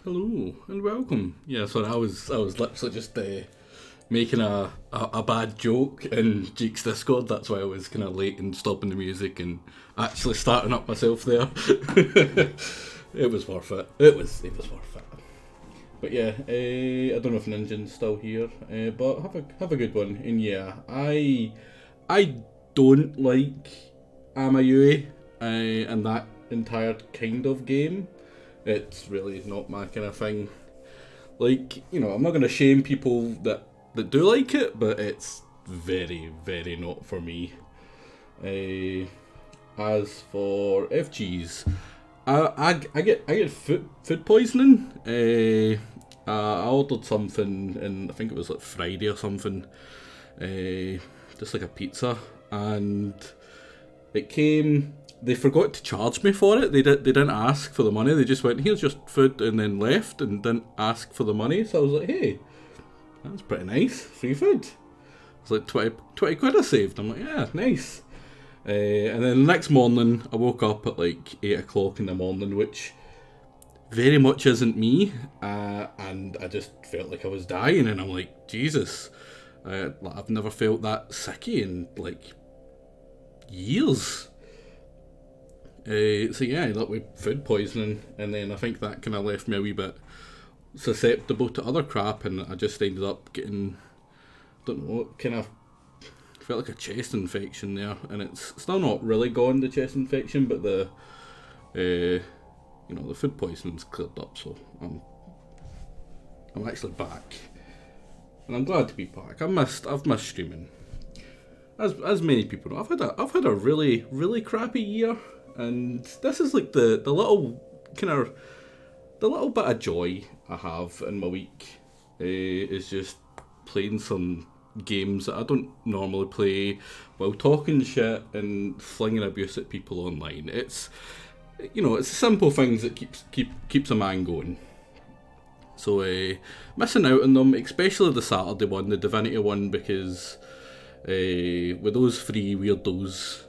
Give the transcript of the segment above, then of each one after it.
Hello and welcome. Yeah, sorry, I was literally just making a bad joke in Jake's Discord. That's why I was kind of late in stopping the music and actually starting up myself there. It was worth it. It was worth it. But yeah, I don't know if Ninja's still here, but have a good one. And yeah, I don't like Amayue and that entire kind of game. It's really not my kind of thing. Like, I'm not gonna shame people that do like it, but it's very, very not for me. Uh, as for FGs, I get food poisoning. I ordered something, and I think it was like Friday or something, just like a pizza, and it came. They forgot to charge me for it. They didn't ask for the money. They just went, "Here's just food," and then left and didn't ask for the money. So I was like, "Hey, that's pretty nice. Free food." It's like 20 quid I saved. I'm like, "Yeah, nice." And then the next morning, I woke up at like 8 o'clock in the morning, which very much isn't me. And I just felt like I was dying, and I'm like, Jesus, I've never felt that sicky in like years. So yeah, that with food poisoning, and then I think that kind of left me a wee bit susceptible to other crap, and I just ended up getting, don't know, kind of felt like a chest infection there, and it's still not really gone, the chest infection, but the the food poisoning's cleared up, so I'm actually back, and I'm glad to be back. I've missed streaming, as many people know. I've had a really really crappy year, and this is like the little bit of joy I have in my week, is just playing some games that I don't normally play while talking shit and flinging abuse at people online. It's it's simple things that keeps a man going. So missing out on them, especially the Saturday one, the Divinity one, because with those three weirdos,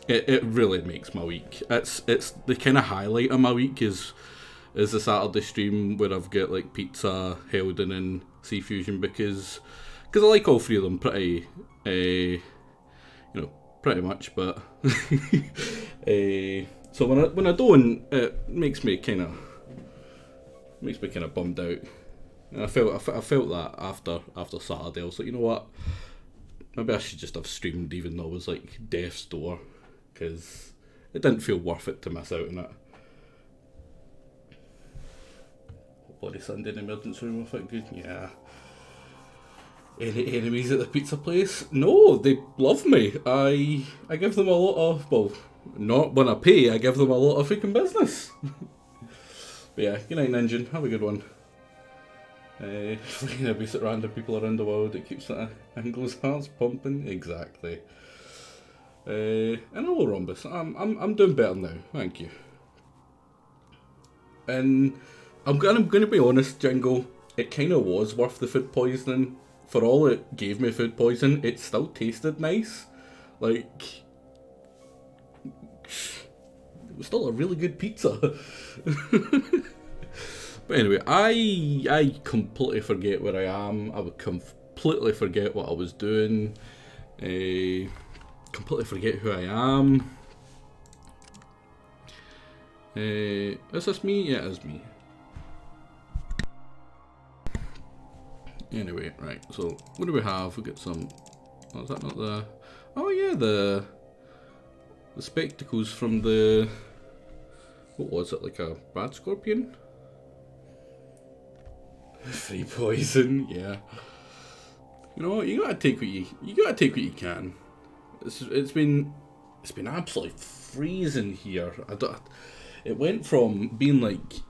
it really makes my week. It's the kind of highlight of my week is the Saturday stream where I've got like Pizza, Helden and Sea Fusion, because I like all three of them pretty pretty much, but so when I don't, it makes me kind of bummed out. And I felt that after Saturday. I was like, you know what, maybe I should just have streamed even though it was like death's door, because it didn't feel worth it to miss out on it. Bloody Sunday in the emergency room, I think good. Yeah. Any enemies at the pizza place? No, they love me. I give them a lot of, well, not when I pay, I give them a lot of freaking business. But yeah, good night, Ninja. Have a good one. Flinging abuse at random people around the world, it keeps Anglo's hearts pumping. Exactly. And hello, Rhombus. I'm doing better now, thank you. And I'm gonna be honest, Jingle, it kind of was worth the food poisoning. For all it gave me food poison, it still tasted nice. Like, it was still a really good pizza. But anyway, I completely forget where I am. I would completely forget what I was doing. Completely forget who I am. Is this me? Yeah, it is me. Anyway, right, so what do we have? We got some, oh, is that not the, oh yeah, the spectacles from the, what was it, like a bad scorpion? Free poison, yeah. You know what, you gotta take what you can. It's been absolutely freezing here. It went from being like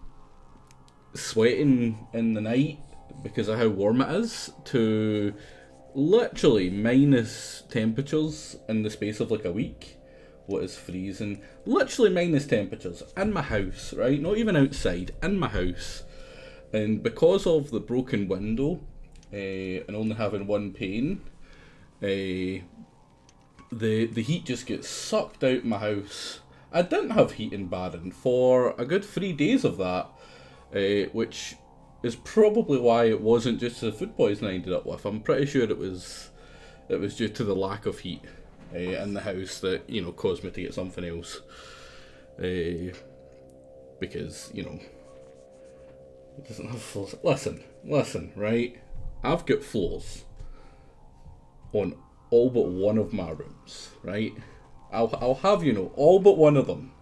sweating in the night because of how warm it is, to literally minus temperatures in the space of like a week. What is freezing? Literally minus temperatures in my house, right? Not even outside, in my house. And because of the broken window, and only having one pane, the heat just gets sucked out my house. I didn't have heat in Baden for a good 3 days of that, which is probably why it wasn't just the food poisoning I ended up with. I'm pretty sure it was due to the lack of heat in the house that, you know, caused me to get something else. Because, you know, it doesn't have floors. Listen, right? I've got floors on all but one of my rooms, right? I'll have you know, all but one of them.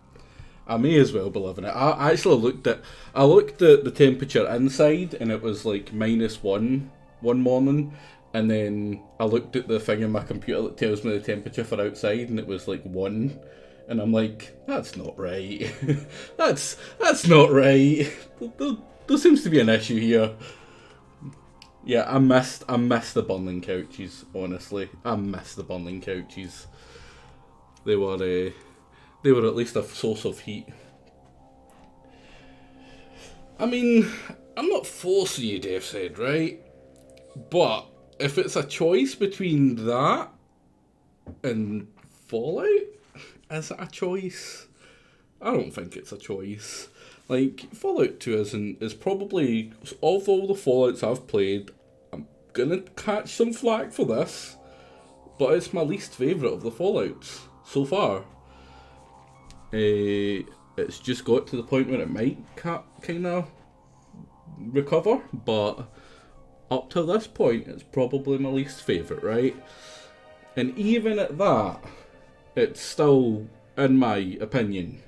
I may as well be living it. I actually looked at the temperature inside, and it was like -1 one morning, And then I looked at the thing in my computer that tells me the temperature for outside, and it was like 1. And I'm like, that's not right. that's not right. There seems to be an issue here. Yeah, I missed the bundling couches, honestly. I missed the bundling couches. They were at least a source of heat. I mean, I'm not forcing you, Dave said, right? But if it's a choice between that and Fallout, is it a choice? I don't think it's a choice. Like, Fallout 2 is probably, of all the Fallouts I've played, I'm gonna catch some flack for this, but it's my least favourite of the Fallouts so far. It's just got to the point where it might kind of recover, but up to this point, it's probably my least favourite, right? And even at that, it's still, in my opinion,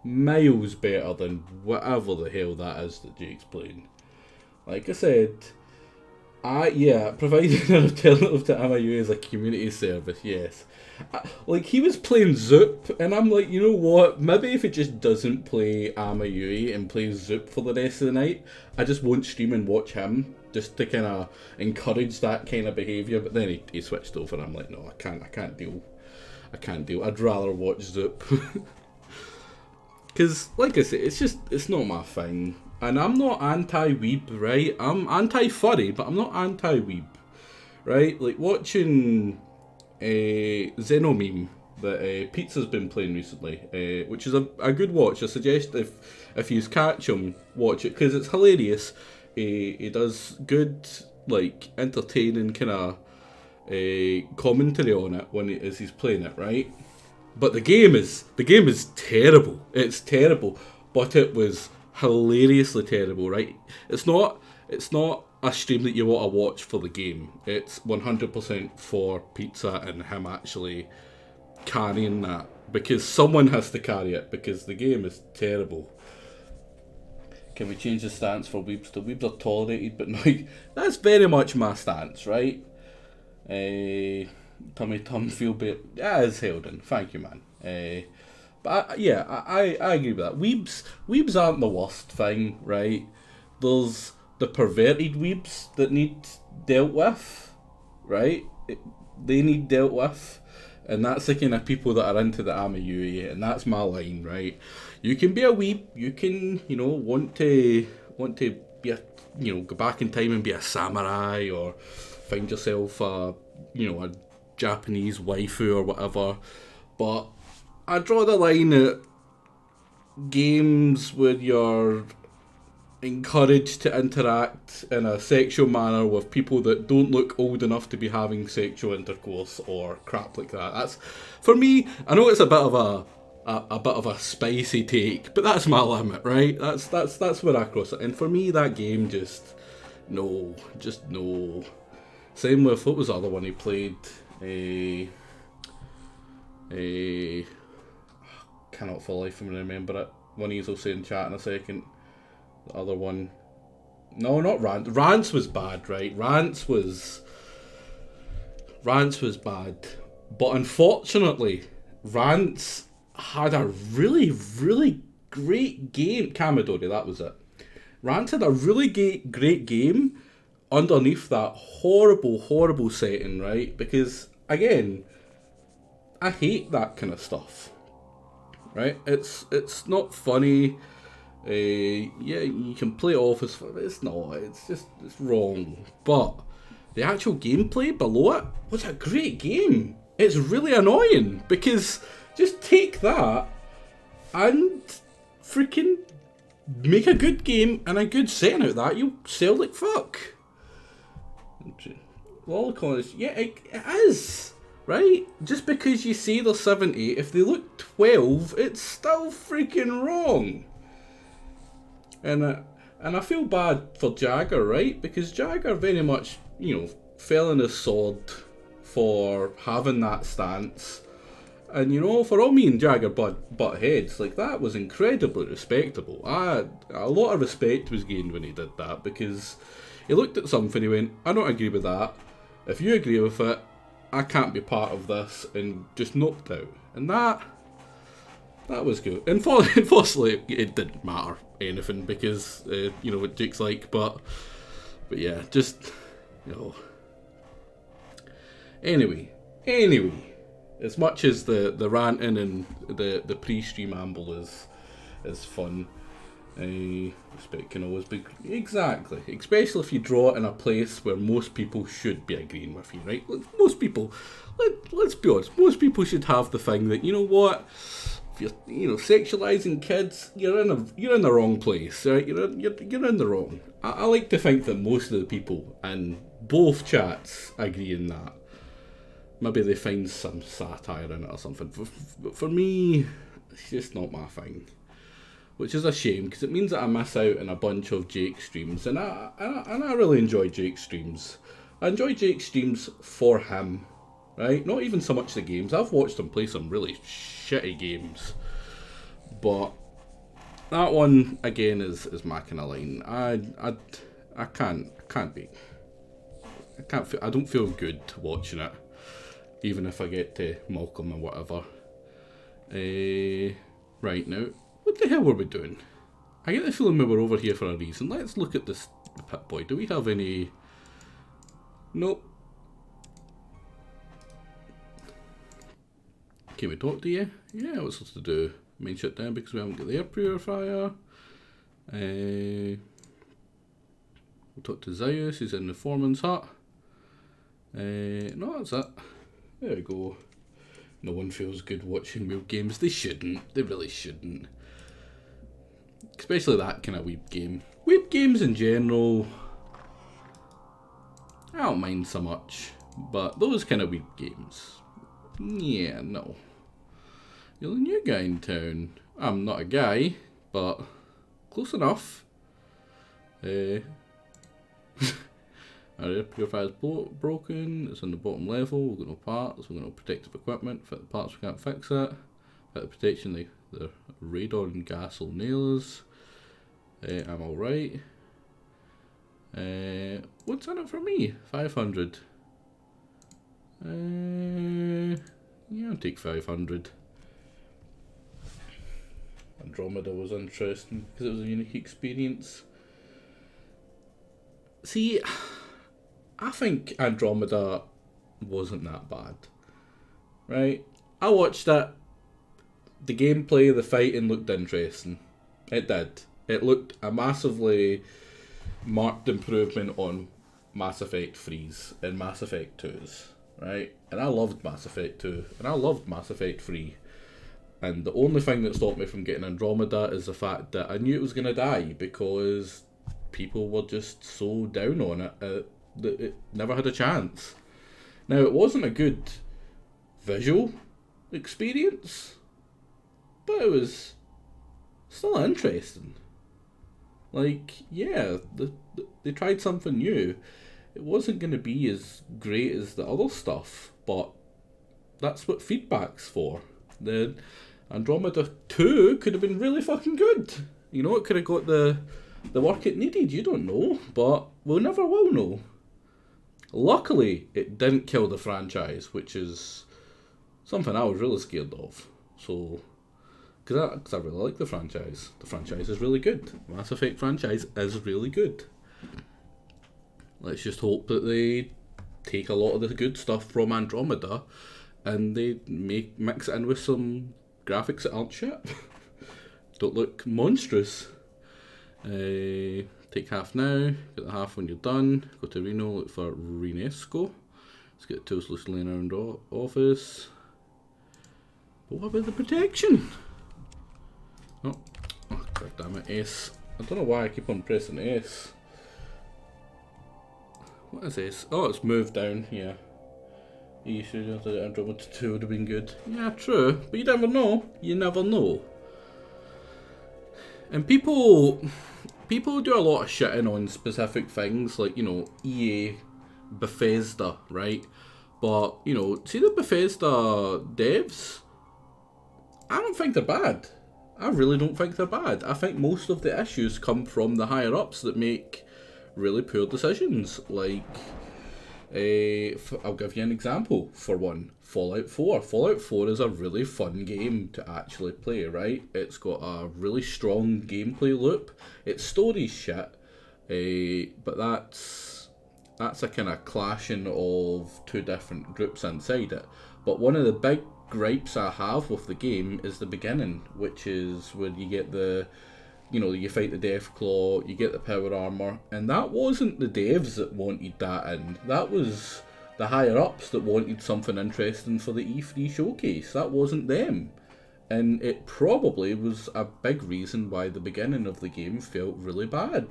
miles better than whatever the hell that is that Jake's playing. Like I said, providing an alternative to AMAU as a community service, yes. Like, he was playing Zoop, and I'm like, you know what, maybe if he just doesn't play AMAU and plays Zoop for the rest of the night, I just won't stream and watch him, just to kind of encourage that kind of behaviour. But then he switched over, and I'm like, no, I can't deal. I'd rather watch Zoop. Because, like I say, it's not my thing. And I'm not anti-weeb, right? I'm anti-furry, but I'm not anti-weeb, right? Like, watching Xenomeme that Pizza's been playing recently, which is a good watch. I suggest if you catch him, watch it, because it's hilarious. He does good, like, entertaining kind of commentary on it as he's playing it, right? But the game is terrible. It's terrible, but it was hilariously terrible, right? It's not a stream that you want to watch for the game. It's 100% for Pizza and him actually carrying that, because someone has to carry it, because the game is terrible. Can we change the stance for weebs? The weebs are tolerated, but like, that's very much my stance, right? Tummy Tum feel bit. Yeah, it's held in. Thank you, man. But I agree with that. Weebs aren't the worst thing, right? There's the perverted weebs that need dealt with, right? They need dealt with. And that's the kind of people that are into the AMAU, and that's my line, right? You can be a weeb, you can, want to be a, go back in time and be a samurai, or find yourself a Japanese waifu or whatever. But I draw the line at games where you're encouraged to interact in a sexual manner with people that don't look old enough to be having sexual intercourse or crap like that. That's, for me, I know it's a bit of a spicy take, but that's my limit, right? That's where I cross it. And for me, that game just no. Same with, what was the other one he played? Cannot for the life of me remember it. One of you will say in chat in a second. The other one, no, not Rants. Rants was bad, right? Rants was bad, but unfortunately, Rants had a really, really great game. Kamidori, that was it. Rants had a really great game underneath that horrible setting, right? Because again, I hate that kind of stuff, right? It's not funny. You can play it off as fun, but it's not. It's wrong. But the actual gameplay below it was a great game. It's really annoying, because just take that and freaking make a good game and a good setting out of that. You'll sell like fuck. Lolicon is, yeah, it is, right? Just because you say they're 70, if they look 12, it's still freaking wrong. And I feel bad for Jagger, right? Because Jagger very much, fell on his sword for having that stance. And, for all me and Jagger butt heads, like, that was incredibly respectable. A lot of respect was gained when he did that, because he looked at something, he went, I don't agree with that. If you agree with it, I can't be part of this, and just knocked out. And that was good. Unfortunately, it didn't matter anything because you know what Jake's like. But yeah, just you know. Anyway, as much as the ranting and the pre-stream amble is fun, respect can always be exactly, especially if you draw it in a place where most people should be agreeing with you, right? Most people, let's be honest, most people should have the thing that, you know what, if you're sexualizing kids, you're in the wrong place, right? You're in the wrong. I like to think that most of the people in both chats agree in that. Maybe they find some satire in it or something. For me, it's just not my thing. Which is a shame, because it means that I miss out on a bunch of Jake streams. And I really enjoy Jake streams. I enjoy Jake streams for him, right? Not even so much the games. I've watched him play some really shitty games. But that one, again, is my kind of line. I don't feel good watching it. Even if I get to mulk him or whatever. Right now, what the hell were we doing? I get the feeling we were over here for a reason. Let's look at this Pip-Boy. Do we have any... Nope. Can we talk to you? Yeah, what's supposed to do? Main shut down because we haven't got the air purifier. We'll talk to Zeus, he's in the foreman's hut. No, that's it. There we go. No one feels good watching weeb games. They shouldn't. They really shouldn't. Especially that kind of weeb game. Weeb games in general, I don't mind so much. But those kind of weeb games, yeah, no. You're the new guy in town. I'm not a guy, but close enough. Our air purifier is broken, it's on the bottom level, we've got no parts, we've got no protective equipment, fit the parts, we can't fix it. Fit the protection, the radon gas will nail us. I'm alright. What's in it for me? 500. Yeah, I'll take 500. Andromeda was interesting because it was a unique experience. See, I think Andromeda wasn't that bad, right? I watched it. The gameplay, the fighting looked interesting. It did. It looked a massively marked improvement on Mass Effect 3's and Mass Effect 2's, right? And I loved Mass Effect 2, and I loved Mass Effect 3. And the only thing that stopped me from getting Andromeda is the fact that I knew it was going to die because people were just so down on it that it never had a chance. Now, it wasn't a good visual experience, but it was still interesting. Like, yeah, they tried something new. It wasn't going to be as great as the other stuff, but that's what feedback's for. The Andromeda 2 could have been really fucking good. You know, it could have got the work it needed. You don't know, but we'll never will know. Luckily, it didn't kill the franchise, which is something I was really scared of. So, because I really like the franchise. The franchise is really good. Mass Effect franchise is really good. Let's just hope that they take a lot of the good stuff from Andromeda and they mix it in with some graphics that aren't shit. Don't look monstrous. Take half now, get the half when you're done. Go to Reno, look for Renesco. Let's get the tools loose laying around office. But what about the protection? Oh, god damn it, S. I don't know why I keep on pressing S. What is S? Oh, it's moved down, yeah. You should have the Andromeda 2 would have been good. Yeah, true, but you never know. You never know. And people do a lot of shitting on specific things, like, you know, EA, Bethesda, right? But, you know, see the Bethesda devs? I don't think they're bad. I really don't think they're bad. I think most of the issues come from the higher-ups that make really poor decisions, like I'll give you an example for one. Fallout 4. Fallout 4 is a really fun game to actually play, right? It's got a really strong gameplay loop. Its story's shit, but that's a kind of clashing of two different groups inside it. But one of the big gripes I have with the game is the beginning, which is where you get you fight the Deathclaw, you get the power armor, and that wasn't the devs that wanted that in. That was the higher ups that wanted something interesting for the E3 showcase. That wasn't them. And it probably was a big reason why the beginning of the game felt really bad.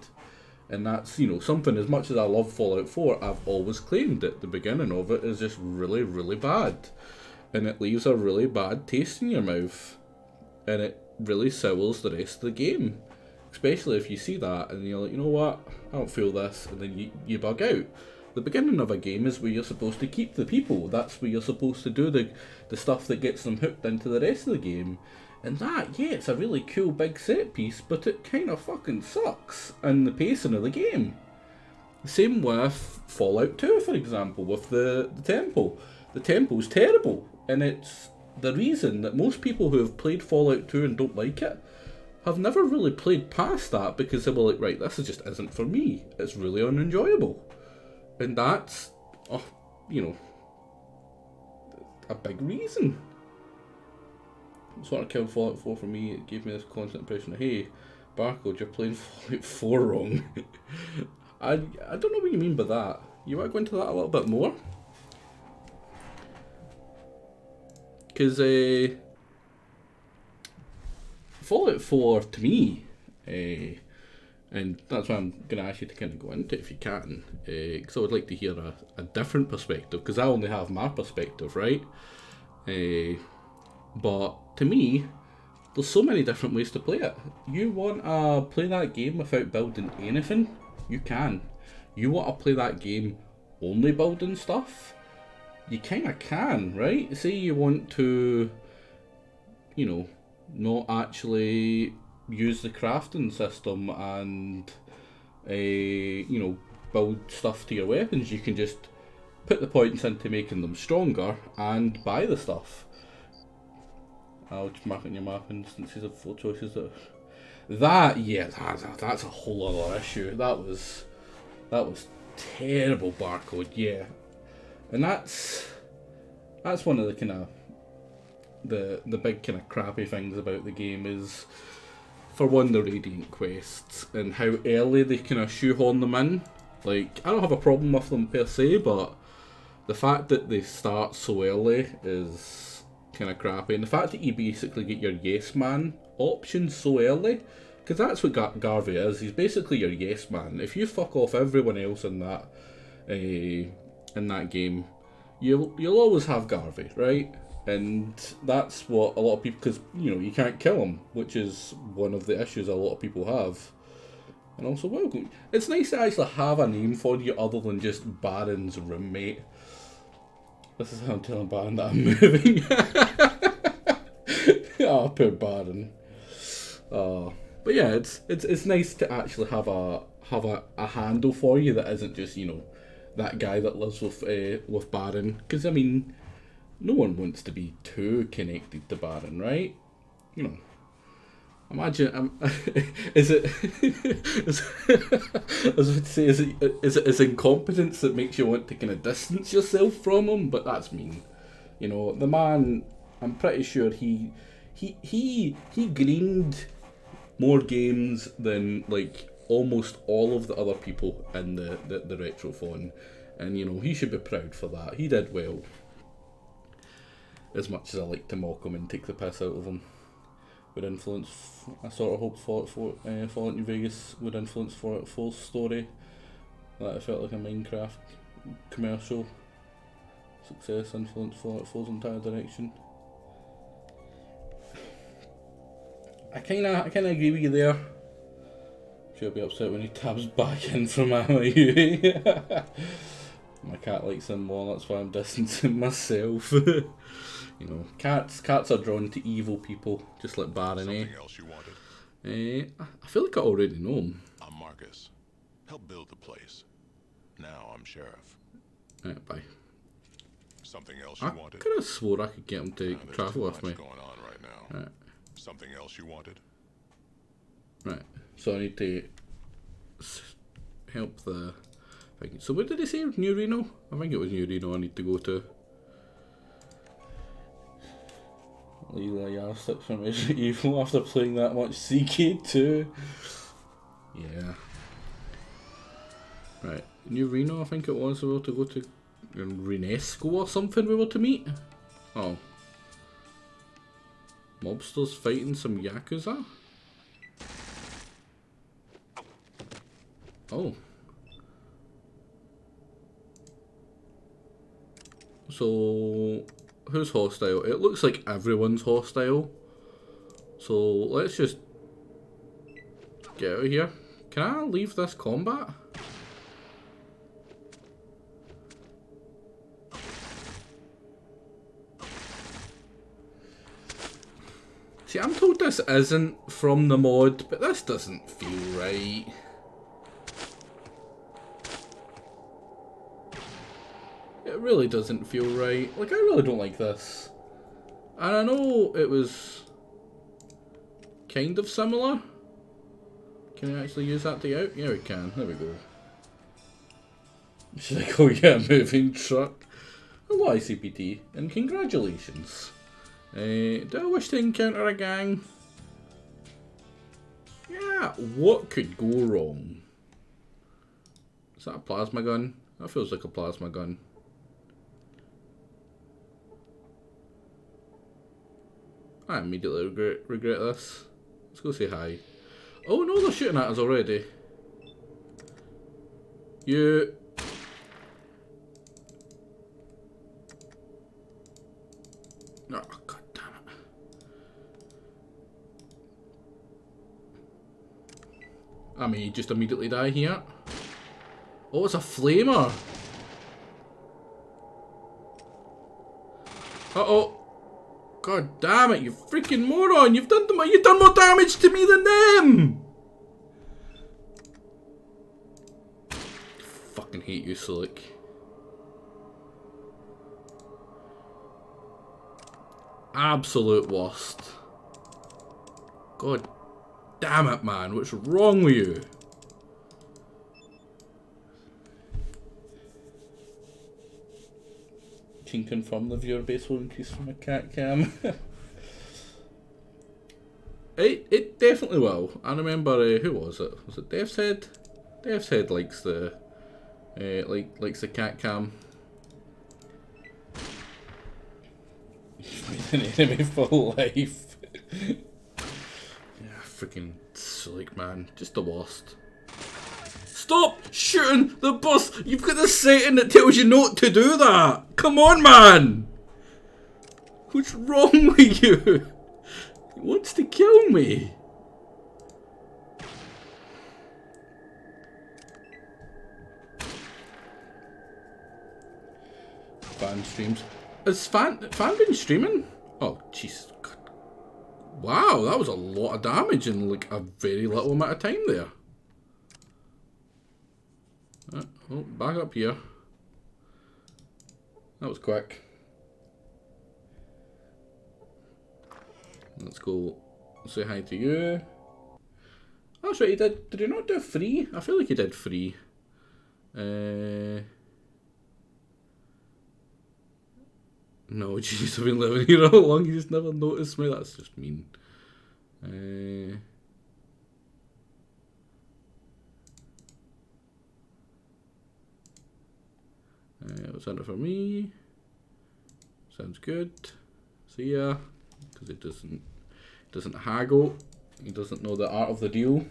And that's, something, as much as I love Fallout 4, I've always claimed that the beginning of it is just really, really bad. And it leaves a really bad taste in your mouth. And it really sours the rest of the game. Especially if you see that and you're like, you know what, I don't feel this, and then you bug out. The beginning of a game is where you're supposed to keep the people. That's where you're supposed to do the stuff that gets them hooked into the rest of the game. And that, yeah, it's a really cool big set piece, but it kind of fucking sucks in the pacing of the game. Same with Fallout 2, for example, with the temple. The temple's terrible, and it's the reason that most people who have played Fallout 2 and don't like it have never really played past that, because they were like, right, this just isn't for me. It's really unenjoyable. And that's, a big reason. That's what killed Fallout 4 for me. It gave me this constant impression of, hey, Barcode, you're playing Fallout 4 wrong. I don't know what you mean by that. You want to go into that a little bit more? Because Fallout 4, to me, and that's why I'm going to ask you to kind of go into it if you can, because I would like to hear a different perspective, because I only have my perspective, right? But to me, there's so many different ways to play it. You want to play that game without building anything? You can. You want to play that game only building stuff? You kind of can, right? Say you want to, not actually use the crafting system and, build stuff to your weapons. You can just put the points into making them stronger and buy the stuff. I'll just mark on your map instances of 4 choices. That's a whole other issue. That was terrible, Barcode, yeah. And that's one of the kind of the big kind of crappy things about the game is, for one, the Radiant quests and how early they kind of shoehorn them in. Like, I don't have a problem with them per se, but the fact that they start so early is kind of crappy. And the fact that you basically get your yes man option so early, because that's what Garvey is. He's basically your yes man. If you fuck off everyone else in that game, you'll always have Garvey, right? And that's what a lot of people, because you can't kill him, which is one of the issues a lot of people have. And also, well, it's nice to actually have a name for you other than just Baron's roommate. This is how I'm telling Baron that I'm moving. Oh, poor Baron. But yeah, it's nice to actually have a handle for you that isn't just that guy that lives with Baron. Because I mean, no one wants to be too connected to Baron, right? Imagine, is it his incompetence that makes you want to kind of distance yourself from him? But that's mean. The man, I'm pretty sure he greened more games than like almost all of the other people in the Retrophone, and he should be proud for that. He did well. As much as I like to mock him and take the piss out of him, would influence. I sort of hoped Fallout New Vegas would influence Fallout 4's story. That it felt like a Minecraft commercial. Success influenced Fallout 4's entire direction. I kind of agree with you there. She'll be upset when he tabs back in from MIU. My cat likes him more, that's why I'm distancing myself. Cats are drawn to evil people, just like Baron, Something else you wanted? I feel like I already know him. I'm Marcus. Help build the place. Now I'm sheriff. Right, bye. Something else you wanted? I could have swore I could get him to travel with me. Going on right now. Right. Something else you wanted? Right. So I need to help the thing. So what did he say? New Reno? I think it was New Reno I need to go to. Leela Yastic from Resident Evil after playing that much CK2. Yeah. Right. New Reno, I think it was, we were to go to Renesco or something we were to meet. Oh. Mobsters fighting some Yakuza? Oh. So, who's hostile? It looks like everyone's hostile. So, let's just get out of here. Can I leave this combat? See, I'm told this isn't from the mod, but this doesn't feel right. It really doesn't feel right. Like, I really don't like this. And I know it was kind of similar. Can we actually use that to get out? Yeah, we can. There we go. Should I go get a moving truck? Hello, ICPT, and congratulations. Do I wish to encounter a gang? Yeah, what could go wrong? Is that a plasma gun? That feels like a plasma gun. I immediately regret this. Let's go say hi. Oh no, they're shooting at us already. You... Oh, god damn it. I may just immediately die here. Oh, it's a flamer. Uh-oh. God damn it, you freaking moron! You've done more damage to me than them! Fucking hate you, Slick. Absolute worst. God damn it, man. What's wrong with you? Can confirm the viewer base will increase from a cat cam. It definitely will. I remember who was it? Was it Dev's Head? Dev's Head likes the likes the cat cam. An enemy for life. Yeah, freaking Slick, man, just the worst. Stop shooting the bus! You've got the setting that tells you not to do that! Come on, man! What's wrong with you? He wants to kill me. Fan streams. Has Fan been streaming? Oh, jeez. Wow, that was a lot of damage in like a very little amount of time there. Oh, back up here. That was quick. Let's go say hi to you. That's right, he did. Did he not do free? I feel like he did free. No, jeez, I've been living here all along. You just never noticed me. That's just mean. What's under for me? Sounds good. See ya. Because it doesn't haggle. He doesn't know the art of the deal.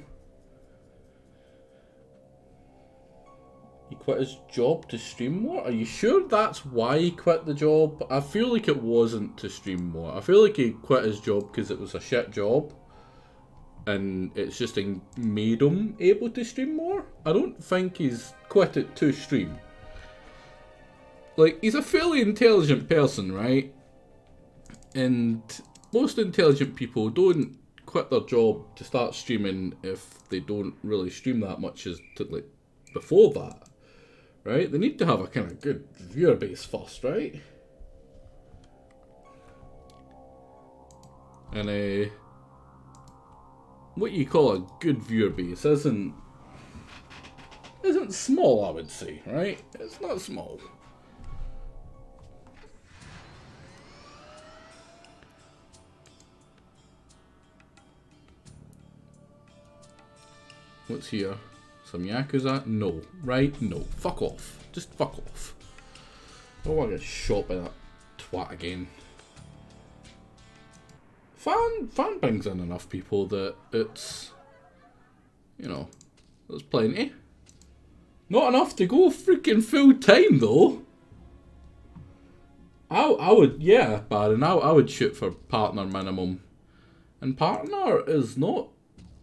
He quit his job to stream more? Are you sure that's why he quit the job? I feel like it wasn't to stream more. I feel like he quit his job because it was a shit job. And it's just made him able to stream more. I don't think he's quit it to stream. Like, he's a fairly intelligent person, right? And most intelligent people don't quit their job to start streaming if they don't really stream that much as to, like, before that. right? They need to have a kind of good viewer base first, right? And what you call a good viewer base isn't small, I would say, right? It's not small. What's here? Some Yakuza? No. Right? No. Fuck off. Just fuck off. I don't want to get shot by that twat again. Fan brings in enough people that it's, you know, there's plenty. Not enough to go freaking full time though. I would, yeah, Baron, I would shoot for partner minimum. And partner is not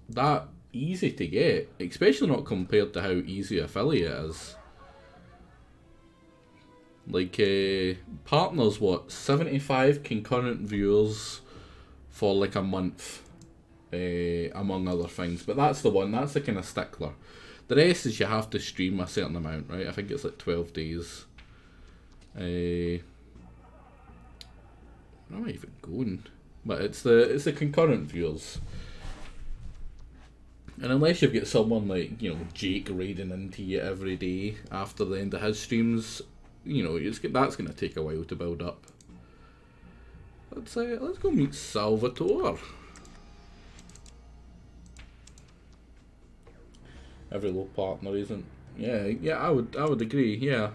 that easy to get, especially not compared to how easy affiliate is. Like, partners, what, 75 concurrent viewers for like a month, among other things. But that's the one, that's the kind of stickler. The rest is you have to stream a certain amount, right? I think it's like 12 days. Where am I even going? But it's the concurrent viewers. And unless you've got someone like, you know, Jake raiding into you every day after the end of his streams, you know, that's going to take a while to build up. Let's go meet Salvatore. Every low partner isn't. Yeah, I would agree. Yeah.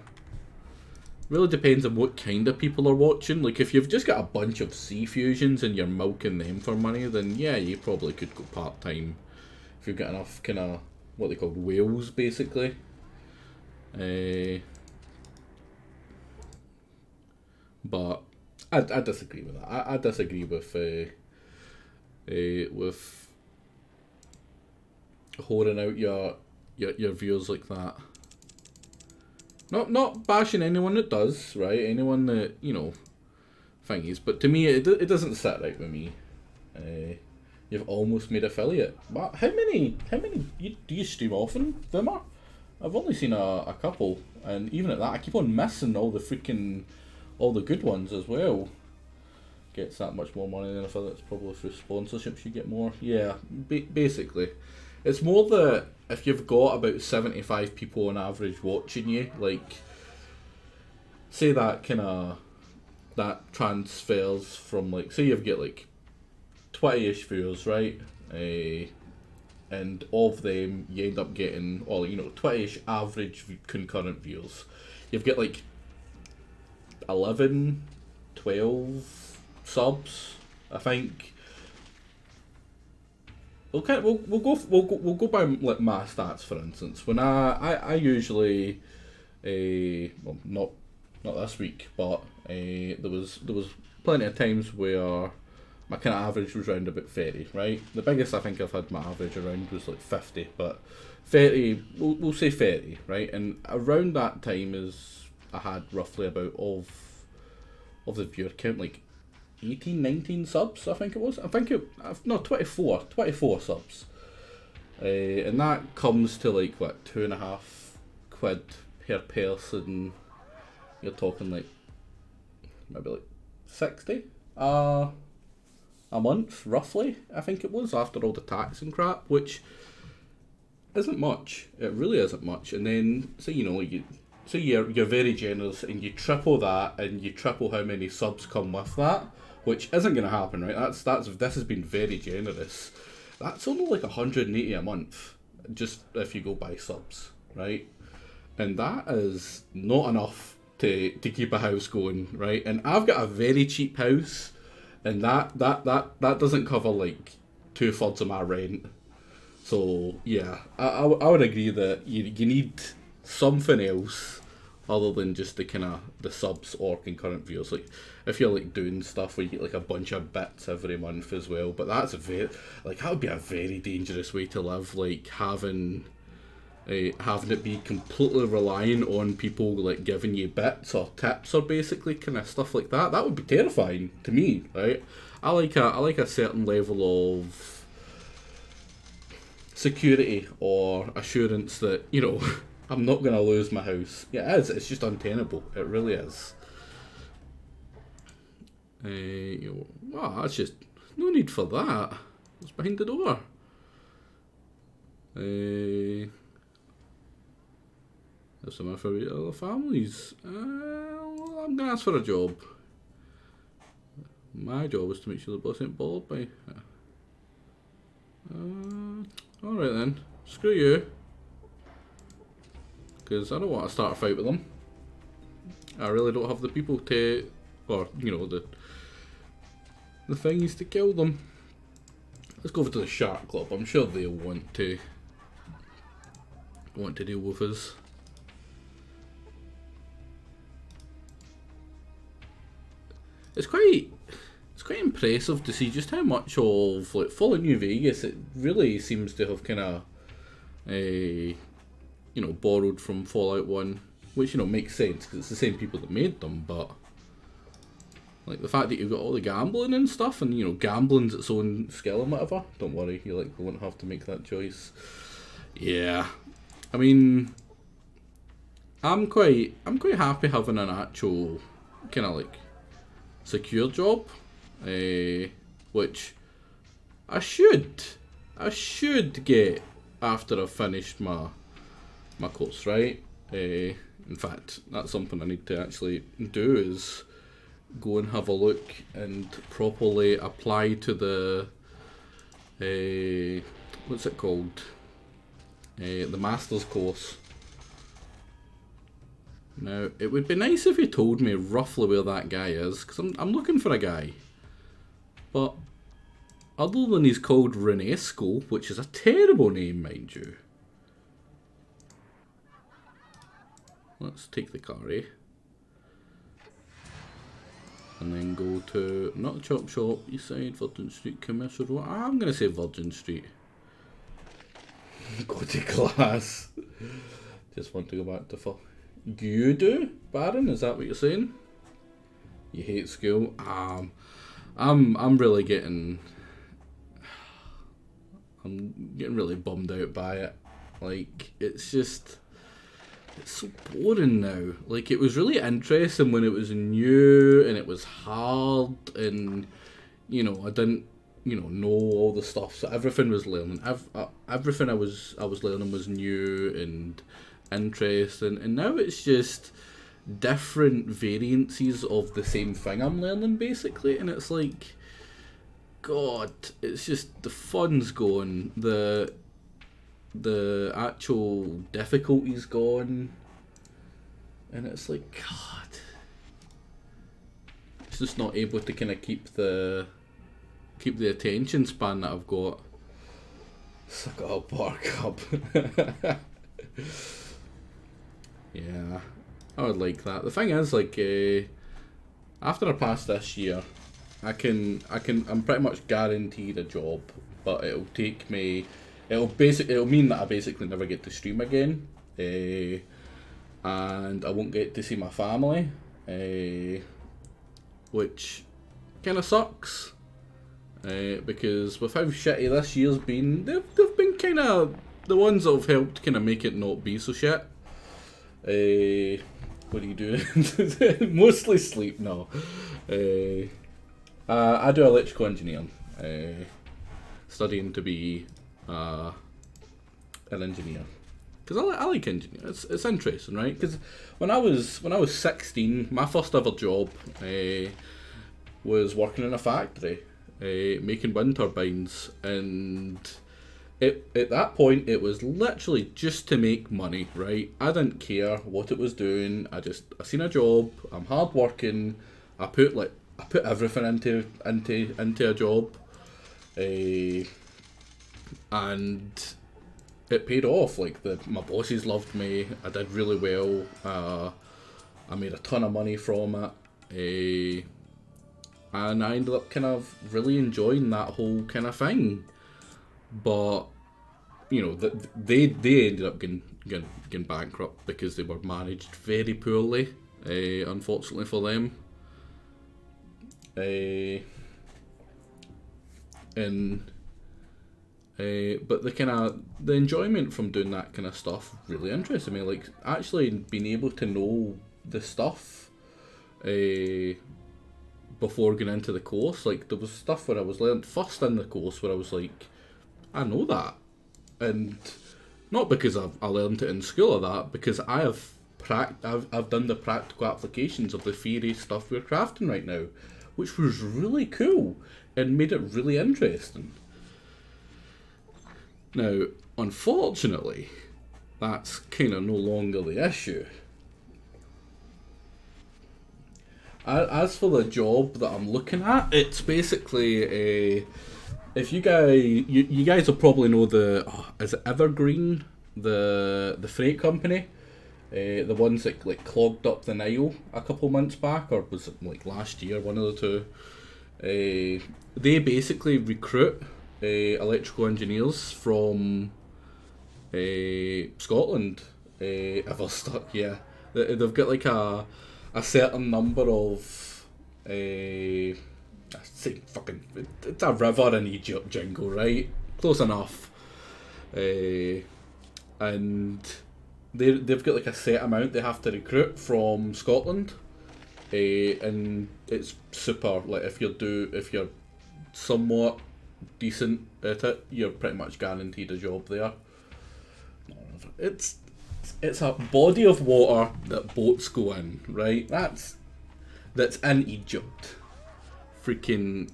Really depends on what kind of people are watching. Like, if you've just got a bunch of C fusions and you're milking them for money, then yeah, you probably could go part time. If you've got enough kind of what they call whales, basically. But I disagree with that. I disagree with hoarding out your viewers like that. Not bashing anyone that does, right? Anyone that, you know, thingies. But to me, it doesn't sit right with me. You've almost made affiliate. But how many do you stream often, Vimmer? I've only seen a couple, and even at that, I keep on missing all the good ones as well. Gets that much more money than affiliates, probably through sponsorships you get more. Yeah, basically. It's more that if you've got about 75 people on average watching you, like, say that transfers from, like, say you've got like 20-ish viewers, right? And of them you end up getting, or, you know, 20-ish average concurrent viewers. You've got like 11, 12 subs, I think. Okay, we'll go by like my stats, for instance. When I usually, well, not this week, but there was plenty of times where my kind of average was around about 30, right? The biggest I think I've had my average around was like 50, but 30, we'll say 30, right? And around that time is I had roughly about of the viewer count, like 18, 19 subs, I think it was. I think no, 24 subs. And that comes to like, what, £2.50 per person. You're talking like, maybe like 60 a month, roughly, I think it was, after all the tax and crap, which isn't much. It really isn't much. And then, so, you know, so you're very generous and you triple that, and you triple how many subs come with that, which isn't going to happen, right? This has been very generous. That's only like 180 a month, just if you go by subs, right? And that is not enough to keep a house going, right? And I've got a very cheap house, and that doesn't cover like 2/3 of my rent. So yeah, I would agree that you need something else other than just the subs or concurrent views. Like, if you're like doing stuff where you get like a bunch of bits every month as well, but that would be a very dangerous way to live, like having it be completely relying on people like giving you bits or tips or basically kind of stuff like that. That would be terrifying to me, right? I like a certain level of security or assurance that, you know, I'm not gonna lose my house. Yeah, it is. It's just untenable. It really is. Wow, that's just no need for that. It's behind the door. There's some for other families. I'm gonna ask for a job. My job is to make sure the boss ain't bothered by. Alright then. Screw you. Because I don't want to start a fight with them. I really don't have the people to, or you know, the things to kill them. Let's go over to the Shark Club. I'm sure they'll want to deal with us. It's quite impressive to see just how much of like Fallout New Vegas it really seems to have kind of you know, borrowed from Fallout 1, which, you know, makes sense because it's the same people that made them, but like the fact that you've got all the gambling and stuff, and you know, gambling's its own skill and whatever. Don't worry, you like won't have to make that choice. Yeah, I mean, I'm quite happy having an actual kind of like secure job, which I should get after I've finished my course, right? In fact, that's something I need to actually do, is go and have a look and properly apply to the what's it called? The master's course. Now, it would be nice if he told me roughly where that guy is, because I'm looking for a guy. But other than he's called Renesco, which is a terrible name, mind you. Let's take the car, eh? And then go to, not the chop shop, East Side, Virgin Street, Commercial Road. I'm going to say Virgin Street. Go to class. Just want to go back to full. You do, Baron? Is that what you're saying? You hate school? I'm really getting... I'm getting really bummed out by it. Like, it's just... It's so boring now. Like, it was really interesting when it was new and it was hard and, you know, I didn't, you know all the stuff. So everything was learning. Everything I was learning was new and interesting. And now it's just different variances of the same thing I'm learning, basically. And it's like, God, it's just the fun's gone. The actual difficulty's gone, and it's like, God, it's just not able to kind of keep the attention span that I've got. Suck it up, bark up. Yeah, I would like that. The thing is, like, after I pass this year, I'm pretty much guaranteed a job, but it'll take me. It'll mean that I basically never get to stream again, and I won't get to see my family, which kind of sucks, because with how shitty this year's been, they've been kind of the ones that have helped kind of make it not be so shit. What are you doing? Mostly sleep now. I do electrical engineering, studying to be an engineer, because I like engineering. It's interesting, right? Because when I was 16, my first ever job was working in a factory making wind turbines, and at that point it was literally just to make money, right? I didn't care what it was doing. I seen a job. I'm hard working. I put everything into a job. And it paid off. Like, my bosses loved me. I did really well. I made a ton of money from it, and I ended up kind of really enjoying that whole kind of thing. But you know, they ended up getting bankrupt because they were managed very poorly. Unfortunately for them. And But the enjoyment from doing that kind of stuff really interested me. Like actually being able to know the stuff before going into the course. Like there was stuff where I was learned first in the course where I was like, I know that, and not because I learned it in school or that, because I've done the practical applications of the theory stuff we're crafting right now, which was really cool and made it really interesting. Now, unfortunately, that's kind of no longer the issue. As for the job that I'm looking at, it's basically if you guys will probably know is it Evergreen, the freight company, the ones that like clogged up the Nile a couple months back, or was it like last year, one of the two. They basically recruit electrical engineers from Scotland. Everstock, yeah. They've got like a certain number of I say fucking, it's a river in Egypt jingle, right? Close enough. And they've got like a set amount they have to recruit from Scotland. And it's super, like if you're somewhat decent at it, you're pretty much guaranteed a job there. It's a body of water that boats go in, right? That's in Egypt. Freaking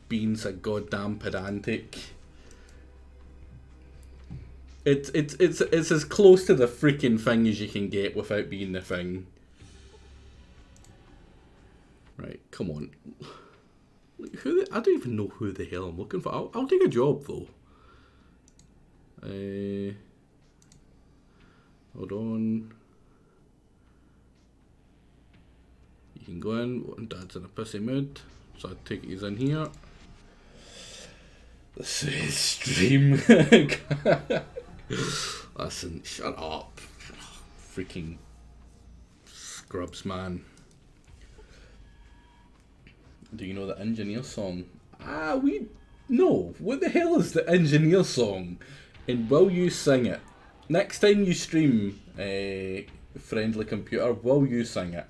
being so goddamn pedantic. It's as close to the freaking thing as you can get without being the thing. Right, come on. I don't even know who the hell I'm looking for. I'll take a job though. Hold on. You can go in. Dad's in a pissy mood, so I take it he's in here. This is stream. Listen, shut up. Freaking scrubs, man. Do you know the engineer song? No. What the hell is the engineer song? And will you sing it? Next time you stream Friendly Computer, will you sing it?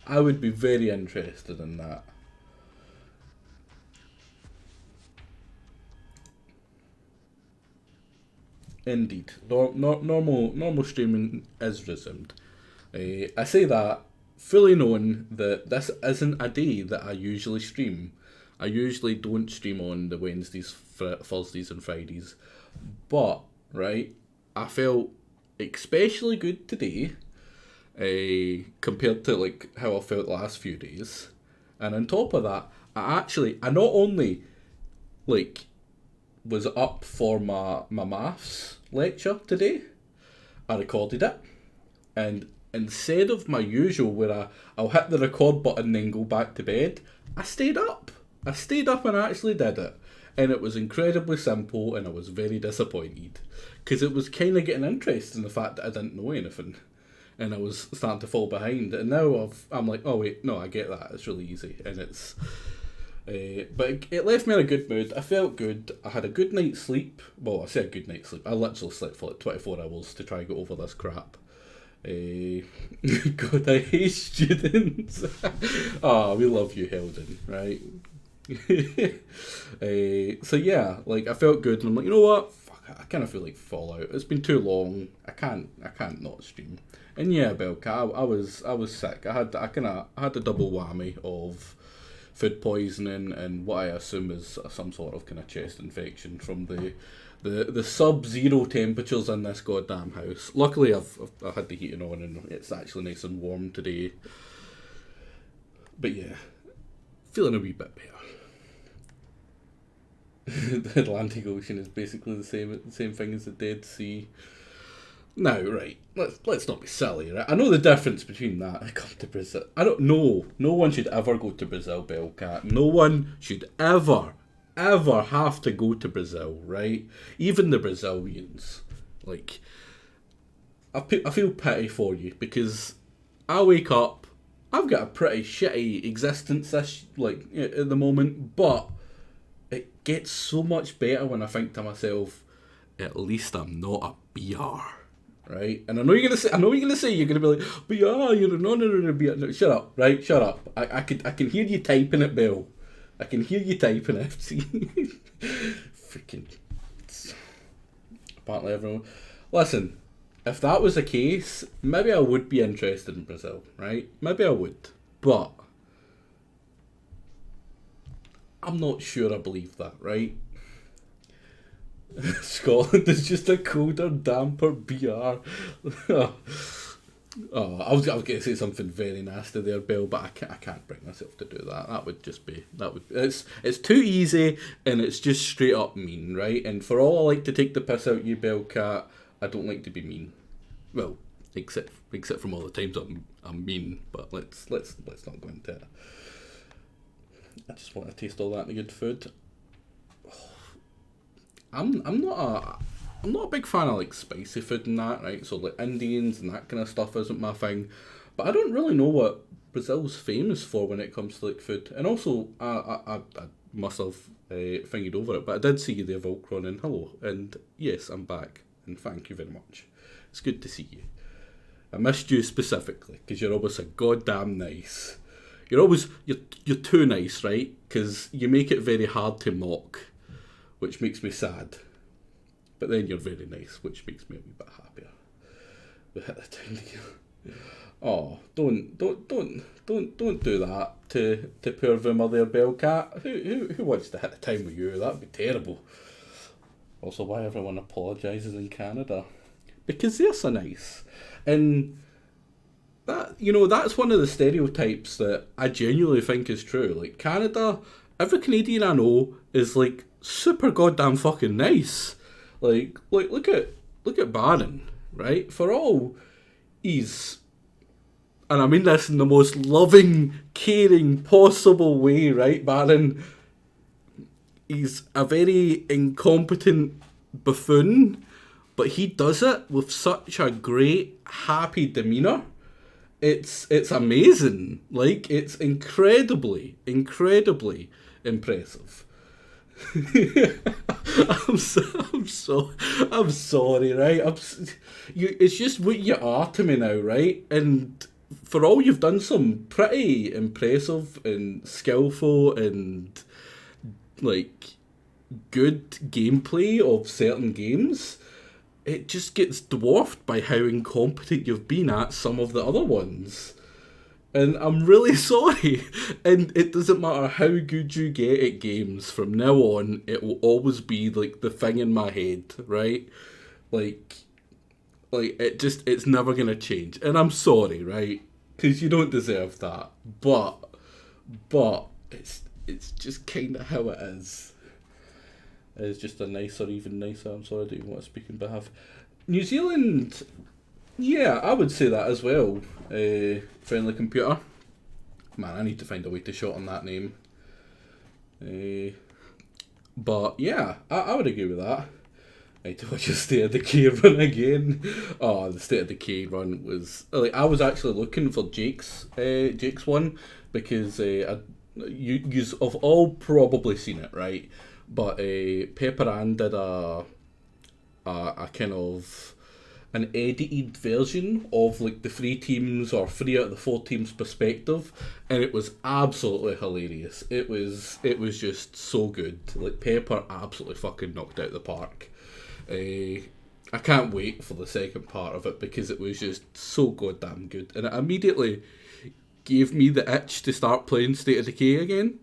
I would be very interested in that. Indeed. Normal streaming is resumed. I say that fully knowing that this isn't a day that I usually stream. I usually don't stream on the Wednesdays, Thursdays and Fridays. But, right, I felt especially good today compared to like how I felt the last few days. And on top of that, I not only like was up for my maths lecture today, I recorded it, and instead of my usual where I'll hit the record button and then go back to bed, I stayed up and actually did it. And it was incredibly simple, and I was very disappointed because it was kind of getting interest in the fact that I didn't know anything, and I was starting to fall behind. And now I'm like, oh wait, no, I get that. It's really easy, and it's. But it left me in a good mood. I felt good. I had a good night's sleep. Well, I say a good night's sleep. I literally slept for like 24 hours to try and get over this crap. God, I hate students. We love you, Heldon, right? So yeah, like I felt good, and I'm like, you know what? Fuck, I kind of feel like Fallout. It's been too long. I can't not stream. And yeah, Belka, I was sick. I had a double whammy of food poisoning and what I assume is some sort of kind of chest infection from the sub-zero temperatures in this goddamn house. Luckily, I've had the heating on and it's actually nice and warm today. But yeah, feeling a wee bit better. The Atlantic Ocean is basically the same thing as the Dead Sea. Now, right, let's not be silly, right? I know the difference between that and come to Brazil. I don't know. No one should ever go to Brazil, Bellcat. No one should ever have to go to Brazil, right? Even the Brazilians. Like, I feel pity for you because I wake up, I've got a pretty shitty existence at the moment, but it gets so much better when I think to myself, at least I'm not a BR. Right? And I know you're gonna say you're gonna be like, BR, you're an honorary BR. No, shut up, right? Shut up. I can hear you typing it, Bill. I can hear you typing it. Freaking. Apparently everyone. Listen, if that was the case, maybe I would be interested in Brazil, right? Maybe I would. But I'm not sure I believe that, right? Scotland is just a colder, damper BR. Oh, I was going to say something very nasty there, Bill, but I can't bring myself to do that. It's too easy, and it's just straight up mean, right? And for all I like to take the piss out you, Bill Cat, I don't like to be mean. Well, except from all the times I'm mean, but let's not go into it. I just want to taste all that in the good food. I'm not a big fan of like spicy food and that, right? So like Indians and that kind of stuff isn't my thing. But I don't really know what Brazil's famous for when it comes to like food. And also, I must have fingered over it, but I did see you there, Volcron, and hello. And yes, I'm back. And thank you very much. It's good to see you. I missed you specifically because you're always so goddamn nice. You're too nice, right? Because you make it very hard to mock, which makes me sad. But then you're very nice, which makes me a wee bit happier. We hit the time together. Oh, don't do that to poor Vimmer there, Bellcat. Who wants to hit the time with you? That'd be terrible. Also, why everyone apologises in Canada? Because they're so nice. And that's one of the stereotypes that I genuinely think is true. Like Canada, every Canadian I know is like super goddamn fucking nice. Like look at Barron, right? For all he's, and I mean this in the most loving, caring possible way, right, Barron? He's a very incompetent buffoon, but he does it with such a great, happy demeanour. It's amazing. Like, it's incredibly impressive. I'm sorry, right? It's just what you are to me now, right? And for all you've done some pretty impressive and skillful and like good gameplay of certain games, it just gets dwarfed by how incompetent you've been at some of the other ones. And I'm really sorry. And it doesn't matter how good you get at games, from now on, it will always be like the thing in my head, right? Like it's never gonna change. And I'm sorry, right? Because you don't deserve that. But it's just kind of how it is. It's just a nicer, even nicer. I'm sorry, I don't even want to speak on behalf. New Zealand, yeah, I would say that as well. Friendly computer. Man, I need to find a way to shorten that name. But yeah, I would agree with that. I need to watch a State of Decay run again. Oh, the State of Decay run was like, I was actually looking for Jake's one because you've all probably seen it, right? But Pepper Ann did a kind of an edited version of like the 3 teams or 3 out of the 4 teams perspective, and it was absolutely hilarious. It was just so good. Like Pepper absolutely fucking knocked out the park. I can't wait for the second part of it because it was just so goddamn good, and it immediately gave me the itch to start playing State of Decay again,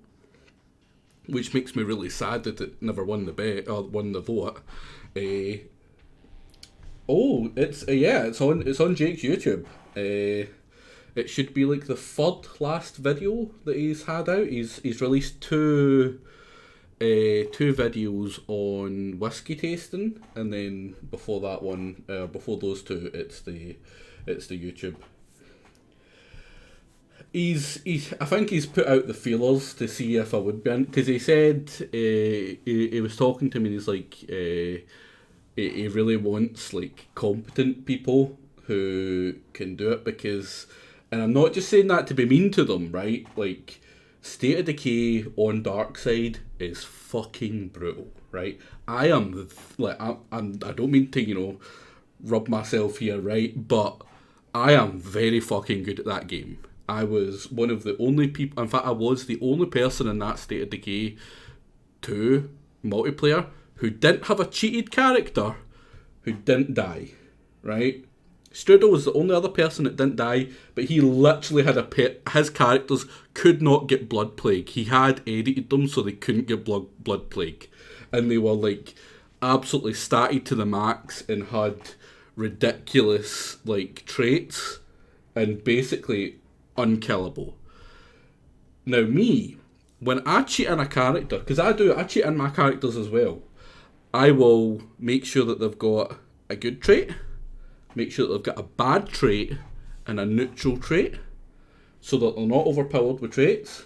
which makes me really sad that it never won the bet or won the vote. It's on Jake's YouTube. It should be like the 3rd last video that he's had out. He's released two videos on whiskey tasting, and then before that one, before those two, it's the YouTube. I think he's put out the feelers to see if I would be in, because he said he was talking to me and he's like he really wants like competent people who can do it, because, and I'm not just saying that to be mean to them, right? Like State of Decay on Dark Side is fucking brutal, right? I am like I don't mean to rub myself here, right? But I am very fucking good at that game. I was one of the only people. In fact, I was the only person in that State of Decay 2 multiplayer who didn't have a cheated character who didn't die, right? Strudel was the only other person that didn't die, but he literally had a pet. His characters could not get blood plague. He had edited them so they couldn't get blood plague, and they were like absolutely statted to the max and had ridiculous like traits and basically unkillable. Now me, when I cheat in a character, because I cheat in my characters as well, I will make sure that they've got a good trait, make sure that they've got a bad trait and a neutral trait, so that they're not overpowered with traits.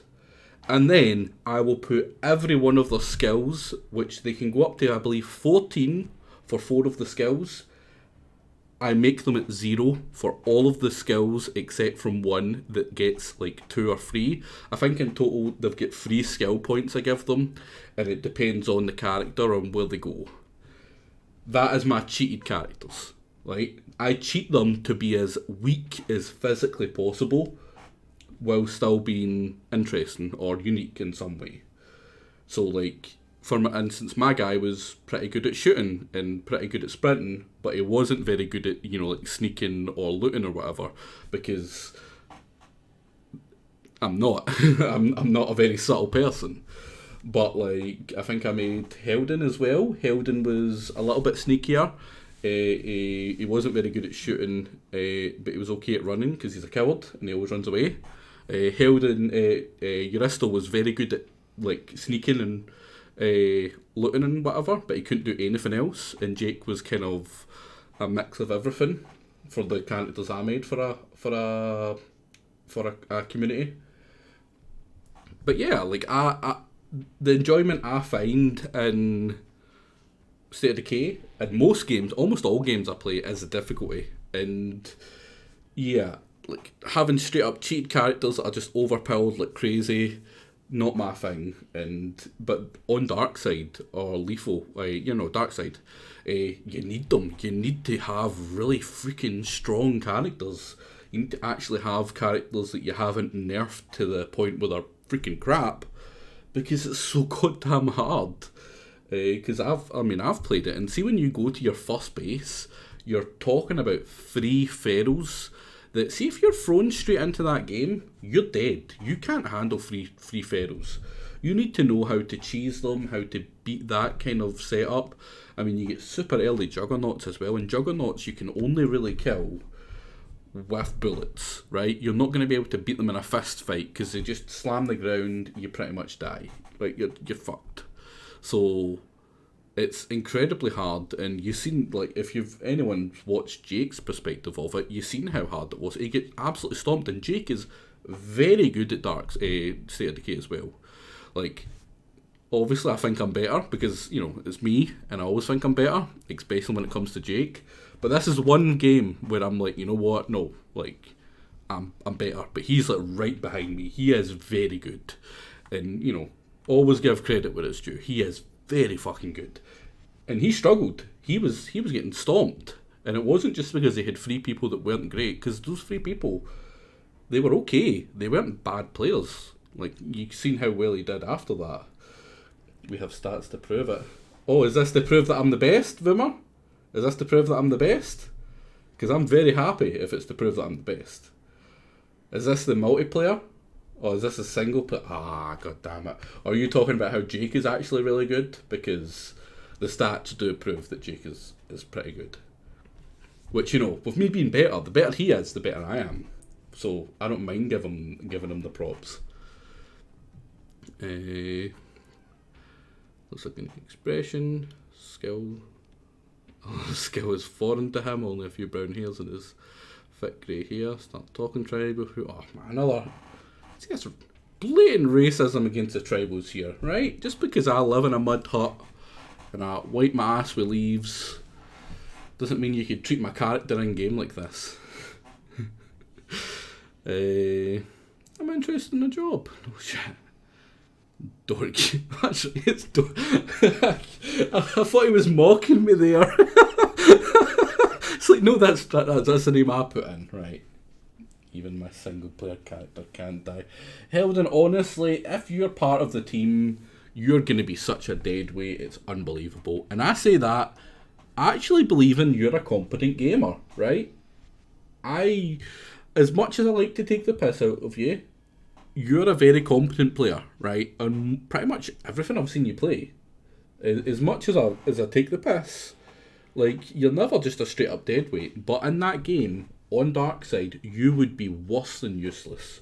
And then I will put every one of their skills, which they can go up to, I believe, 14 for 4 of the skills. I make them at 0 for all of the skills except from one that gets like 2 or 3. I think in total they've got 3 skill points I give them, and it depends on the character and where they go. That is my cheated characters, right? I cheat them to be as weak as physically possible while still being interesting or unique in some way. So like, for instance, my guy was pretty good at shooting and pretty good at sprinting, but he wasn't very good at, like sneaking or looting or whatever, because I'm not. I'm not a very subtle person. But like, I think I made Heldon as well. Heldon was a little bit sneakier. He wasn't very good at shooting, but he was okay at running because he's a coward and he always runs away. Heldon, Eurystal was very good at like sneaking and looting and whatever, but he couldn't do anything else. And Jake was kind of a mix of everything for the characters I made for a community. But yeah, like the enjoyment I find in State of Decay in most games, almost all games I play, is the difficulty. And yeah, like having straight up cheated characters that are just overpowered like crazy, not my thing. But on Dark Side or Lethal, Dark Side, you need them. You need to have really freaking strong characters. You need to actually have characters that you haven't nerfed to the point where they're freaking crap, because it's so goddamn hard. Because I've played it, and see when you go to your first base, you're talking about 3 pharaohs. That see if you're thrown straight into that game, you're dead. You can't handle three pharaohs. You need to know how to cheese them, how to beat that kind of setup. I mean, you get super early juggernauts as well, and juggernauts you can only really kill with bullets, right? You're not going to be able to beat them in a fist fight because they just slam the ground. You pretty much die. Like you're fucked. So it's incredibly hard, and you've seen, like, if anyone's watched Jake's perspective of it, you've seen how hard it was. He gets absolutely stomped, and Jake is very good at State of Decay as well. Like, obviously I think I'm better because, it's me, and I always think I'm better, especially when it comes to Jake. But this is one game where I'm like, you know what, no, like, I'm better. But he's, like, right behind me. He is very good. And, always give credit where it's due. He is very fucking good. And he struggled. He was getting stomped. And it wasn't just because he had 3 people that weren't great, because those 3 people, they were okay. They weren't bad players. Like, you've seen how well he did after that. We have stats to prove it. Oh, is this to prove that I'm the best, Vimmer? Is this to prove that I'm the best? Because I'm very happy if it's to prove that I'm the best. Is this the multiplayer? Or is this a single player? God damn it. Are you talking about how Jake is actually really good? Because the stats do prove that Jake is pretty good. Which, with me being better, the better he is, the better I am. So I don't mind giving him the props. Looks like an expression. Skill. Skill is foreign to him, only a few brown hairs in his thick grey hair. Start talking tribal. Oh man, another... See, that's blatant racism against the tribals here, right? Just because I live in a mud hut and I wipe my ass with leaves doesn't mean you could treat my character in game like this. I'm interested in the job. No shit. dork. Actually, it's dork. I thought he was mocking me there. It's like, no, that's the name I put in, right? Even my single player character can't die. Heldon, honestly, if you're part of the team, you're going to be such a dead weight, it's unbelievable. And I say that actually believing you're a competent gamer, right? As much as I like to take the piss out of you, you're a very competent player, right? And pretty much everything I've seen you play, as much as I take the piss, like, you're never just a straight up deadweight. But in that game, on Darkside, you would be worse than useless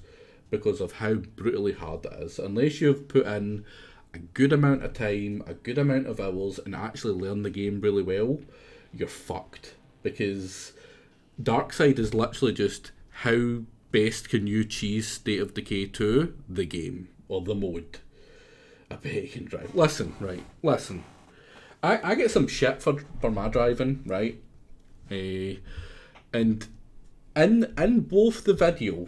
because of how brutally hard it is. Unless you've put in a good amount of time, a good amount of hours, and actually learn the game really well, you're fucked. Because Darkside is literally just how best can you cheese State of Decay 2, the game, or the mode. I bet you can drive. Listen. I get some shit for my driving, right? And in both the video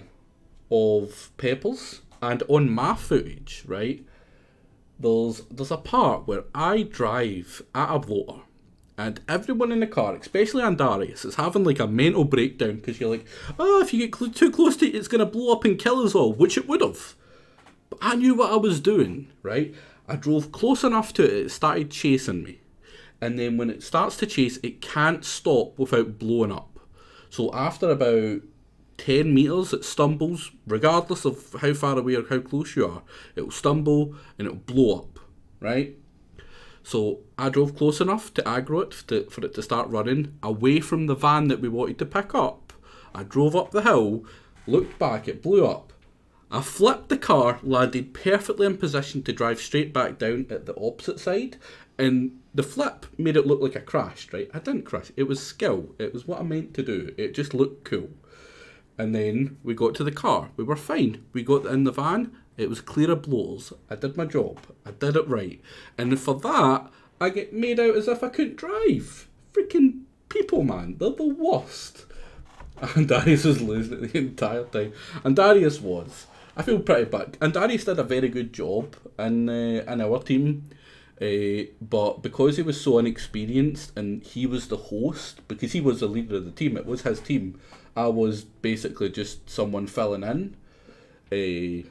of Peppers and on my footage, right, there's a part where I drive at a bloater and everyone in the car, especially Andarius, is having like a mental breakdown because you're like, oh, if you get too close to it, it's going to blow up and kill us all, which it would have. But I knew what I was doing, right? I drove close enough to it, it started chasing me. And then when it starts to chase, it can't stop without blowing up. So after about 10 metres, it stumbles, regardless of how far away or how close you are. It'll stumble and it'll blow up, right? So I drove close enough to aggro it for it to start running away from the van that we wanted to pick up. I drove up the hill, looked back, it blew up. I flipped the car, landed perfectly in position to drive straight back down at the opposite side, and the flip made it look like I crashed, right? I didn't crash. It was skill. It was what I meant to do. It just looked cool. And then we got to the car. We were fine. We got in the van. It was clear of blows. I did my job. I did it right. And for that, I get made out as if I couldn't drive. Freaking people, man. They're the worst. And Darius was losing it the entire time. And Darius was. I feel pretty bad. And Darius did a very good job in our team. But because he was so inexperienced and he was the host, because he was the leader of the team, it was his team, I was basically just someone filling in. He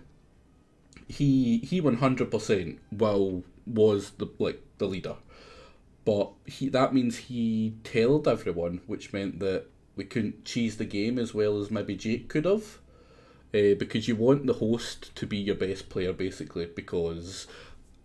100% was the leader, but that means he tailed everyone, which meant that we couldn't cheese the game as well as maybe Jake could have, because you want the host to be your best player basically, because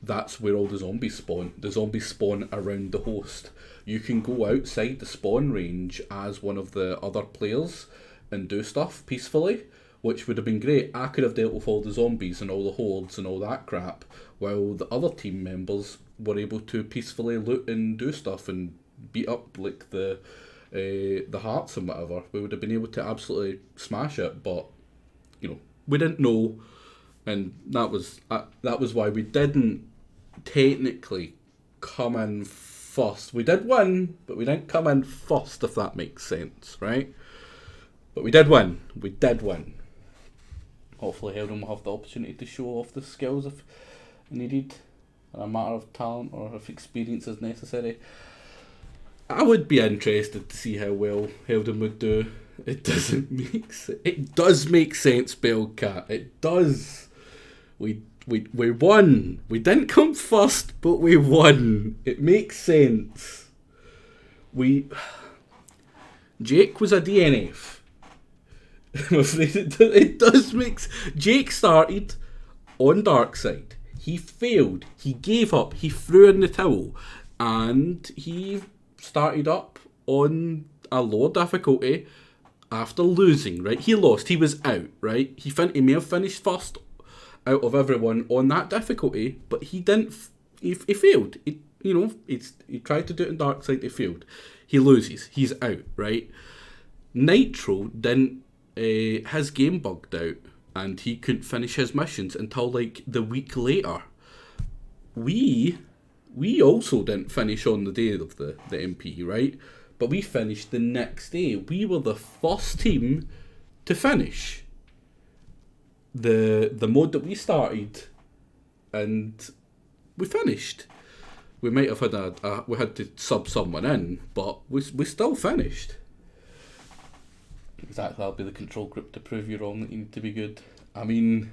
that's where all the zombies spawn. The zombies spawn around the host. You can go outside the spawn range as one of the other players and do stuff peacefully, which would have been great. I could have dealt with all the zombies and all the hordes and all that crap, while the other team members were able to peacefully loot and do stuff and beat up like the hearts and whatever. We would have been able to absolutely smash it, but we didn't know, and that was why we didn't technically come in first. We did win, but we didn't come in first, if that makes sense, right? But we did win. We did win. Hopefully Heldon will have the opportunity to show off the skills if needed, in a matter of talent or if experience is necessary. I would be interested to see how well Heldon would do. It doesn't make sense. It does make sense, Bellcat. It does. We won. We didn't come first, but we won. It makes sense. Jake was a DNF. I'm afraid it does make sense. Jake started on Darkside. He failed. He gave up. He threw in the towel. And he started up on a lower difficulty after losing, right? He lost. He was out, right? He may have finished first out of everyone on that difficulty, but he didn't. He failed. He tried to do it in Darkside. He failed. He loses. He's out, right? Nitro didn't. His game bugged out, and he couldn't finish his missions until like the week later. We also didn't finish on the day of the MP, right? But we finished the next day. We were the first team to finish the mode that we started and we finished. We might have had we had to sub someone in, but we still finished. Exactly, that'll be the control group to prove you wrong that you need to be good. I mean,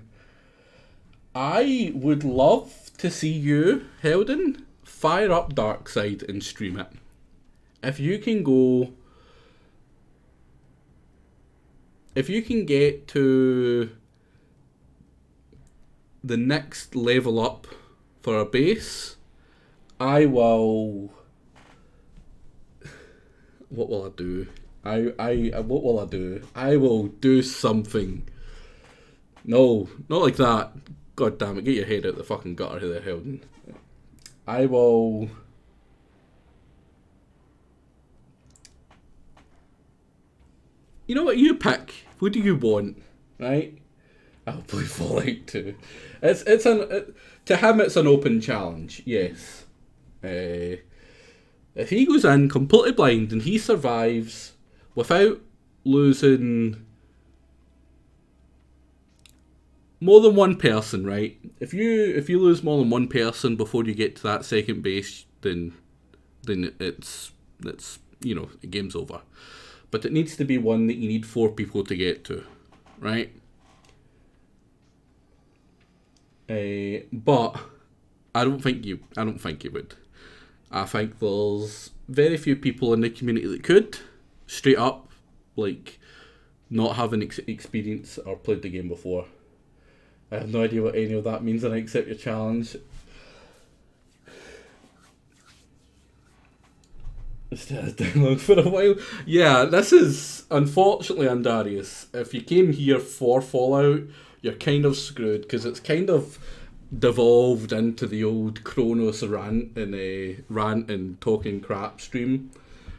I would love to see you, Heldon, fire up Darkside and stream it. If you can go... If you can get to the next level up for a base, I will... What will I do? What will I do? I will do something. No, not like that. God damn it, get your head out the fucking gutter here, Heldon. I will... You know what, you pick. What do you want, right? I'll play Fallout 2. To him it's an open challenge, yes. If he goes in completely blind and he survives without losing more than one person, right? If you lose more than one person before you get to that second base, then it's you know, the game's over. But it needs to be one that you need 4 people to get to, right? But I don't think you would. I think there's very few people in the community that could, straight up, like, not having experience or played the game before. I have no idea what any of that means, and I accept your challenge. Stay down for a while. Yeah, this is, unfortunately, Andarius, if you came here for Fallout, you're kind of screwed, because it's kind of devolved into the old Kronos rant and talking crap stream,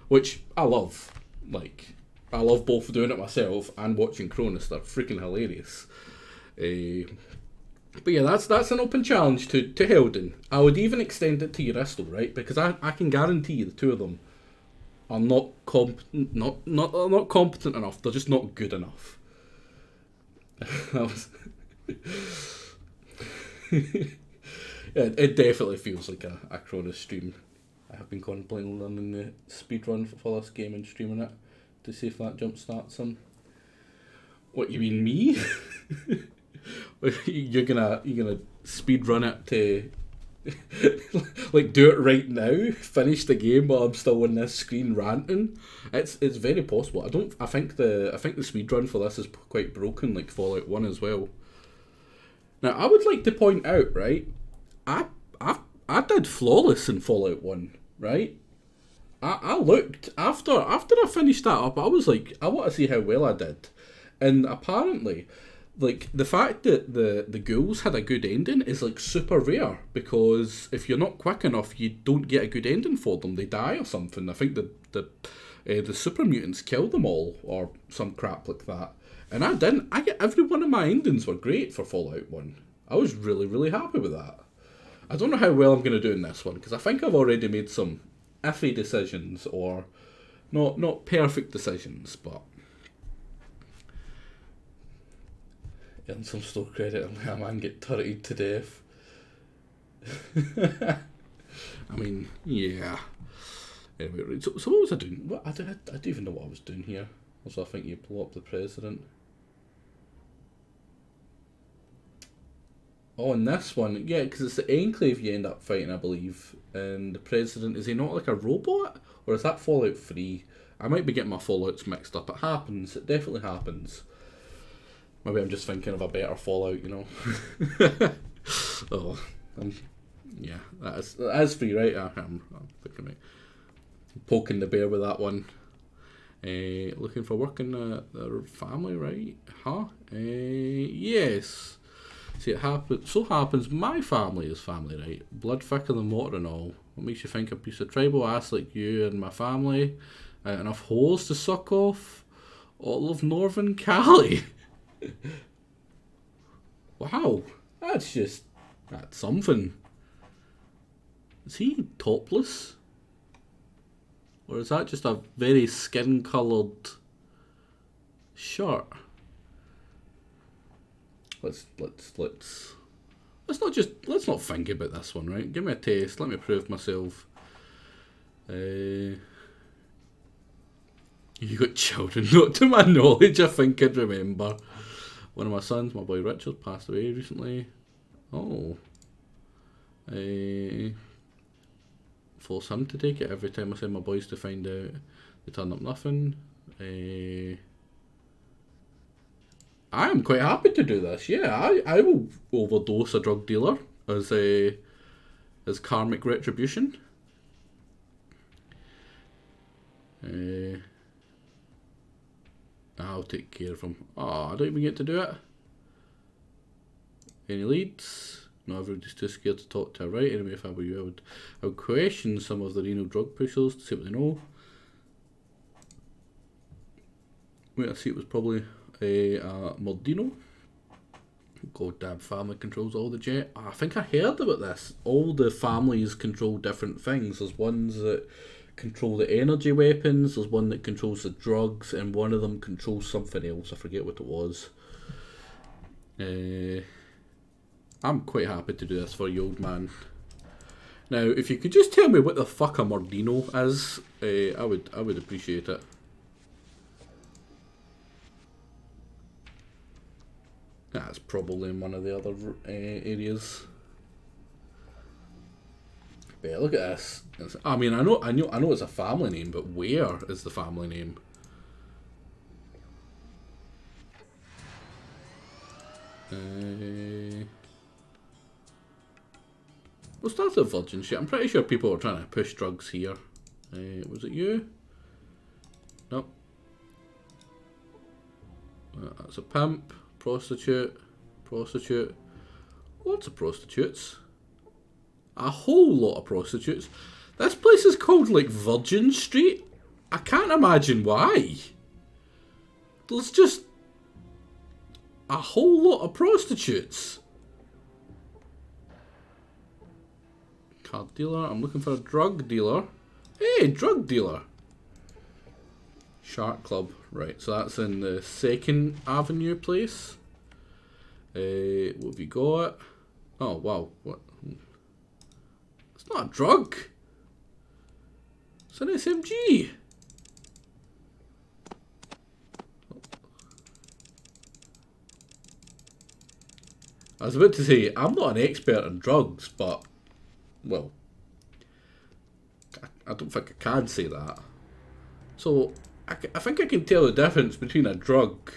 which I love. Like, I love both doing it myself and watching Kronos. They're freaking hilarious. But yeah, that's an open challenge to Heldon. I would even extend it to Uristo, right? Because I can guarantee you the two of them are not competent enough. They're just not good enough. It definitely feels like a Cronus stream. I have been contemplating running the speedrun for this game and streaming it to see if that jump starts him. What, you mean me? You're gonna speedrun it to like do it right now, finish the game while I'm still on this screen ranting? It's very possible. I think the speedrun for this is quite broken, like Fallout 1 as well. Now I would like to point out, right, I did flawless in Fallout 1, right? I looked after I finished that up, I was like, I want to see how well I did. And apparently, like, the fact that the ghouls had a good ending is like super rare, because if you're not quick enough, you don't get a good ending for them. They die or something. I think the super mutants killed them all or some crap like that. And I didn't. Every one of my endings were great for Fallout 1. I was really, really happy with that. I don't know how well I'm going to do in this one, because I think I've already made some iffy decisions, or not perfect decisions, but getting some store credit and my man get turreted to death. I mean, yeah. Anyway, so what was I doing? I don't even know what I was doing here. Also, I think you blow up the president. Oh, and this one, yeah, because it's the Enclave you end up fighting, I believe. And the president, is he not like a robot? Or is that Fallout 3? I might be getting my Fallouts mixed up. It happens. It definitely happens. Maybe I'm just thinking of a better Fallout, you know. Oh, yeah, that is free, right? I'm thinking, right. Poking the bear with that one. Looking for work in the family, right? Huh? Yes. See, so happens my family is family, right? Blood thicker than water and all. What makes you think a piece of tribal ass like you and my family enough holes to suck off all of Northern Cali? Wow, that's something. Is he topless? Or is that just a very skin-coloured shirt? Let's let's not think about this one, right? Give me a taste. Let me prove myself. You got children? Not to my knowledge. I think I'd remember. One of my sons, my boy Richard, passed away recently. Oh. Force him to take it every time I send my boys to find out. They turn up nothing. I am quite happy to do this. Yeah, I will overdose a drug dealer as karmic retribution. I'll take care of him. Oh, I don't even get to do it. Any leads? No, everybody's too scared to talk to a right. Anyway, if I were you, I would question some of the renal drug pushers to see what they know. Wait, I see it was probably a Mordino. Goddamn family controls all the jet. Oh, I think I heard about this. All the families control different things. There's ones that control the energy weapons, there's one that controls the drugs, and one of them controls something else. I forget what it was. I'm quite happy to do this for you, old man. Now, if you could just tell me what the fuck a Mordino is, I would appreciate it. That's probably in one of the other areas. But yeah, look at this. I mean, I know it's a family name, but where is the family name? We'll start at Virgin shit. I'm pretty sure people are trying to push drugs here. Was it you? Nope. That's a pimp, prostitute. Lots of prostitutes. A whole lot of prostitutes. This place is called like Virgin Street. I can't imagine why. There's just a whole lot of prostitutes. Card dealer. I'm looking for a drug dealer. Hey, drug dealer. Shark Club. Right, so that's in the 2nd Avenue place. What have you got? Oh, wow. What? It's not a drug. It's an SMG. I was about to say, I'm not an expert in drugs, but, well, I don't think I can say that. So, I think I can tell the difference between a drug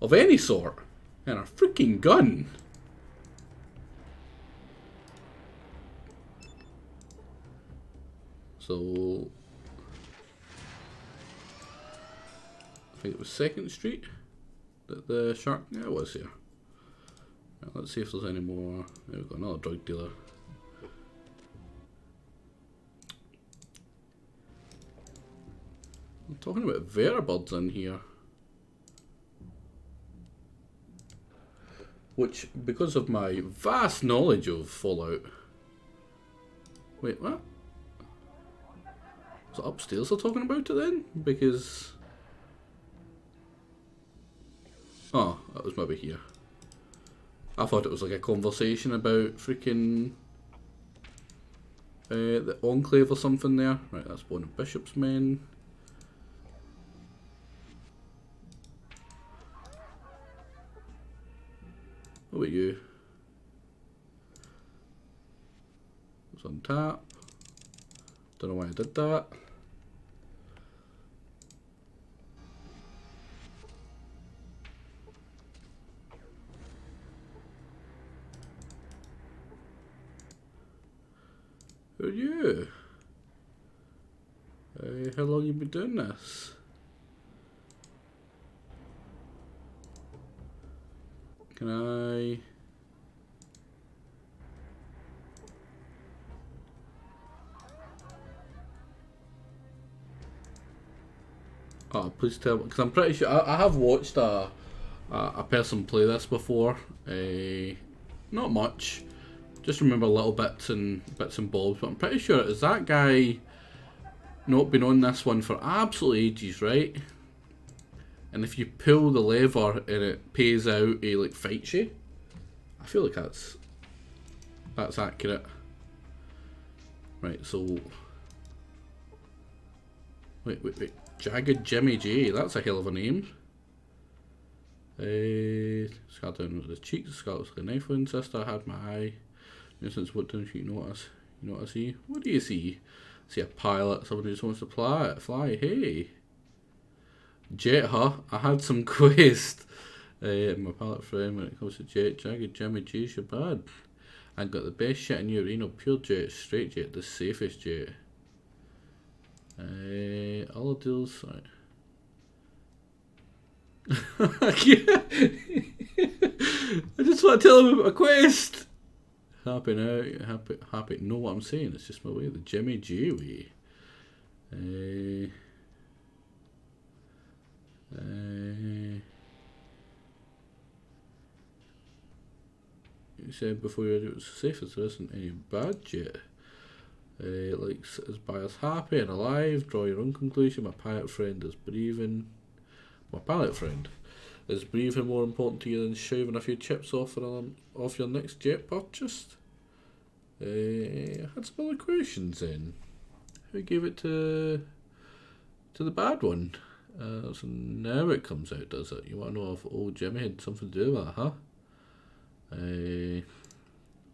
of any sort and a freaking gun. So, I think it was 2nd Street that the shark, yeah, it was here. Right, let's see if there's any more. There we go, another drug dealer. I'm talking about vertibirds in here. Which, because of my vast knowledge of Fallout... Wait, what? Was it upstairs they're talking about it then? Because... Oh, that was maybe here. I thought it was like a conversation about freaking... the Enclave or something there. Right, that's one of Bishop's men. What about you? It's on tap. Don't know why I did that. Who are you? How long you been doing this? Can I... Oh, please tell me, because I'm pretty sure I have watched a person play this before. Not much, just remember little bits and bobs. But I'm pretty sure is that guy not been on this one for absolute ages, right? And if you pull the lever and it pays out, he like fights you. I feel like that's That's accurate. Right, so... Wait. Jagged Jimmy J. That's a hell of a name. Scar down with the cheeks. Scar looks like a knife wound. Sister had my eye. Since what don't you notice? You know what I see? What do you see? I see a pilot. Someone who just wants to fly. Hey. Jet, huh? I had some quest. My pilot friend, when it comes to jet, Jagged Jimmy J's your bad. I got the best shit in your arena. Pure jet, straight jet, the safest jet. All the deals. Sorry. I just want to tell him about my quest. Happy now, happy. Know what I'm saying? It's just my way, the Jimmy J way. You said before it was safe, as there isn't any bad yet. Like, is bias happy and alive? Draw your own conclusion. My pilot friend is breathing. My pilot friend is breathing more important to you than shaving a few chips off your next jet purchase? I had some other questions then. Who gave it to the bad one? So now it comes out, does it? You want to know if old Jimmy had something to do with that, huh?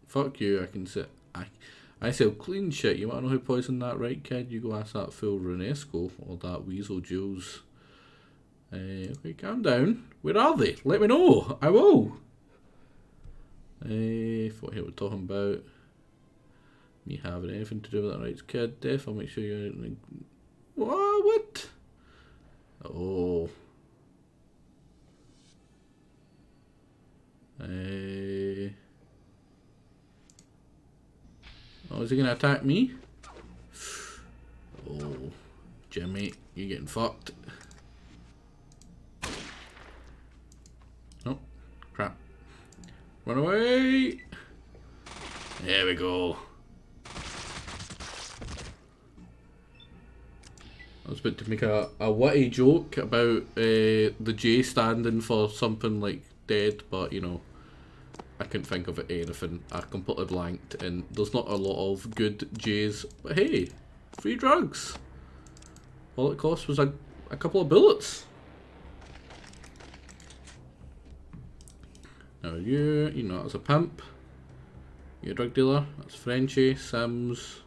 Fuck you, I can say I sell clean shit. You want to know who poisoned that, right, kid? You go ask that fool Renesco or that weasel Jules. Okay, calm down. Where are they? Let me know. I will. What here we're talking about? Me having anything to do with that, right, kid? Def, I'll make sure you're like, what? Oh. Oh, is he gonna attack me? Oh, Jimmy, you're getting fucked. Oh, crap. Run away! There we go. I was about to make a witty joke about the J standing for something like dead, but you know, I couldn't think of anything. I completely blanked, and there's not a lot of good J's. But hey, free drugs. All it cost was a couple of bullets. Now you know, that's a pimp. You're a drug dealer. That's Frenchie, Sims.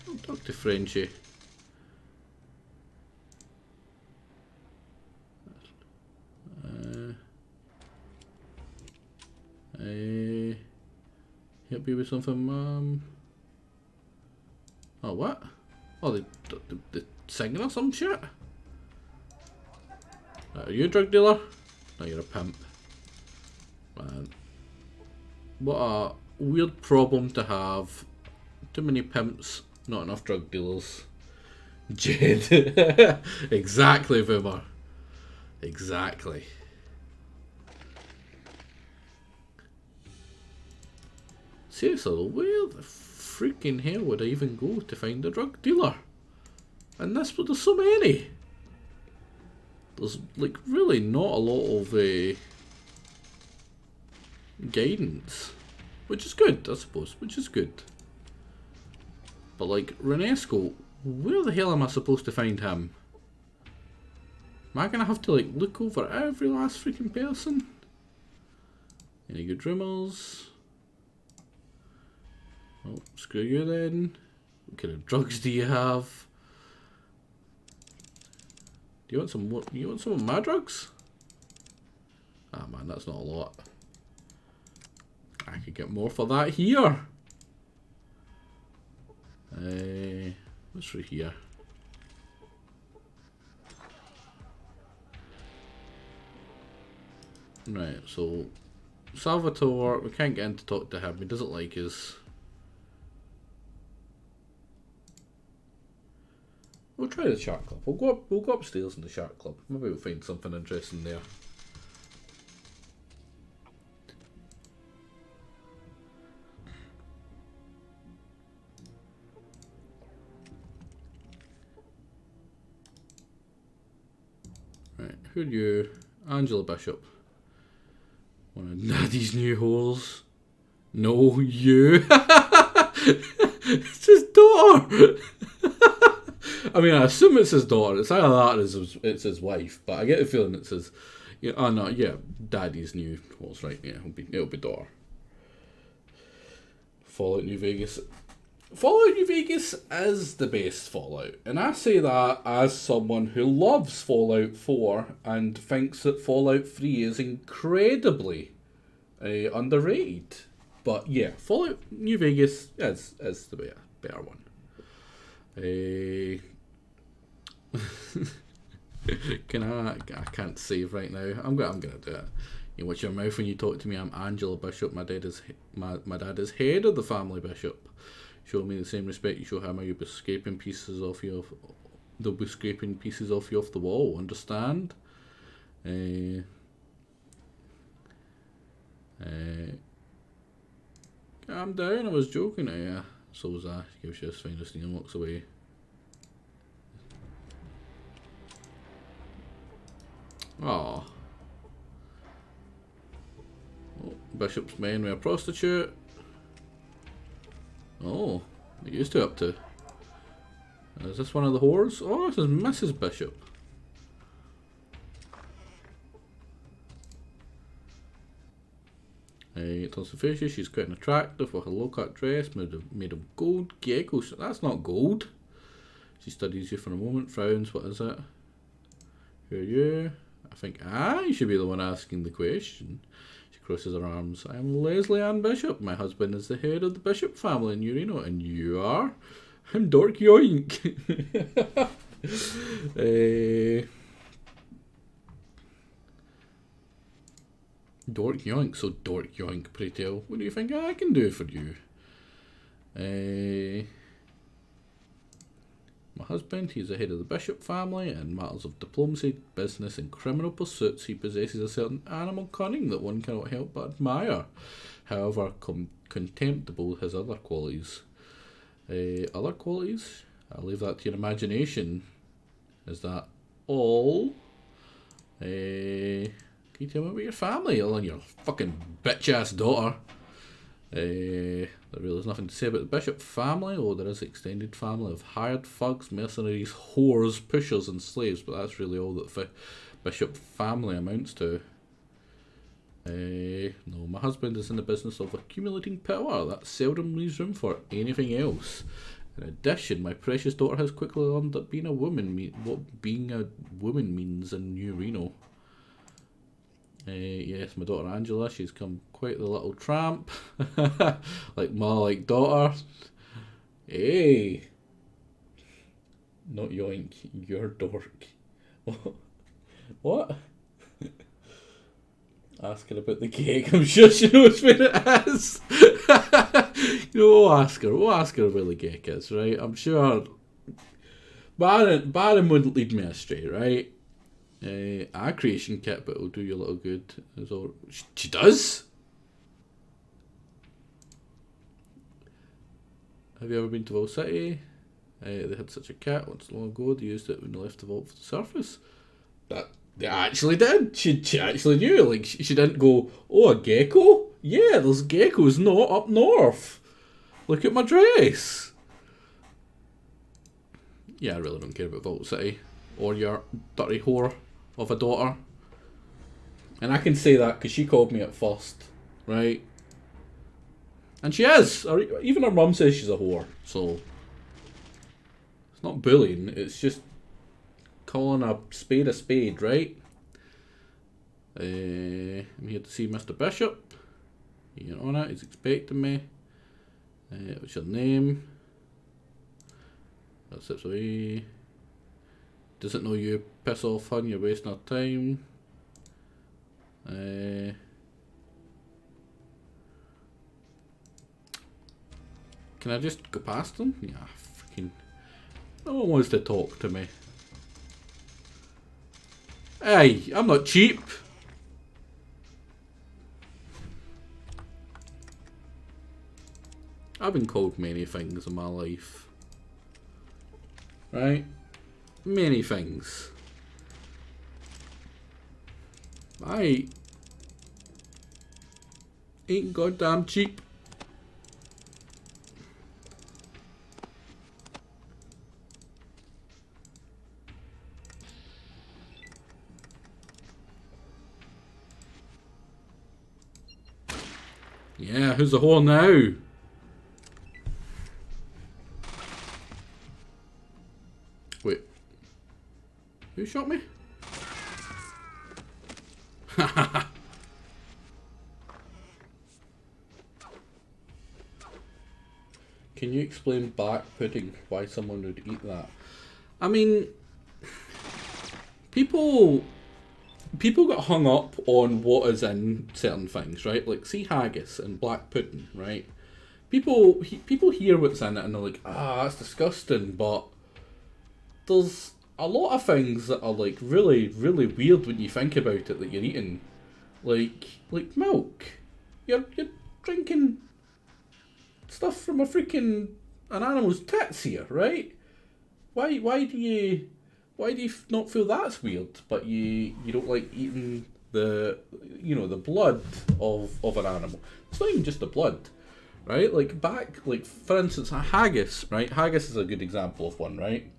Don't talk to Frenchie. Help you with something, Mum. Oh, what? Oh, they singing or some shit? Are you a drug dealer? No, you're a pimp. Man. What a weird problem to have. Too many pimps, not enough drug dealers. Jed. Exactly, Boomer. Exactly. Seriously, where the freaking hell would I even go to find a drug dealer? And there's so many. There's like really not a lot of guidance, which is good, I suppose. Which is good. But like Renesco, where the hell am I supposed to find him? Am I gonna have to like look over every last freaking person? Any good rumors? Well, screw you then. What kind of drugs do you have? Do you want some? You want some of my drugs? Ah man, that's not a lot. I could get more for that here. What's through here? Right, so Salvatore, we can't get in to talk to him. He doesn't like us. We'll try the Shark Club. We'll go upstairs in the Shark Club. Maybe we'll find something interesting there. Right, who are you? Angela Bishop. One of Daddy's new whores. No, you. It's his daughter. I mean, I assume it's his daughter. It's either that or it's his wife, but I get the feeling it's his. Yeah, oh no, yeah, Daddy's new. What's right? Yeah, it'll be daughter. Fallout New Vegas. Fallout New Vegas is the best Fallout, and I say that as someone who loves Fallout 4 and thinks that Fallout 3 is incredibly underrated. But yeah, Fallout New Vegas is the better one. I can't save right now. I'm gonna do it. You watch your mouth when you talk to me. I'm Angela Bishop. My dad is head of the family bishop. Show me the same respect you show him, or you'll be scraping pieces off you. They'll be scraping pieces off you off the wall. Understand? Calm down. I was joking. Yeah. So was I. Gives you his finest and walks away. Oh, Bishop's men were a prostitute. Oh, what are you two up to? Is this one of the whores? Oh, this is Mrs. Bishop. Tells the fishes she's quite attractive with a low-cut dress made of gold geckos. That's not gold. She studies you for a moment, frowns. What is it? Who are you? I think you should be the one asking the question. She crosses her arms. I'm Leslie Ann Bishop. My husband is the head of the Bishop family in Urino. And you are? I'm Dork Yoink. Dork Yoink. So Dork Yoink, pray tell, what do you think I can do for you? My husband, he's the head of the Bishop family. In matters of diplomacy, business and criminal pursuits, he possesses a certain animal cunning that one cannot help but admire. However, contemptible his other qualities. Other qualities? I'll leave that to your imagination. Is that all? Can you tell me about your family, other than your fucking bitch-ass daughter? There really is nothing to say about the Bishop family. Oh, there is an extended family of hired thugs, mercenaries, whores, pushers and slaves, but that's really all that the Bishop family amounts to. No, my husband is in the business of accumulating power. That seldom leaves room for anything else. In addition, my precious daughter has quickly learned that being a woman what being a woman means in New Reno. Yes, my daughter Angela, she's come quite the little tramp. Like ma, like daughter. Hey. Not yoink, you're dork. What? Ask her about the cake, I'm sure she knows where it is. We'll ask her where the cake is, right? I'm sure Baron wouldn't lead me astray, right? A creation kit, but it'll do you a little good. She does? Have you ever been to Vault City? They had such a kit once long ago. They used it when they left the vault for the surface. That they actually did. She actually knew. Like she didn't go, oh, a gecko? Yeah, there's geckos not up north. Look at my dress. Yeah, I really don't care about Vault City or your dirty whore of a daughter. And I can say that because she called me at first, right? And she is. Or even her mum says she's a whore. So it's not bullying. It's just calling a spade, right? I'm here to see Mr. Bishop. You're on it. He's expecting me. What's your name? That slips away. Doesn't know you. Piss off, hun. You're wasting our time. Can I just go past them? Yeah, freaking. No one wants to talk to me. Hey, I'm not cheap. I've been called many things in my life. Right? Many things. I ain't goddamn cheap. Yeah, who's the whore now? Wait. Who shot me? Can you explain black pudding? Why someone would eat that? I mean, people get hung up on what is in certain things, right? Like, see haggis and black pudding, right? People hear what's in it and they're like, ah, that's disgusting, but there's a lot of things that are like really, really weird when you think about it that you're eating. Like milk. You're drinking stuff from an animal's tits here, right? Why do you not feel that's weird, but you don't like eating the blood of an animal? It's not even just the blood, right? Like for instance, a haggis, right? Haggis is a good example of one, right?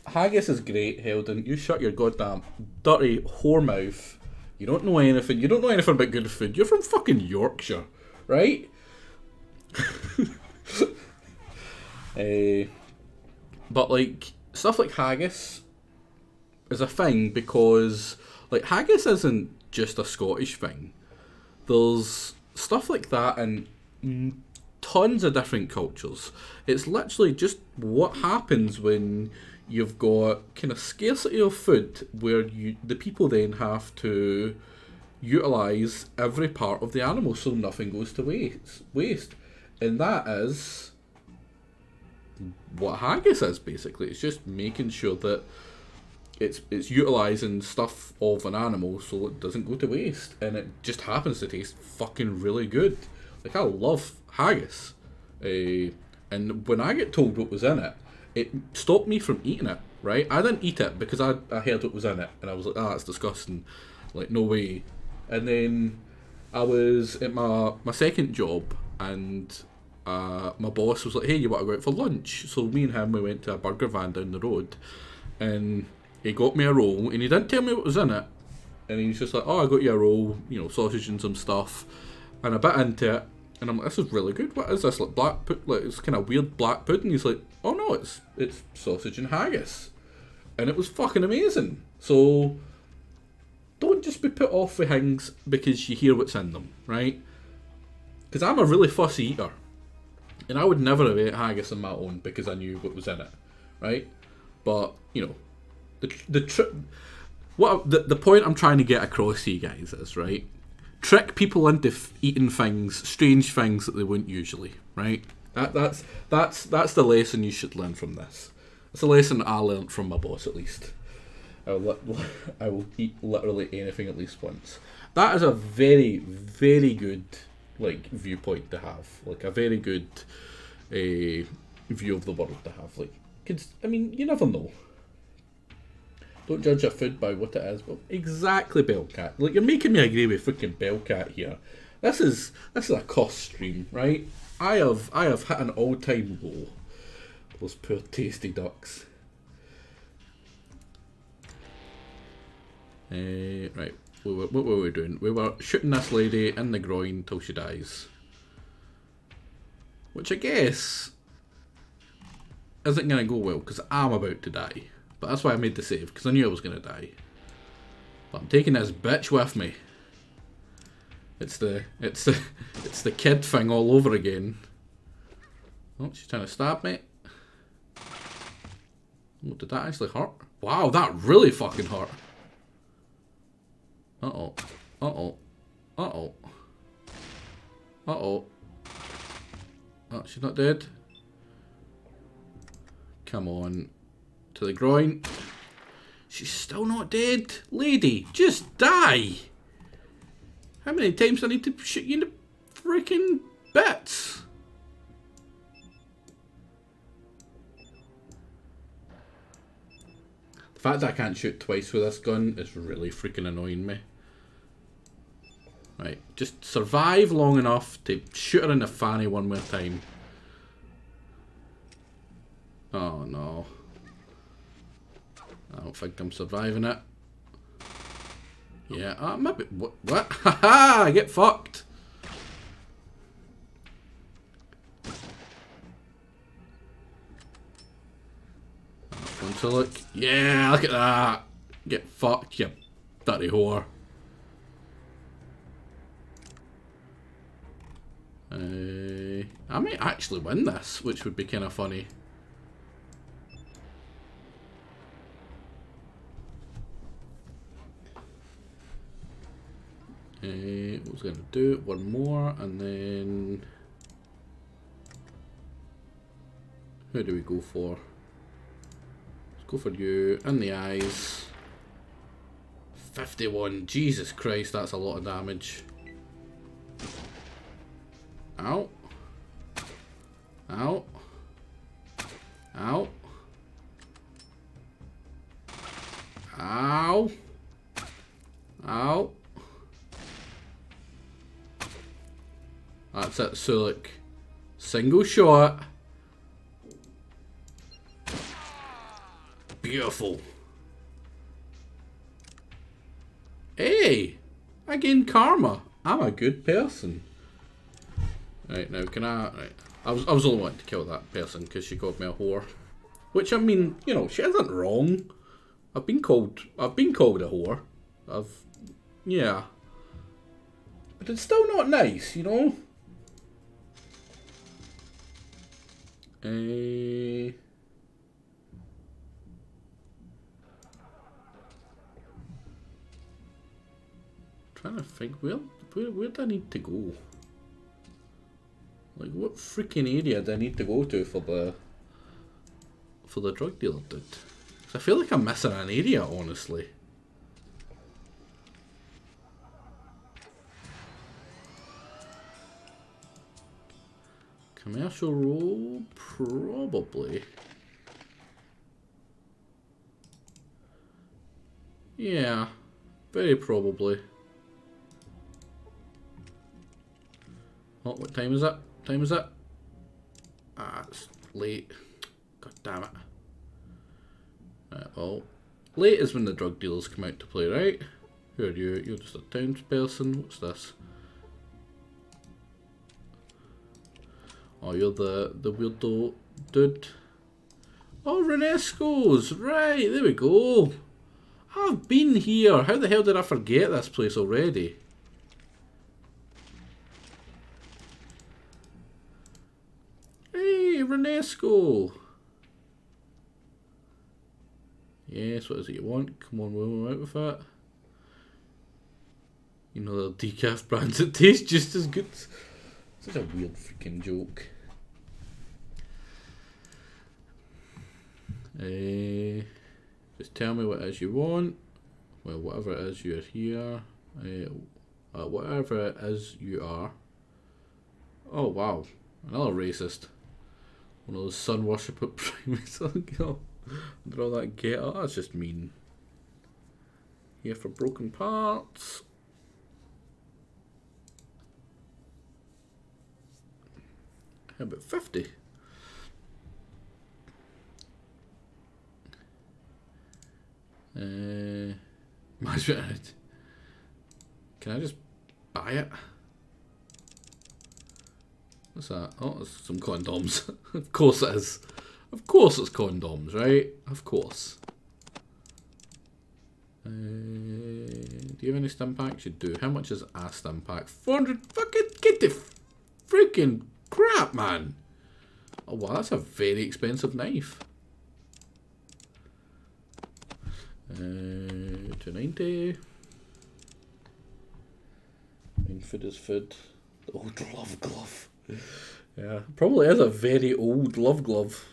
Haggis is great, Heldon. You shut your goddamn dirty whore mouth. You don't know anything. You don't know anything about good food. You're from fucking Yorkshire, right? But like stuff like haggis is a thing because like haggis isn't just a Scottish thing. There's stuff like that in tons of different cultures. It's literally just what happens when you've got kind of scarcity of food where the people then have to utilise every part of the animal so nothing goes to waste. And that is what haggis is basically. It's just making sure that it's utilising stuff of an animal so it doesn't go to waste, and it just happens to taste fucking really good. Like, I love haggis, and when I get told what was in it, it stopped me from eating it, right? I didn't eat it because I heard what was in it, and I was like, that's disgusting, like, no way. And then I was at my second job, and my boss was like, hey, you want to go out for lunch? So me and him, we went to a burger van down the road, and he got me a roll, and he didn't tell me what was in it, and he was just like, oh, I got you a roll, sausage and some stuff, and a bit into it, and I'm like, this is really good. What is this? Like it's kind of weird black pudding. He's like, oh no, it's sausage and haggis, and it was fucking amazing. So don't just be put off with things because you hear what's in them, right? Because I'm a really fussy eater, and I would never have ate haggis on my own because I knew what was in it, right? But the point I'm trying to get across to you guys is, right, trick people into eating things, strange things that they wouldn't usually, right? That's the lesson you should learn from this. It's a lesson I learned from my boss, at least. I will eat literally anything at least once. That is a very, very good viewpoint to have. Like, a very good view of the world to have. Like, 'cause, I mean, you never know. Don't judge a food by what it is. Well, exactly, Bellcat. Like, you're making me agree with freaking Bellcat here. This is a cost stream, right? I have hit an all-time low. Those poor tasty ducks. Right. What were we doing? We were shooting this lady in the groin till she dies. Which I guess isn't going to go well because I'm about to die. But that's why I made the save, because I knew I was going to die. But I'm taking this bitch with me. It's the kid thing all over again. Oh, she's trying to stab me. Oh, did that actually hurt? Wow, that really fucking hurt. Uh-oh. Uh-oh. Uh-oh. Uh-oh. Oh, she's not dead. Come on. To the groin. She's still not dead. Lady, just die. How many times do I need to shoot you in the freaking bits? The fact that I can't shoot twice with this gun is really freaking annoying me. Right, just survive long enough to shoot her in the fanny one more time. Oh no. I don't think I'm surviving it. Yeah, maybe. What? Haha! Get fucked! So look, yeah, look at that. Get fucked, you dirty whore. I might actually win this, which would be kind of funny. What was I going to do? One more, and then... Who do we go for? Let's go for you. In the eyes. 51. Jesus Christ, that's a lot of damage. Ow. Ow. Ow. Ow. Ow. That's it, Sulik. Single shot. Beautiful. Hey! I gained karma. I'm a good person. Right, now can I... Right. I was only wanting to kill that person because she called me a whore. Which, I mean, you know, she isn't wrong. I've been called a whore. Yeah. But it's still not nice, you know? Trying to think, where do I need to go? Like, what freaking area do I need to go to for the drug dealer dude? 'Cause I feel like I'm missing an area, honestly. Commercial row, probably. Yeah, very probably. Oh, what time is it? Time is it? Ah, it's late. God damn it. Right, well, late is when the drug dealers come out to play, right? Who are you? You're just a townsperson. What's this? Oh, you're the weirdo dude. Oh, Renesco's! Right, there we go. I've been here. How the hell did I forget this place already? Hey, Renesco! Yes, what is it you want? Come on, we'll out with that. You know, the decaf brands that taste just as good. Such a weird freaking joke. Just tell me what it is you want. Well, whatever it is you're here. Whatever it is you are. Oh wow, another racist. One of those sun worshipper primates. Under all that get up, that's just mean. Here for broken parts. How about 50? Management. Can I just buy it? What's that? Oh, it's some condoms. Of course it is. Of course it's condoms, right? Of course. Do you have any stim packs? You do. How much is a stim pack? 400. Fucking get the freaking crap, man. Oh wow, that's a very expensive knife. 290. I mean, food is food. The old love glove. Yeah, probably is a very old love glove.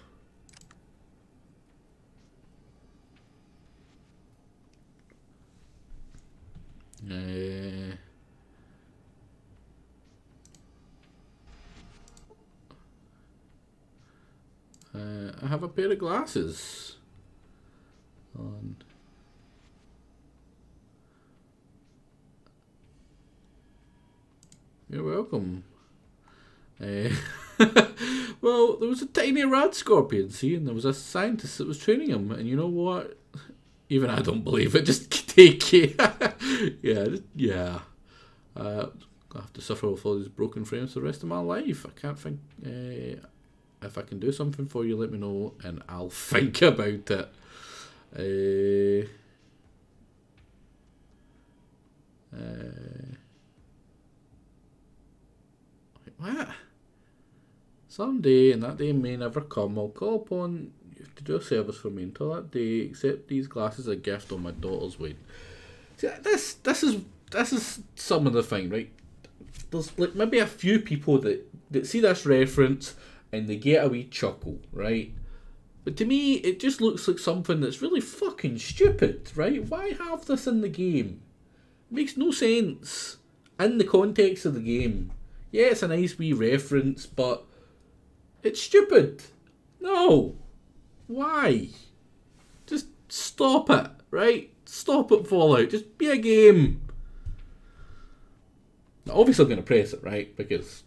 I have a pair of glasses on. You're welcome. Well, there was a tiny rad scorpion, see, and there was a scientist that was training him, and you know what? Even I don't believe it, just take it. Yeah. I have to suffer with all these broken frames for the rest of my life. I can't think. if I can do something for you, let me know, and I'll think about it. What? Someday, and that day may never come, I'll call upon you to do a service for me. Until that day, accept these glasses as a gift on my daughter's wedding. See, this is some of the thing, right? There's like maybe a few people that see this reference and they get a wee chuckle, right? But to me, it just looks like something that's really fucking stupid, right? Why have this in the game? It makes no sense in the context of the game. Yeah, it's a nice wee reference, but it's stupid. No. Why? Just stop it, right? Stop it, Fallout. Just be a game. Now, obviously I'm going to press it, right? Because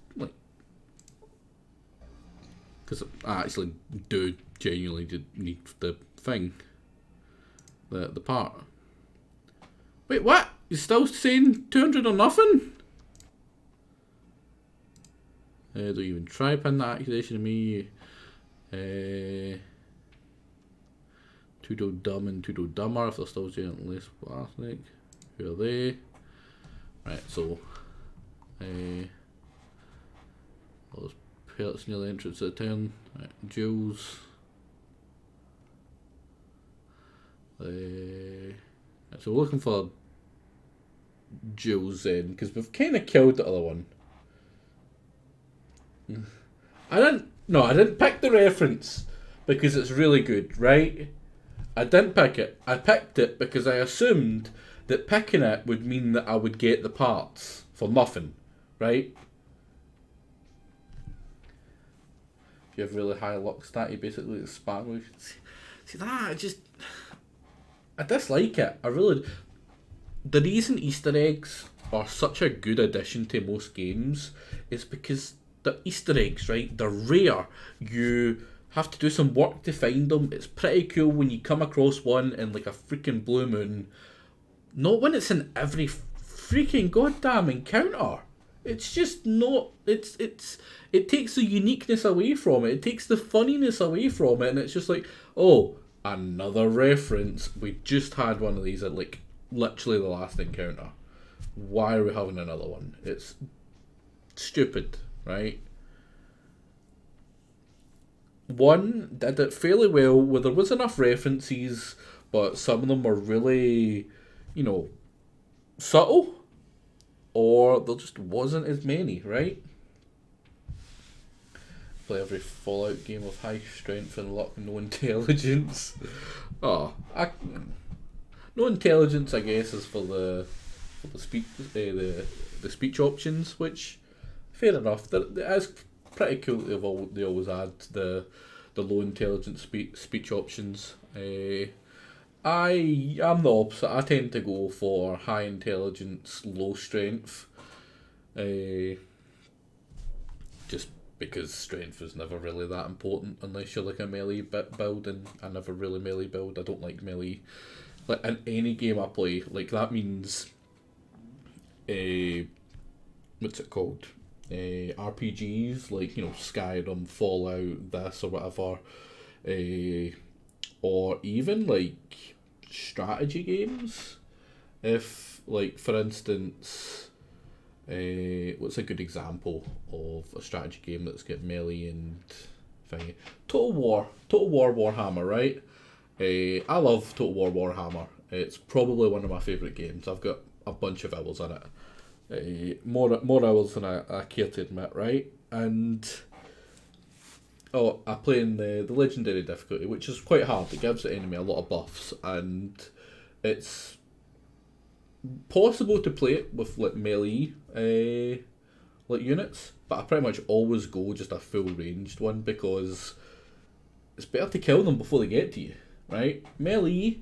I actually do genuinely need the thing. The part. Wait, what? You're still saying 200 or nothing? Don't even try pin that accusation to me. Tudo dumb and Tudo dumber if they're still doing less plastic. Who are they? Right, so all those pellets near the entrance of the town. Right, Jules. So we're looking for Jules then, because we've kind of killed the other one. I didn't pick the reference because it's really good, right? I didn't pick it. I picked it because I assumed that picking it would mean that I would get the parts for nothing, right? If you have really high luck stat, you basically spam. See that? I dislike it. I really. The reason Easter eggs are such a good addition to most games is because they're Easter eggs, right? They're rare. You have to do some work to find them. It's pretty cool when you come across one in like a freaking blue moon. Not when it's in every freaking goddamn encounter. It's just not. It takes the uniqueness away from it. It takes the funniness away from it, and it's just like, oh, another reference. We just had one of these at like literally the last encounter. Why are we having another one? It's stupid, right? One did it fairly well, where there was enough references, but some of them were really, subtle, or there just wasn't as many, right? Play every Fallout game with high strength and luck, no intelligence. No intelligence, I guess, is for the speech the speech options, which fair enough. That is pretty cool that they always add the low intelligence speech options. I am the opposite. I tend to go for high intelligence, low strength. Just because strength is never really that important unless you're like a melee build, and I never really melee build. I don't like melee. Like in any game I play, like that means what's it called? RPGs like Skyrim, Fallout, this or whatever, or even like strategy games. If like for instance, what's a good example of a strategy game that's got melee and thingy? Total War Warhammer, right? I love Total War Warhammer. It's probably one of my favourite games. I've got a bunch of hours in it. More hours than I care to admit, right? And I play in the legendary difficulty, which is quite hard. It gives the enemy a lot of buffs, and it's possible to play it with like melee like units, but I pretty much always go just a full ranged one because it's better to kill them before they get to you, right? Melee,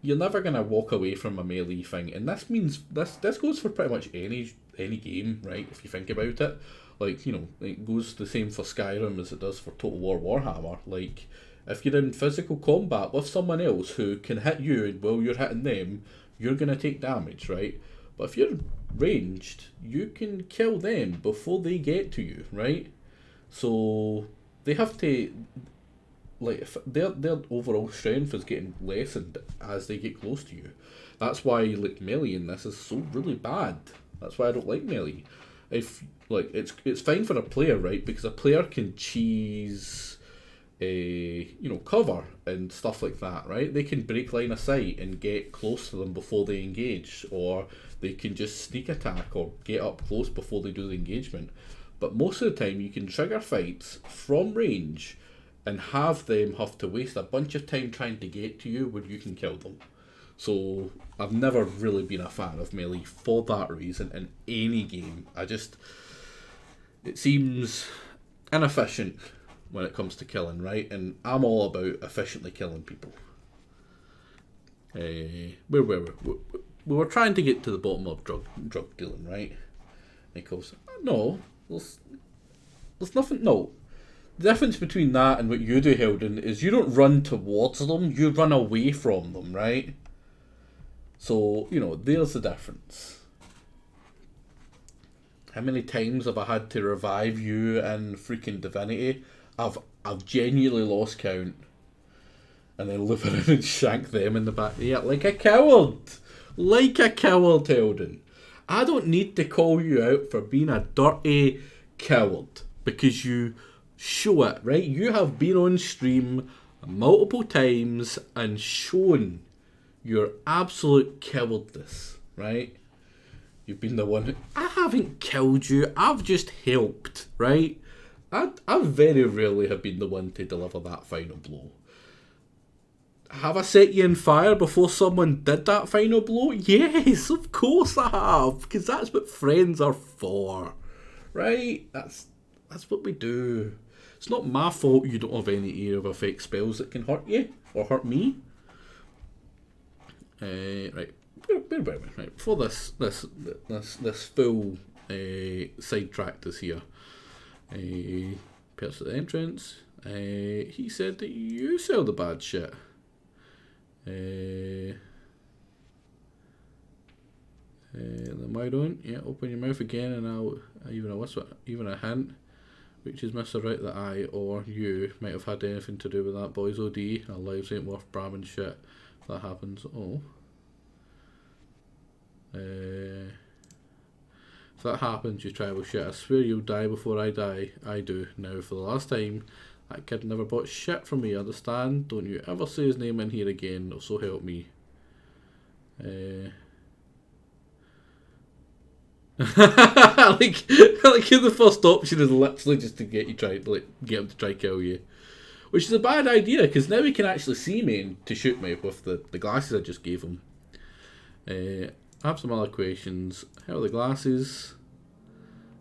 you're never gonna walk away from a melee thing, and this means this goes for pretty much any game, right? If you think about it, like it goes the same for Skyrim as it does for Total War Warhammer. Like if you're in physical combat with someone else who can hit you while you're hitting them, you're gonna take damage, right? But if you're ranged, you can kill them before they get to you, right? So they have to, like, if their overall strength is getting lessened as they get close to you. That's why like melee in this is so really bad. That's why I don't like melee. If like it's fine for a player, right? Because a player can cheese a cover and stuff like that, right? They can break line of sight and get close to them before they engage, or they can just sneak attack or get up close before they do the engagement. But most of the time, you can trigger fights from range and have them have to waste a bunch of time trying to get to you when you can kill them. So I've never really been a fan of melee for that reason in any game. It seems inefficient when it comes to killing, right? And I'm all about efficiently killing people. Where were we? We were trying to get to the bottom of drug dealing, right? And he goes, no, there's nothing. No, the difference between that and what you do, Hilden, is you don't run towards them, you run away from them, right? So, there's the difference. How many times have I had to revive you in freaking Divinity? I've genuinely lost count. And then loop around and shank them in the back. Yeah, like a coward. Like a coward, Hilden. I don't need to call you out for being a dirty coward. Because you show it, right? You have been on stream multiple times and shown your absolute cowardice, right? You've been the one who... I haven't killed you. I've just helped, right? I very rarely have been the one to deliver that final blow. Have I set you in fire before someone did that final blow? Yes, of course I have. Because that's what friends are for. Right? That's what we do. It's not my fault you don't have any area of effect spells that can hurt you. Or hurt me. Right. Right. Before this full sidetracked us here. Pierce at the entrance. He said that you sell the bad shit. Then why don't you open your mouth again and I'll even a whisper, even a hint, which is Mr. Right that I or you might have had anything to do with that boy's OD. Our lives ain't worth bramming shit. If that happens, if that happens, you tribal shit, I swear you'll die before I die. I do. Now, for the last time, that kid never bought shit from me, understand? Don't you ever say his name in here again, or so help me. I like the first option is literally just to get get him to try kill you. Which is a bad idea, because now he can actually see me and to shoot me with the glasses I just gave him. I have some other questions. How are the glasses?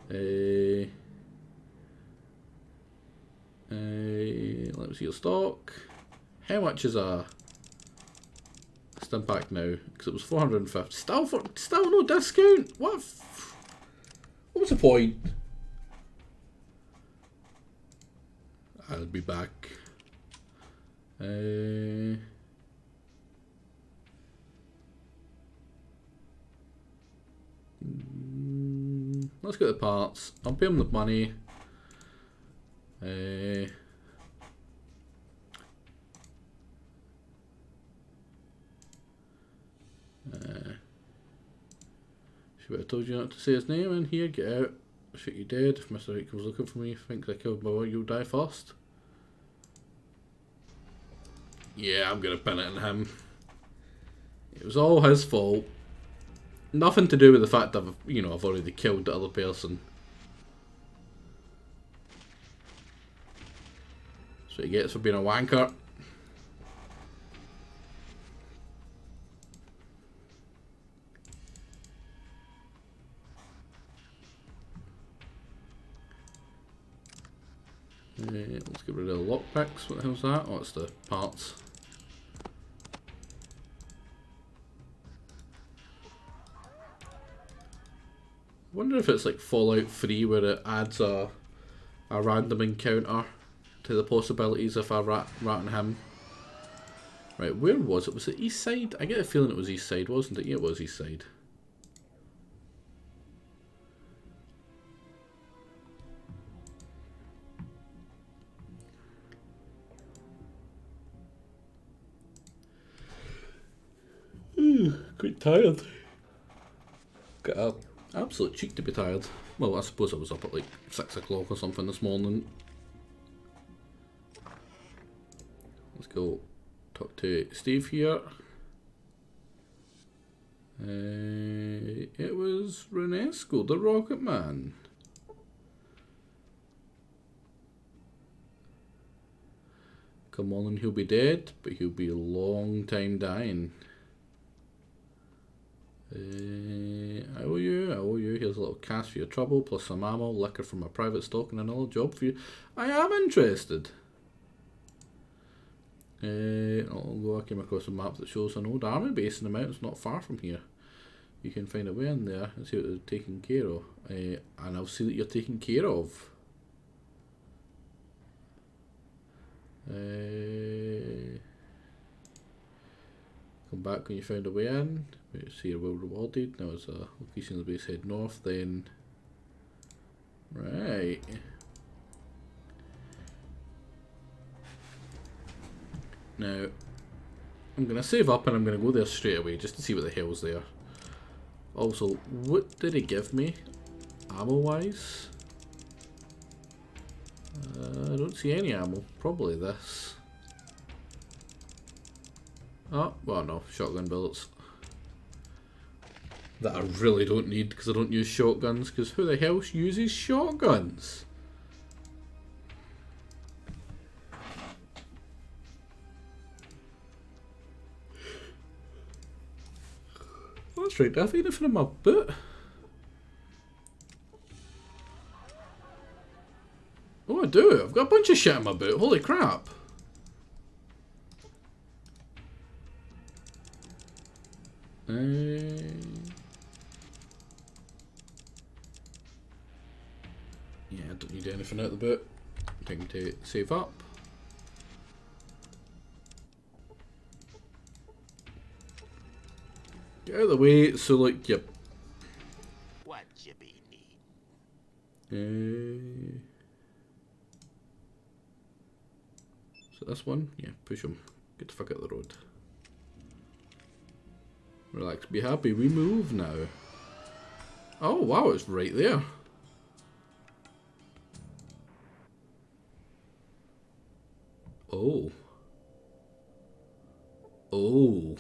Let me see your stock. How much is a Stimpak now? Because it was 450. Still no discount. What was the point? I'll be back. Let's get the parts. I'll pay him the money. Should have told you not to say his name in here. Get out. Shit, you dead. If Mr. Rick was looking for me, thinks I killed my boy, you'll die first. Yeah, I'm gonna pin it on him. It was all his fault. Nothing to do with the fact that I've already killed the other person. So he gets for being a wanker. Let's get rid of the lockpicks. What the hell's that? Oh, it's the parts. I wonder if it's like Fallout 3 where it adds a random encounter to the possibilities if I rat on him. Right, where was it? Was it east side? I get a feeling it was east side, wasn't it? Yeah, it was east side. Quite tired. Got a absolute cheek to be tired. Well, I suppose I was up at like 6 o'clock or something this morning. Let's go talk to Steve here. It was Renesco, the Rocket Man. Come on, and he'll be dead, but he'll be a long time dying. I owe you. Here's a little cash for your trouble, plus some ammo, liquor from my private stock, and another job for you. I am interested. Although I came across a map that shows an old army base in the mountains not far from here. You can find a way in there and see what they're taking care of. And I'll see that you're taken care of. Come back when you found a way in. See you're well rewarded. Now it's a location of the base, head north then. Right. Now, I'm going to save up and I'm going to go there straight away just to see what the hell's there. Also, what did he give me? Ammo-wise? I don't see any ammo. Probably this. Oh, well no, shotgun bullets. That I really don't need because I don't use shotguns, because who the hell uses shotguns? That's right, I have anything in my boot. Oh, I do. I've got a bunch of shit in my boot. Holy crap. Yeah, I don't need anything out of the boot. Time to save up. Get out of the way so like yep. What you be need? So this one, yeah, push him. Get the fuck out of the road. Relax, be happy, we move now. Oh wow, it's right there. Oh. Oh.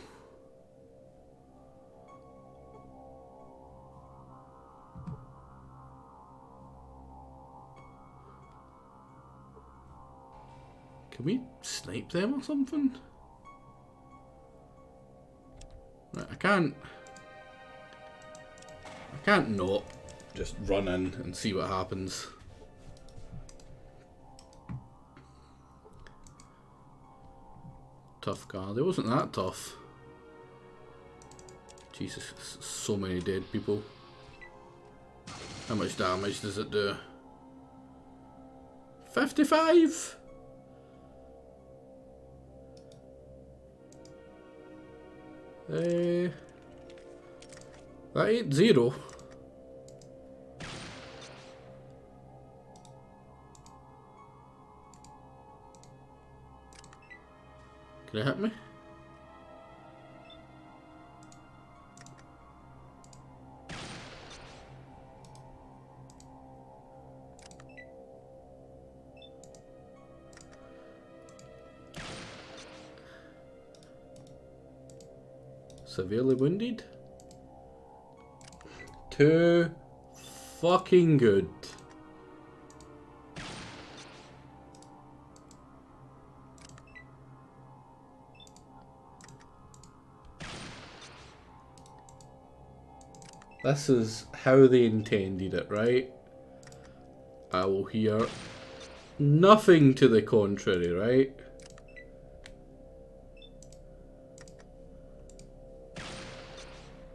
Can we snipe them or something? Right, I can't not just run in and see what happens. Tough guard. It wasn't that tough. Jesus, so many dead people. How much damage does it do? 55? That ain't zero. Can it hit me? Severely wounded? Too fucking good. This is how they intended it, right? I will hear nothing to the contrary, right?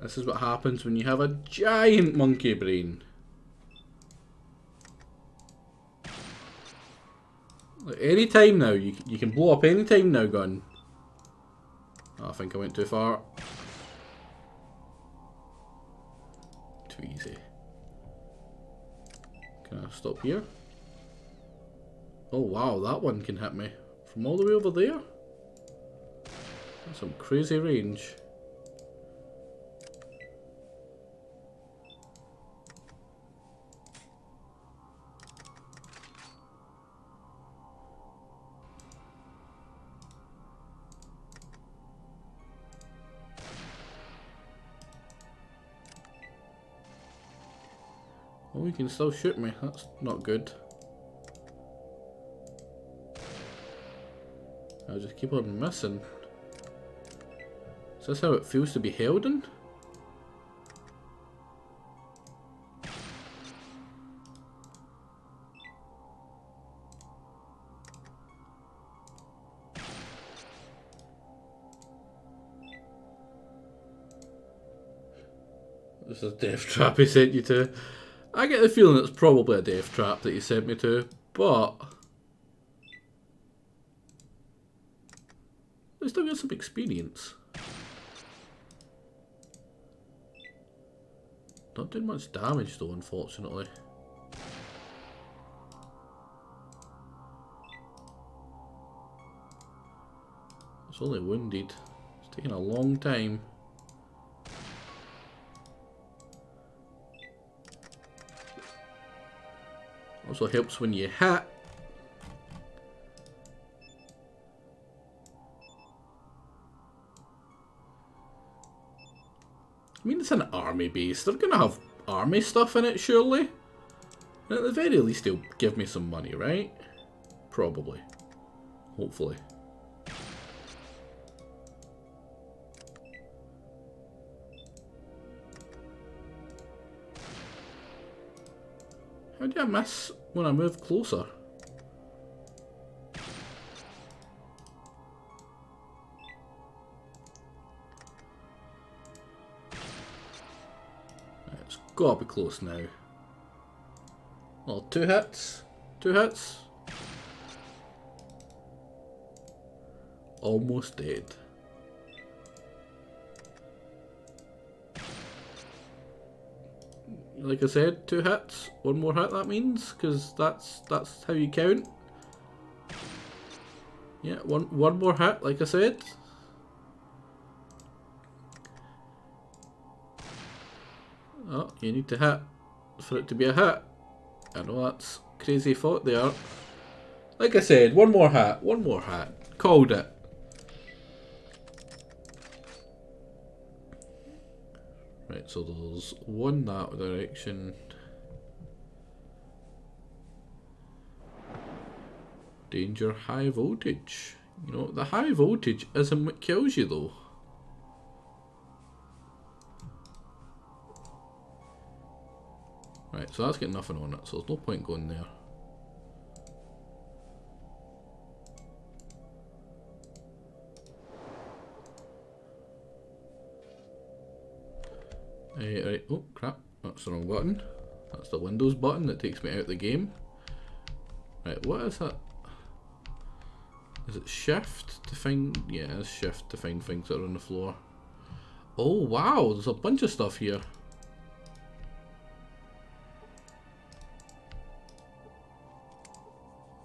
This is what happens when you have a giant monkey brain. Like any time now, you can blow up any time now, gun. Oh, I think I went too far. Too easy. Can I stop here? Oh wow, that one can hit me from all the way over there. That's some crazy range. Oh, you can still shoot me. That's not good. I just keep on missing. Is this how it feels to be held in? This is a death trap he sent you to. I get the feeling it's probably a death trap that he sent me to, but I still get some experience. Not doing much damage though, unfortunately. It's only wounded. It's taking a long time. Also helps when you hit. I mean, it's an army base. They're gonna have army stuff in it, surely. And at the very least, they'll give me some money, right? Probably. Hopefully. How do I miss when I move closer? It's gotta be close now. Well, 2 hits. 2 hits. Almost dead. Like I said, 2 hits. 1 more hit, that means, because that's how you count. Yeah, one more hit, like I said. Oh, you need to hit for it to be a hit. I know that's crazy thought there. Like I said, 1 more hit. 1 more hit. Called it. Right, so there's 1 that direction. Danger, high voltage. You know, the high voltage isn't what kills you though. Right, so that's got nothing on it, so there's no point going there. Right, oh crap, that's the wrong button. That's the Windows button that takes me out of the game. Right, what is that? Is it shift to find? Yeah, it's shift to find things that are on the floor. Oh wow, there's a bunch of stuff here.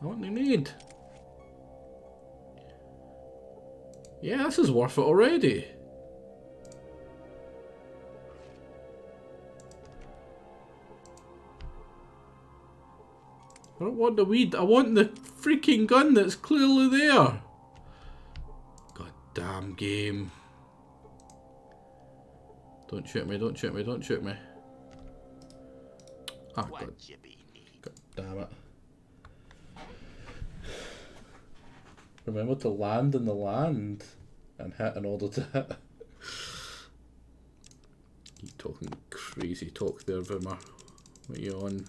What do you need? Yeah, this is worth it already. I don't want the weed, I want the freaking gun that's clearly there. God damn game. Don't shoot me, don't shoot me, don't shoot me. Ah, God. God damn it. Remember to land in the land and hit in order to hit. You talking crazy talk there, Vimmer. What are you on?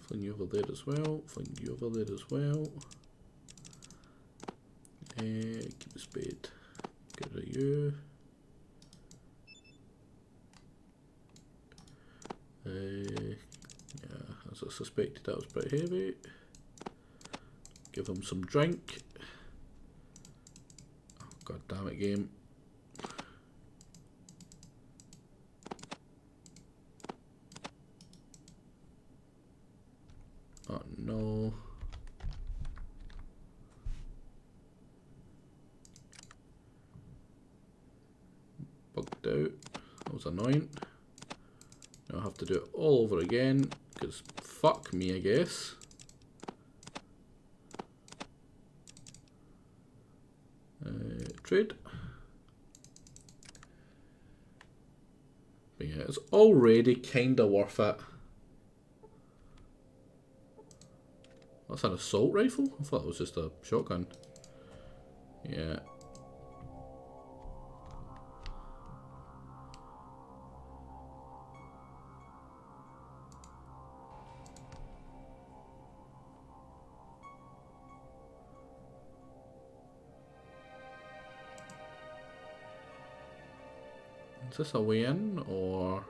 Find you over there as well. Find you over there as well. Keep the spade. Get rid of you. Yeah, as I suspected, that was pretty heavy. Give him some drink. Oh, God damn it, game. Oh no. Bugged out. That was annoying. Now I have to do it all over again, because fuck me, I guess. Trade. But yeah, it's already kinda worth it. That's an assault rifle? I thought it was just a shotgun. Yeah. Is this a way in, or...?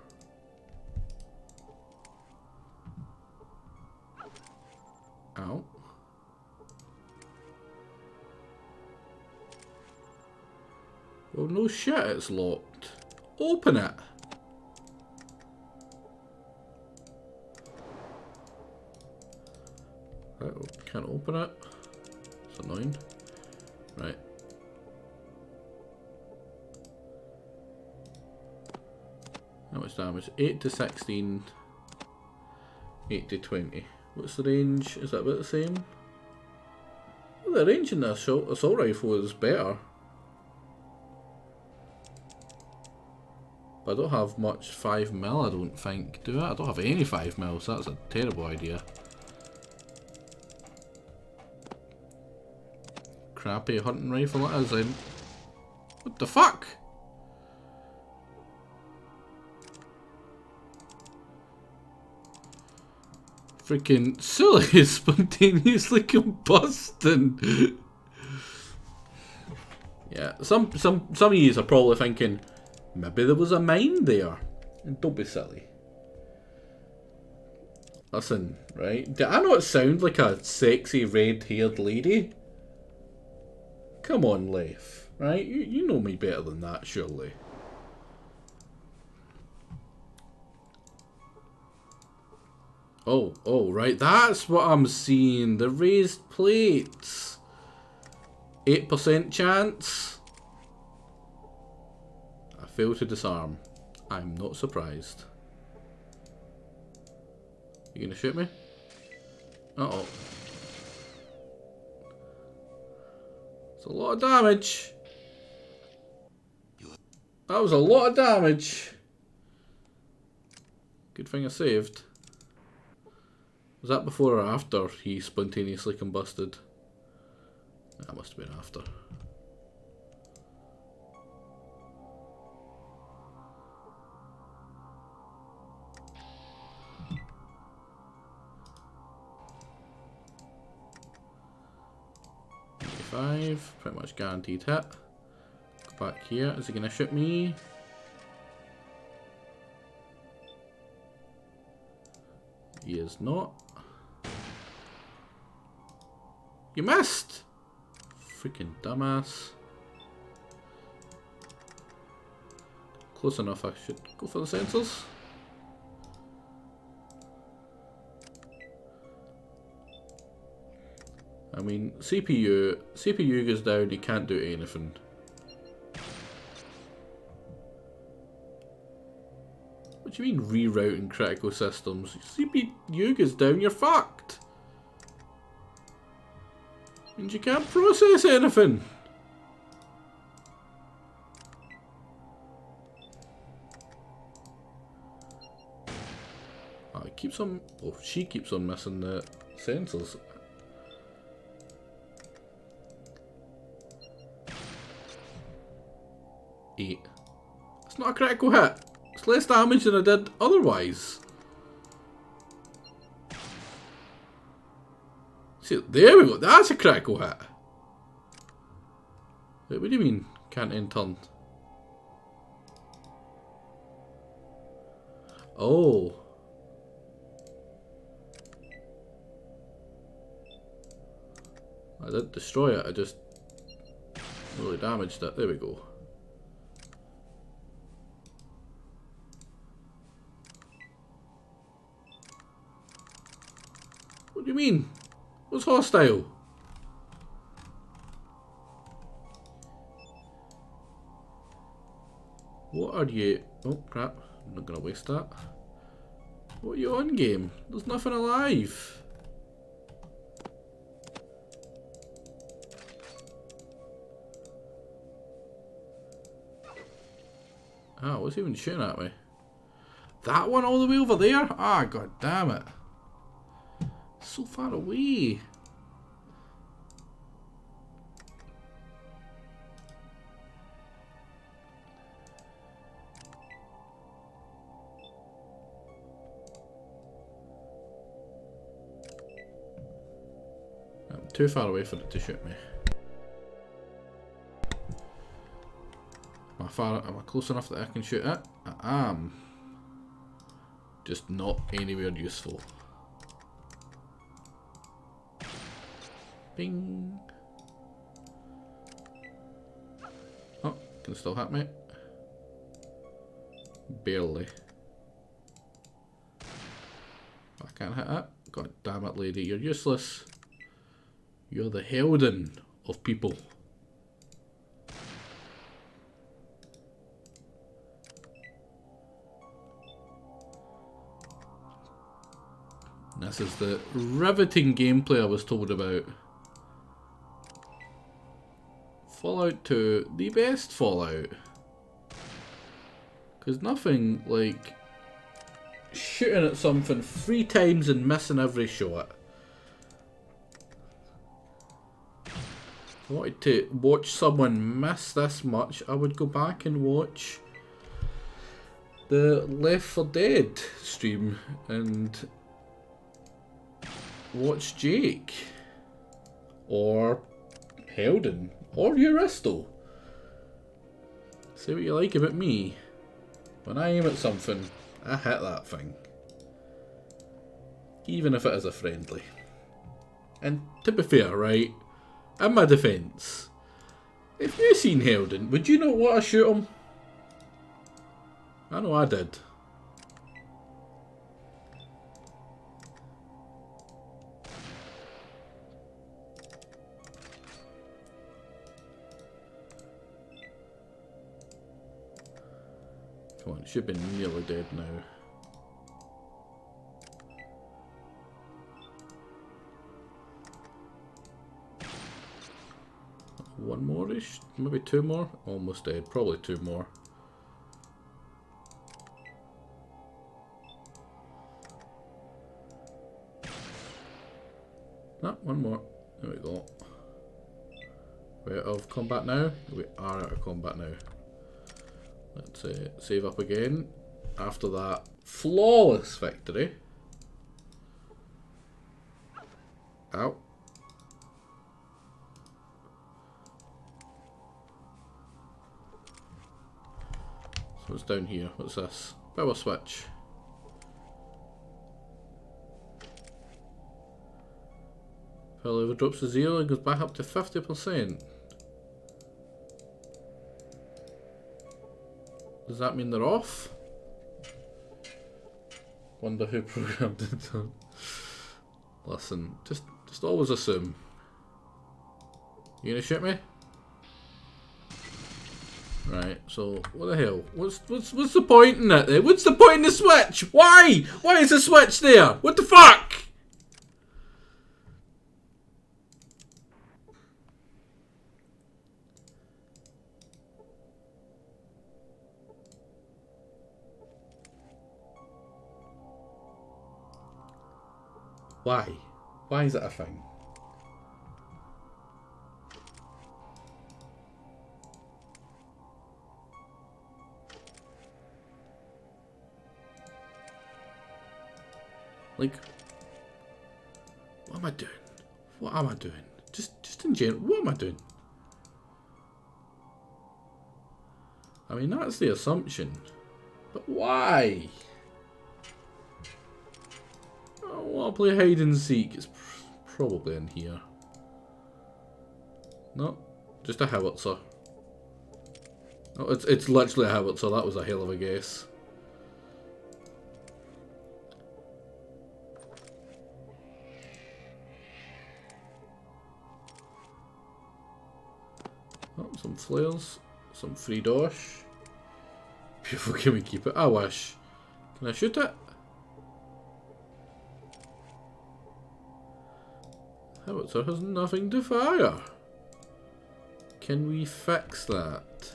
Ow. Well, no shit, it's locked. Open it! Right, can't open it. It's annoying. Right. How much damage? 8 to 16. 8 to 20. What's the range? Is that about the same? Well, the range in the assault rifle is better. But I don't have much 5mm, I don't think. Do I? I don't have any 5mm, so that's a terrible idea. Crappy hunting rifle it is then. What the fuck? Freaking silly is spontaneously combusting. Yeah, some of you are probably thinking, maybe there was a mine there. Don't be silly. Listen, right? Do I not sound like a sexy red-haired lady? Come on, Leif. Right? You know me better than that, surely. Oh, right. That's what I'm seeing. The raised plates. 8% chance. I fail to disarm. I'm not surprised. You gonna shoot me? Uh-oh. It's a lot of damage. That was a lot of damage. Good thing I saved. Was that before or after he spontaneously combusted? That must have been after. Pretty much guaranteed hit. Go back here. Is he gonna shoot me? He is not. You missed! Freaking dumbass. Close enough, I should go for the sensors. I mean, CPU goes down, he can't do anything. What do you mean rerouting critical systems? CPU goes down, you're fucked. Means you can't process anything. Oh, it keeps on. Oh, she keeps on missing the sensors. Eight. It's not a critical hit. It's less damage than I did otherwise. See, there we go. That's a critical hit. Wait, what do you mean? Can't end turn? Oh. I didn't destroy it. I just really damaged it. There we go. What do you mean? What's hostile? What are you? Oh crap, I'm not gonna waste that. What are you on, game? There's nothing alive. Oh, what's he even shooting at me? That one all the way over there? Ah, god damn it. So far away. I'm too far away for it to shoot me. Am I close enough that I can shoot it? I am. Just not anywhere useful. Bing. Oh, can it still hit me? Barely. I can't hit it. God damn it, lady, you're useless. You're the Helden of people. This is the riveting gameplay I was told about. Fallout 2, the best Fallout. Because nothing like shooting at something 3 times and missing every shot. If I wanted to watch someone miss this much, I would go back and watch the Left 4 Dead stream and watch Jake or Helden or Euristo. Say what you like about me. When I aim at something, I hit that thing. Even if it is a friendly. And to be fair, right, in my defence, if you seen Helden, would you not want to shoot him? I know I did. Come on, it should be nearly dead now. One more-ish? Maybe 2 more? Almost dead. Probably 2 more. No, 1 more. There we go. We're out of combat now? We are out of combat now. Let's save up again. After that flawless victory. Ow. So what's down here? What's this? Power switch. Power level drops to 0 and goes back up to 50%. Does that mean they're off? Wonder who programmed it. Listen, just always assume. You gonna shoot me? Right, so what the hell? What's the point in it? What's the point in the switch? Why? Why is the switch there? What the fuck? Why? Why is it a thing? Like, what am I doing? What am I doing? Just in general, what am I doing? I mean, that's the assumption. But why? I want to play hide and seek. It's probably in here. No, just a howitzer. Oh, it's literally a howitzer. That was a hell of a guess. Oh, some flares, some free dosh. Beautiful, can we keep it? I wish. Can I shoot it? Howitzer has nothing to fire. Can we fix that?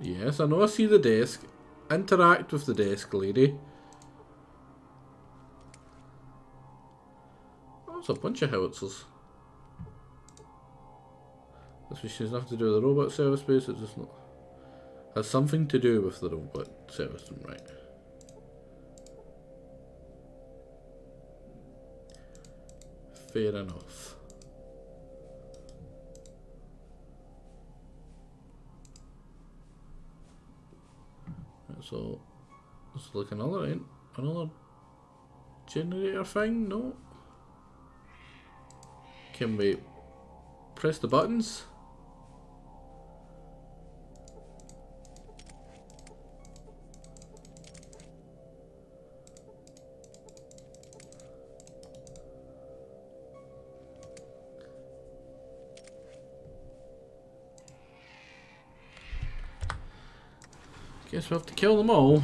Yes, I know I see the desk. Interact with the desk, lady. Oh, there's a bunch of howitzers. This has nothing to do with the robot service base, it just not has something to do with the robot service room, right? Fair enough. Right, so let's look another generator thing. No. Can we press the buttons? Guess we have to kill them all.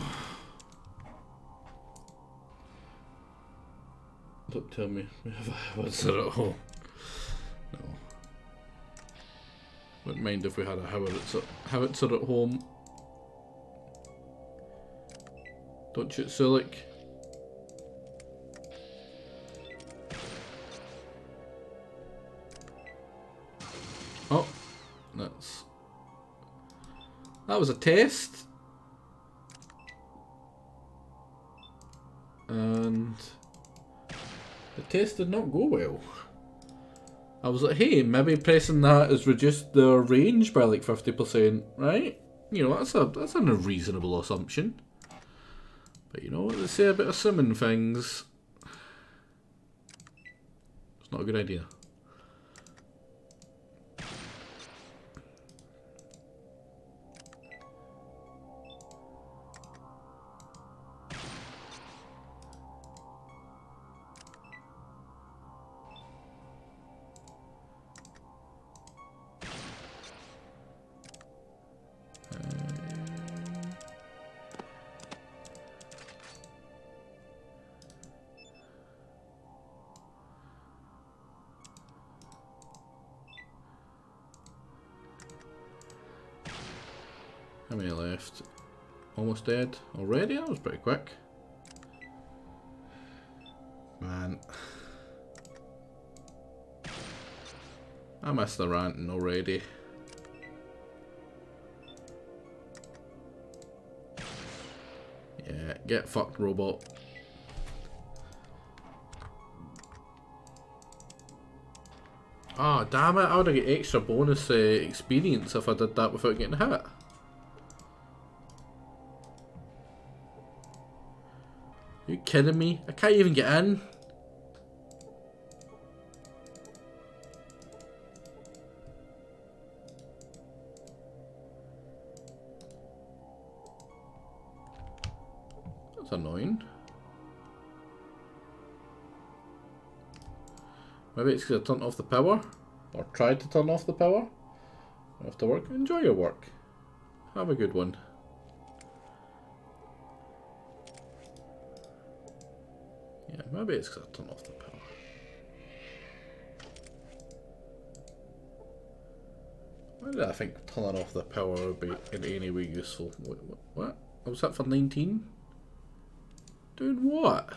Don't tell me we have a howitzer at home. No. Wouldn't mind if we had a howitzer at home. Don't shoot Sulik. Oh, that was a test. And the test did not go well. I was like, hey, maybe pressing that has reduced their range by like 50%, right? You know, that's an unreasonable assumption. But you know what they say about assuming things? It's not a good idea. How many left? Almost dead already? That was pretty quick. Man. I missed the ranting already. Yeah, get fucked, robot. Ah, oh, damn it, I would have got extra bonus experience if I did that without getting hit. Are you kidding me? I can't even get in. That's annoying. Maybe it's because I turned off the power. Or tried to turn off the power. After work, enjoy your work. Have a good one. Yeah, maybe it's because I turned off the power. Why did I think turning off the power would be in any way useful? What? I was set for 19? Doing what?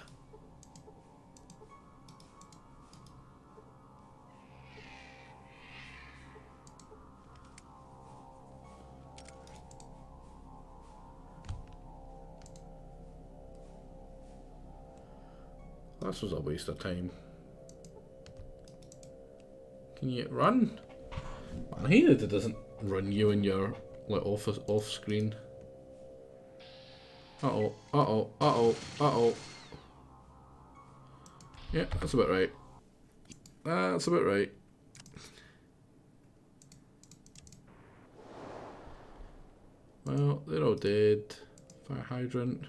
This was a waste of time. Can you run? Man, I hate that it doesn't run you when you're like off screen. Uh-oh, uh-oh, uh-oh, uh-oh. Yeah, that's about right. That's about right. Well, they're all dead. Fire hydrant.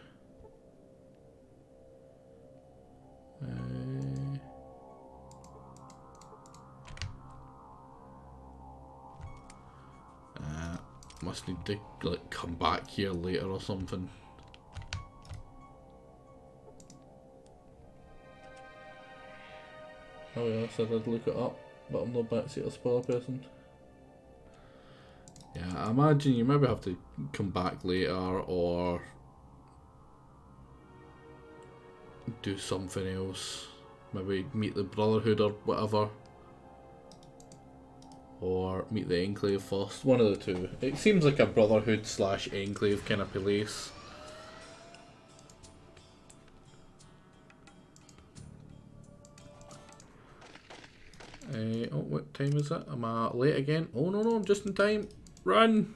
Must need to like come back here later or something. Oh yeah, I said I'd look it up, but I'm not backseat or spoiler person. Yeah, I imagine you maybe have to come back later or do something else. Maybe meet the Brotherhood or whatever. Or meet the Enclave first. One of the two. It seems like a Brotherhood slash Enclave kind of place. Oh, what time is it? Am I late again? Oh no, I'm just in time. Run!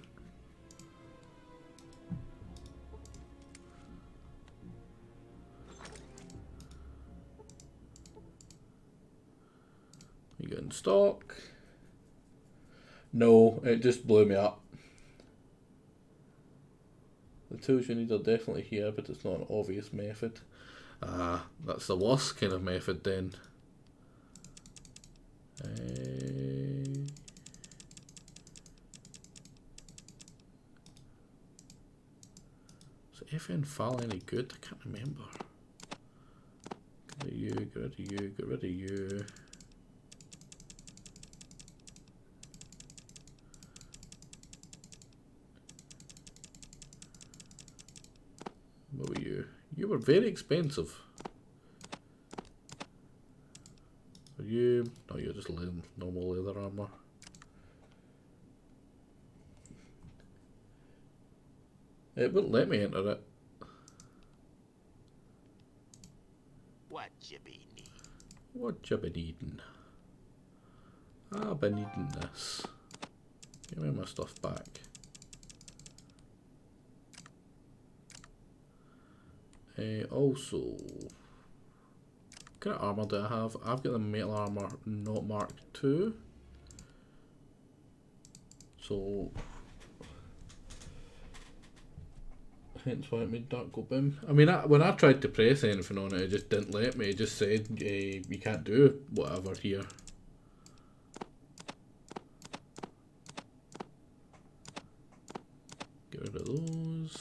You got in stock? No, it just blew me up. The tools you need are definitely here, but it's not an obvious method. That's the worst kind of method then. Is FN file any good? I can't remember. Get rid of you, get rid of you, get rid of you. What were you? You were very expensive. Are you? No, you're just normal leather armor. It wouldn't let me enter it. What you be need? What you been needing? I've been needing this. Give me my stuff back. Also, what kind of armor do I have? I've got the metal armor not marked 2. So, hence why it made dark go boom. I mean, when I tried to press anything on it, it just didn't let me. It just said, you can't do whatever here. Get rid of those.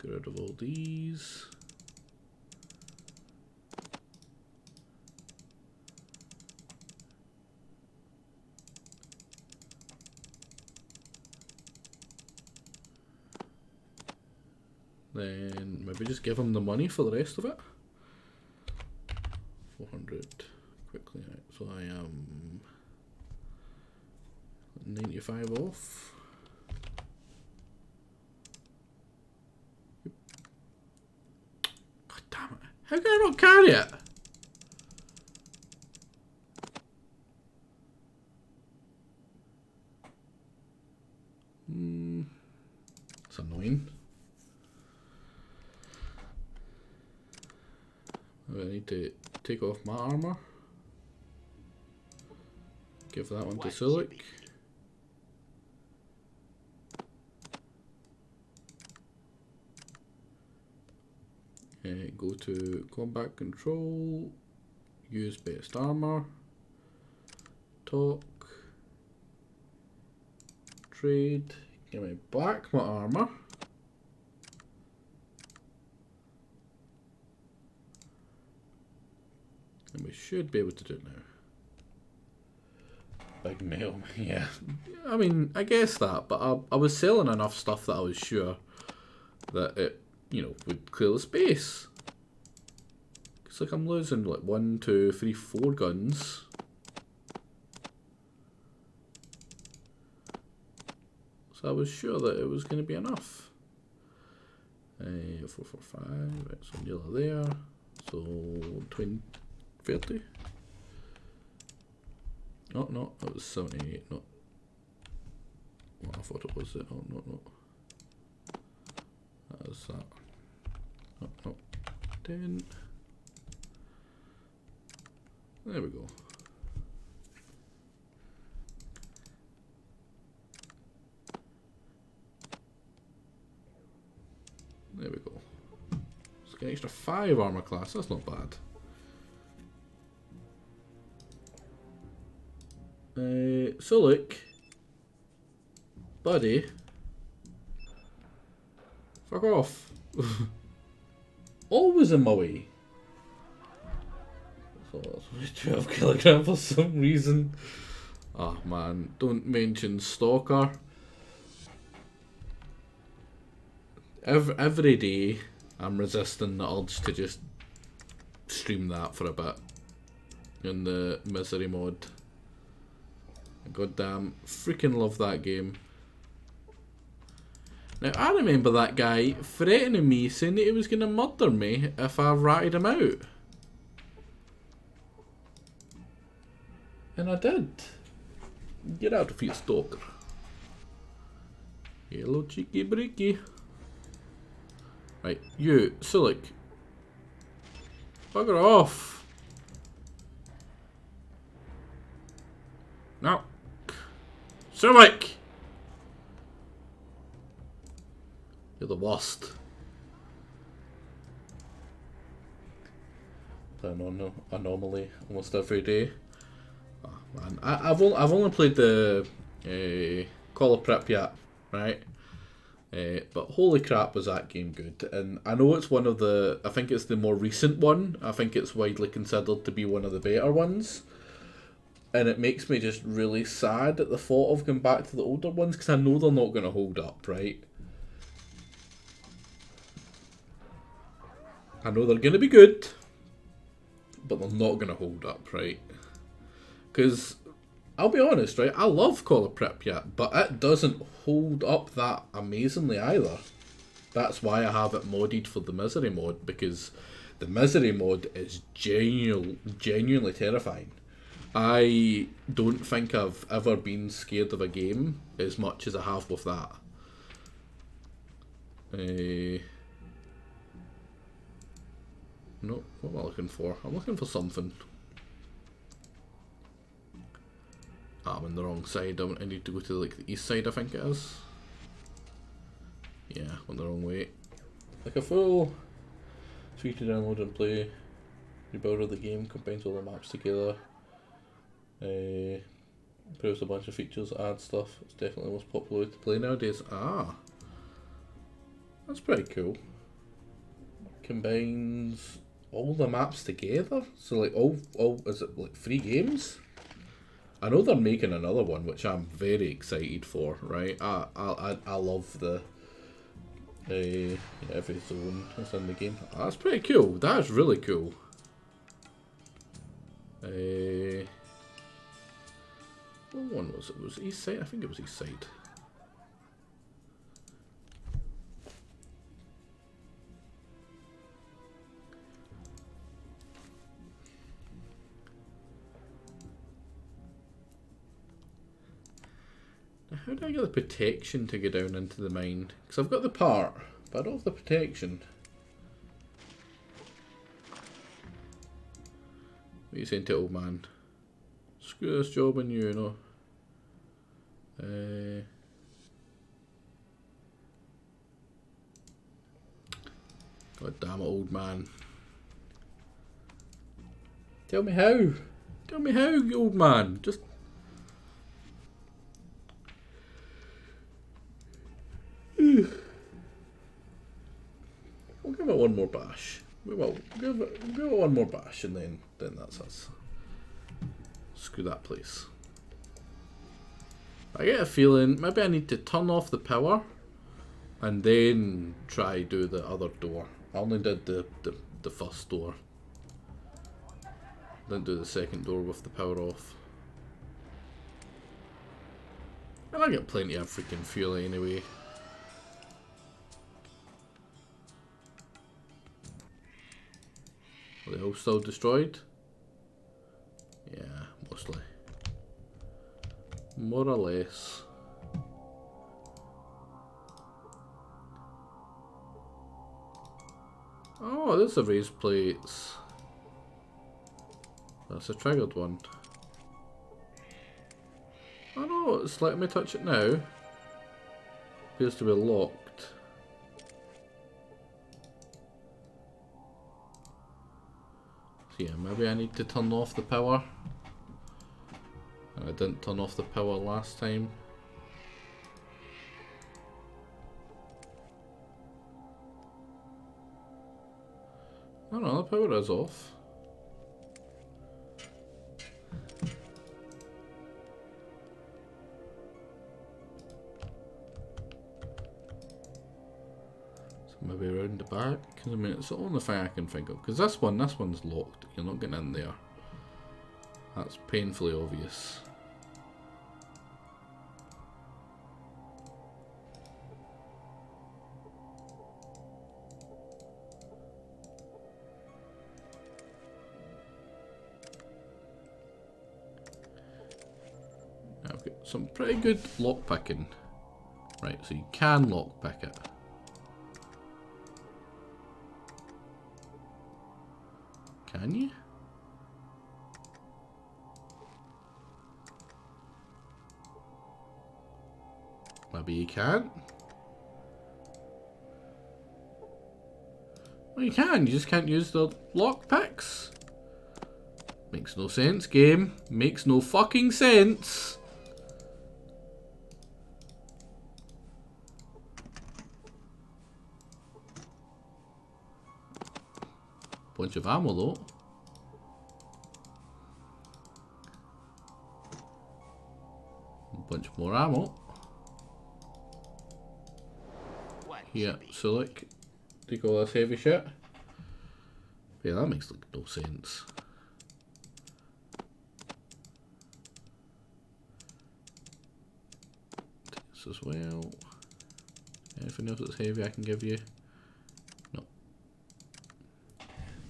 Get rid of all these. Then maybe just give him the money for the rest of it. 400 quickly. Right. So I am 95 off. God damn it! How can I not carry it? It's annoying. I need to take off my armor. Give that one to Sulik. Go to combat control. Use best armor. Talk. Trade. Give me back my armor. And we should be able to do it now. Big mail, yeah. I mean, I guess that, but I was selling enough stuff that I was sure that it, would clear the space. It's like I'm losing like 1, 2, 3, 4 guns. So I was sure that it was going to be enough. 4, 4, 5, right, so yellow there. So 20. 30? Oh no, that was 78, no. Well, I thought it was it. Oh no. That is that. Oh no. 10. There we go. There we go. Let's get an extra 5 armor class, that's not bad. Sulik, buddy, fuck off. Always in my way. So that's 12 kilograms for some reason. Oh man, don't mention Stalker. every day I'm resisting the urge to just stream that for a bit in the misery mode. God damn, freaking love that game. Now I remember that guy threatening me, saying that he was gonna murder me if I ratted him out. And I did. Get out of here, stalker. Hello, cheeky breaky. Right, you, Sulik. Bugger off. No. Sulik! You're the worst. An anomaly almost every day. Oh, man, I've only played the Call of Pripyat, right? But holy crap, was that game good! And I know it's one of the. I think it's the more recent one. I think it's widely considered to be one of the better ones. And it makes me just really sad at the thought of going back to the older ones because I know they're not going to hold up, right? I know they're going to be good, but they're not going to hold up, right? Because, I'll be honest, right? I love Call of Pripyat, but it doesn't hold up that amazingly either. That's why I have it modded for the Misery mod, because the Misery mod is genuinely terrifying. I don't think I've ever been scared of a game as much as I have with that. No, what am I looking for? I'm looking for something. I'm in the wrong side. I need to go to like the east side, I think it is. Yeah, went the wrong way. Like a fool. Free to download and play. Rebuild the game, combines all the maps together. Improves a bunch of features, adds stuff. It's definitely the most popular way to play nowadays. Ah, that's pretty cool. Combines all the maps together. So like all is it like 3 games? I know they're making another one, which I'm very excited for. Right, I love the every zone that's in the game. Oh, that's pretty cool. That's really cool. What one was it? Was it East Side? I think it was East Side. Now, how do I get the protection to go down into the mine? Because I've got the part, but I don't have the protection. What are you saying to old man? Screw this job and you know. God damn it, old man. Tell me how. Tell me how, you old man. Just. We'll give it one more bash. We will. Give it one more bash and then that's us. Screw that place. I get a feeling maybe I need to turn off the power and then try do the other door. I only did the first door. Didn't do the second door with the power off. And I get plenty of freaking fuel anyway. Are they all still destroyed? Yeah, mostly. More or less. Oh, there's the raised plates. That's a triggered one. Oh no, it's letting me touch it now. Appears to be locked. So yeah, maybe I need to turn off the power. I didn't turn off the power last time. Oh no, the power is off. Maybe around the back. Because I mean, it's the only thing I can think of. Because this one's locked. You're not getting in there. That's painfully obvious. Now I've got some pretty good lock picking. Right, so you can lock pick it. Can you? Maybe you can't. Well, you can. You just can't use the lock picks. Makes no sense, game. Makes no fucking sense. Bunch of ammo though. Bunch more ammo. Yeah, so like, take all this heavy shit. Yeah, that makes like no sense. Take this as well. Anything else that's heavy I can give you? No.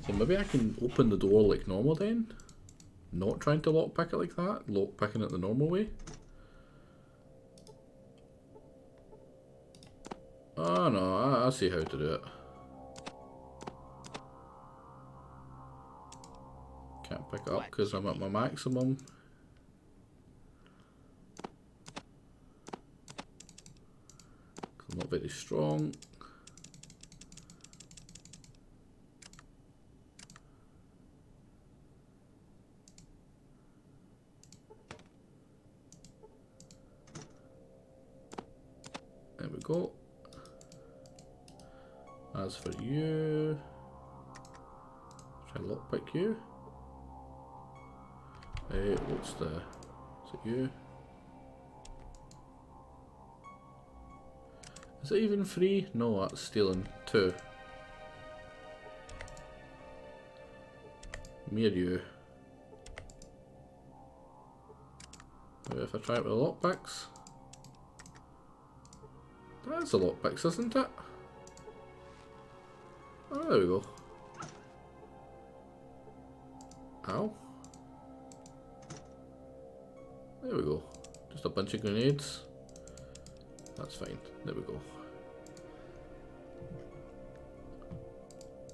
So maybe I can open the door like normal then? Not trying to lockpick it like that, lockpicking it the normal way. Oh no, I see how to do it. Can't pick it up because I'm at my maximum. I'm not very strong. There we go. As for you, try to lockpick you. What's the? Is it you? Is it even free? No, that's stealing 2. Me or you? Maybe if I try it with the lockpicks. That's a lockpicks, isn't it? Oh, there we go. Ow. There we go. Just a bunch of grenades. That's fine. There we go.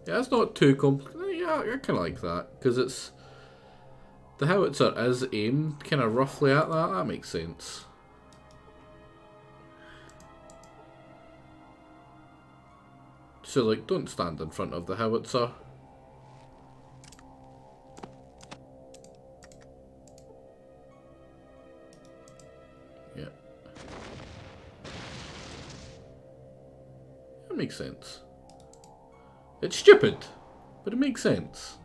Yeah, it's not too complicated. Yeah, I kind of like that. Because it's... The howitzer is aimed kind of roughly at that. That makes sense. So, like, don't stand in front of the howitzer. Yeah. That makes sense. It's stupid, but it makes sense.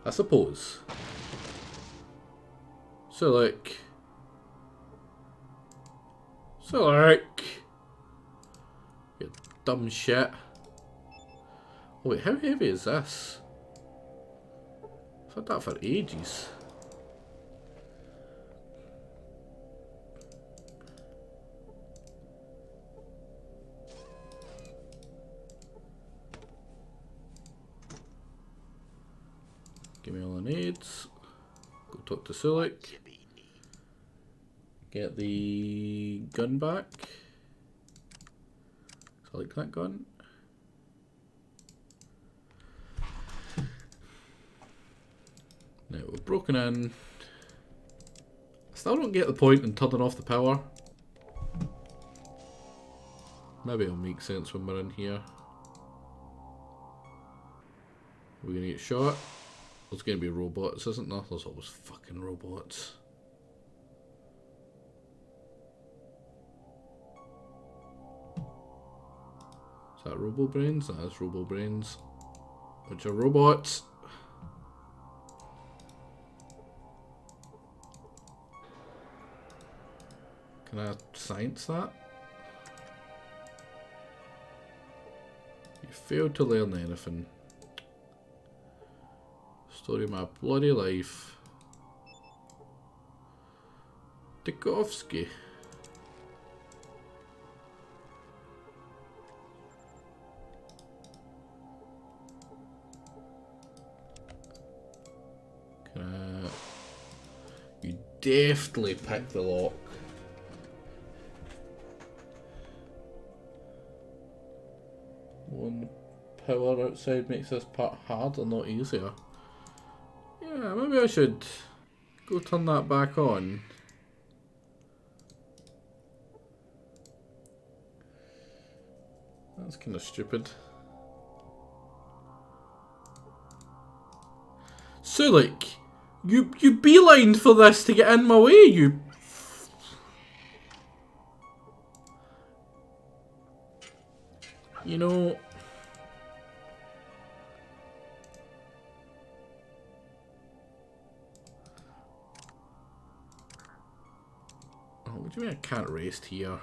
I suppose. So, like... You dumb shit. Oh wait, how heavy is this? I've had that for ages. Give me all the nades. Go talk to Sulik. Get the gun back. I like that gun. Now we're broken in. I still don't get the point in turning off the power. Maybe it'll make sense when we're in here. We're gonna get shot. There's gonna be robots, isn't there? There's always fucking robots. Is that Robo Brains? That is Robo Brains. Which are robots. Can I science that? Failed to learn anything. Story of my bloody life. Dikovsky. You deftly pick the lock. One power outside makes this part harder, not easier. Yeah, maybe I should go turn that back on. That's kind of stupid. So, like, you beelined for this to get in my way, you... You know... Oh, what do you mean I can't rest here?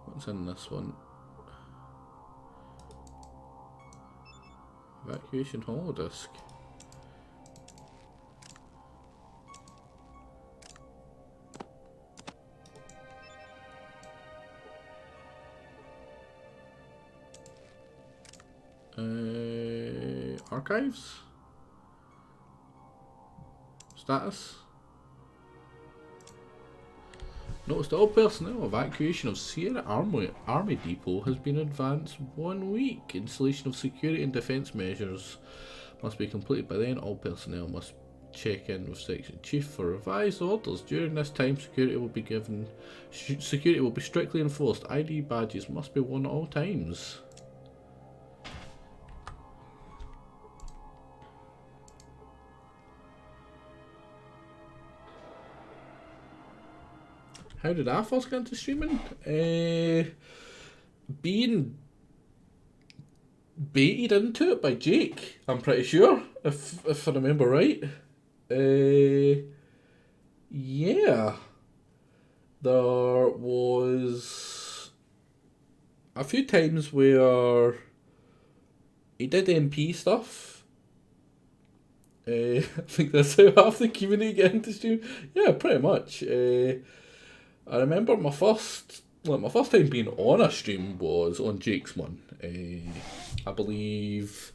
What's in this one? Evacuation hollow disk. Archives? Status? Notice that all personnel evacuation of Sierra Army Depot has been advanced 1 week. Installation of security and defence measures must be completed by then. All personnel must check in with Section Chief for revised orders. During this time, security will be strictly enforced. ID badges must be worn at all times. How did I first get into streaming? Being baited into it by Jake, I'm pretty sure, if I remember right. Yeah. There was a few times where he did MP stuff. I think that's how half the community get into stream. Yeah, pretty much. I remember my first time being on a stream was on Jake's one. I believe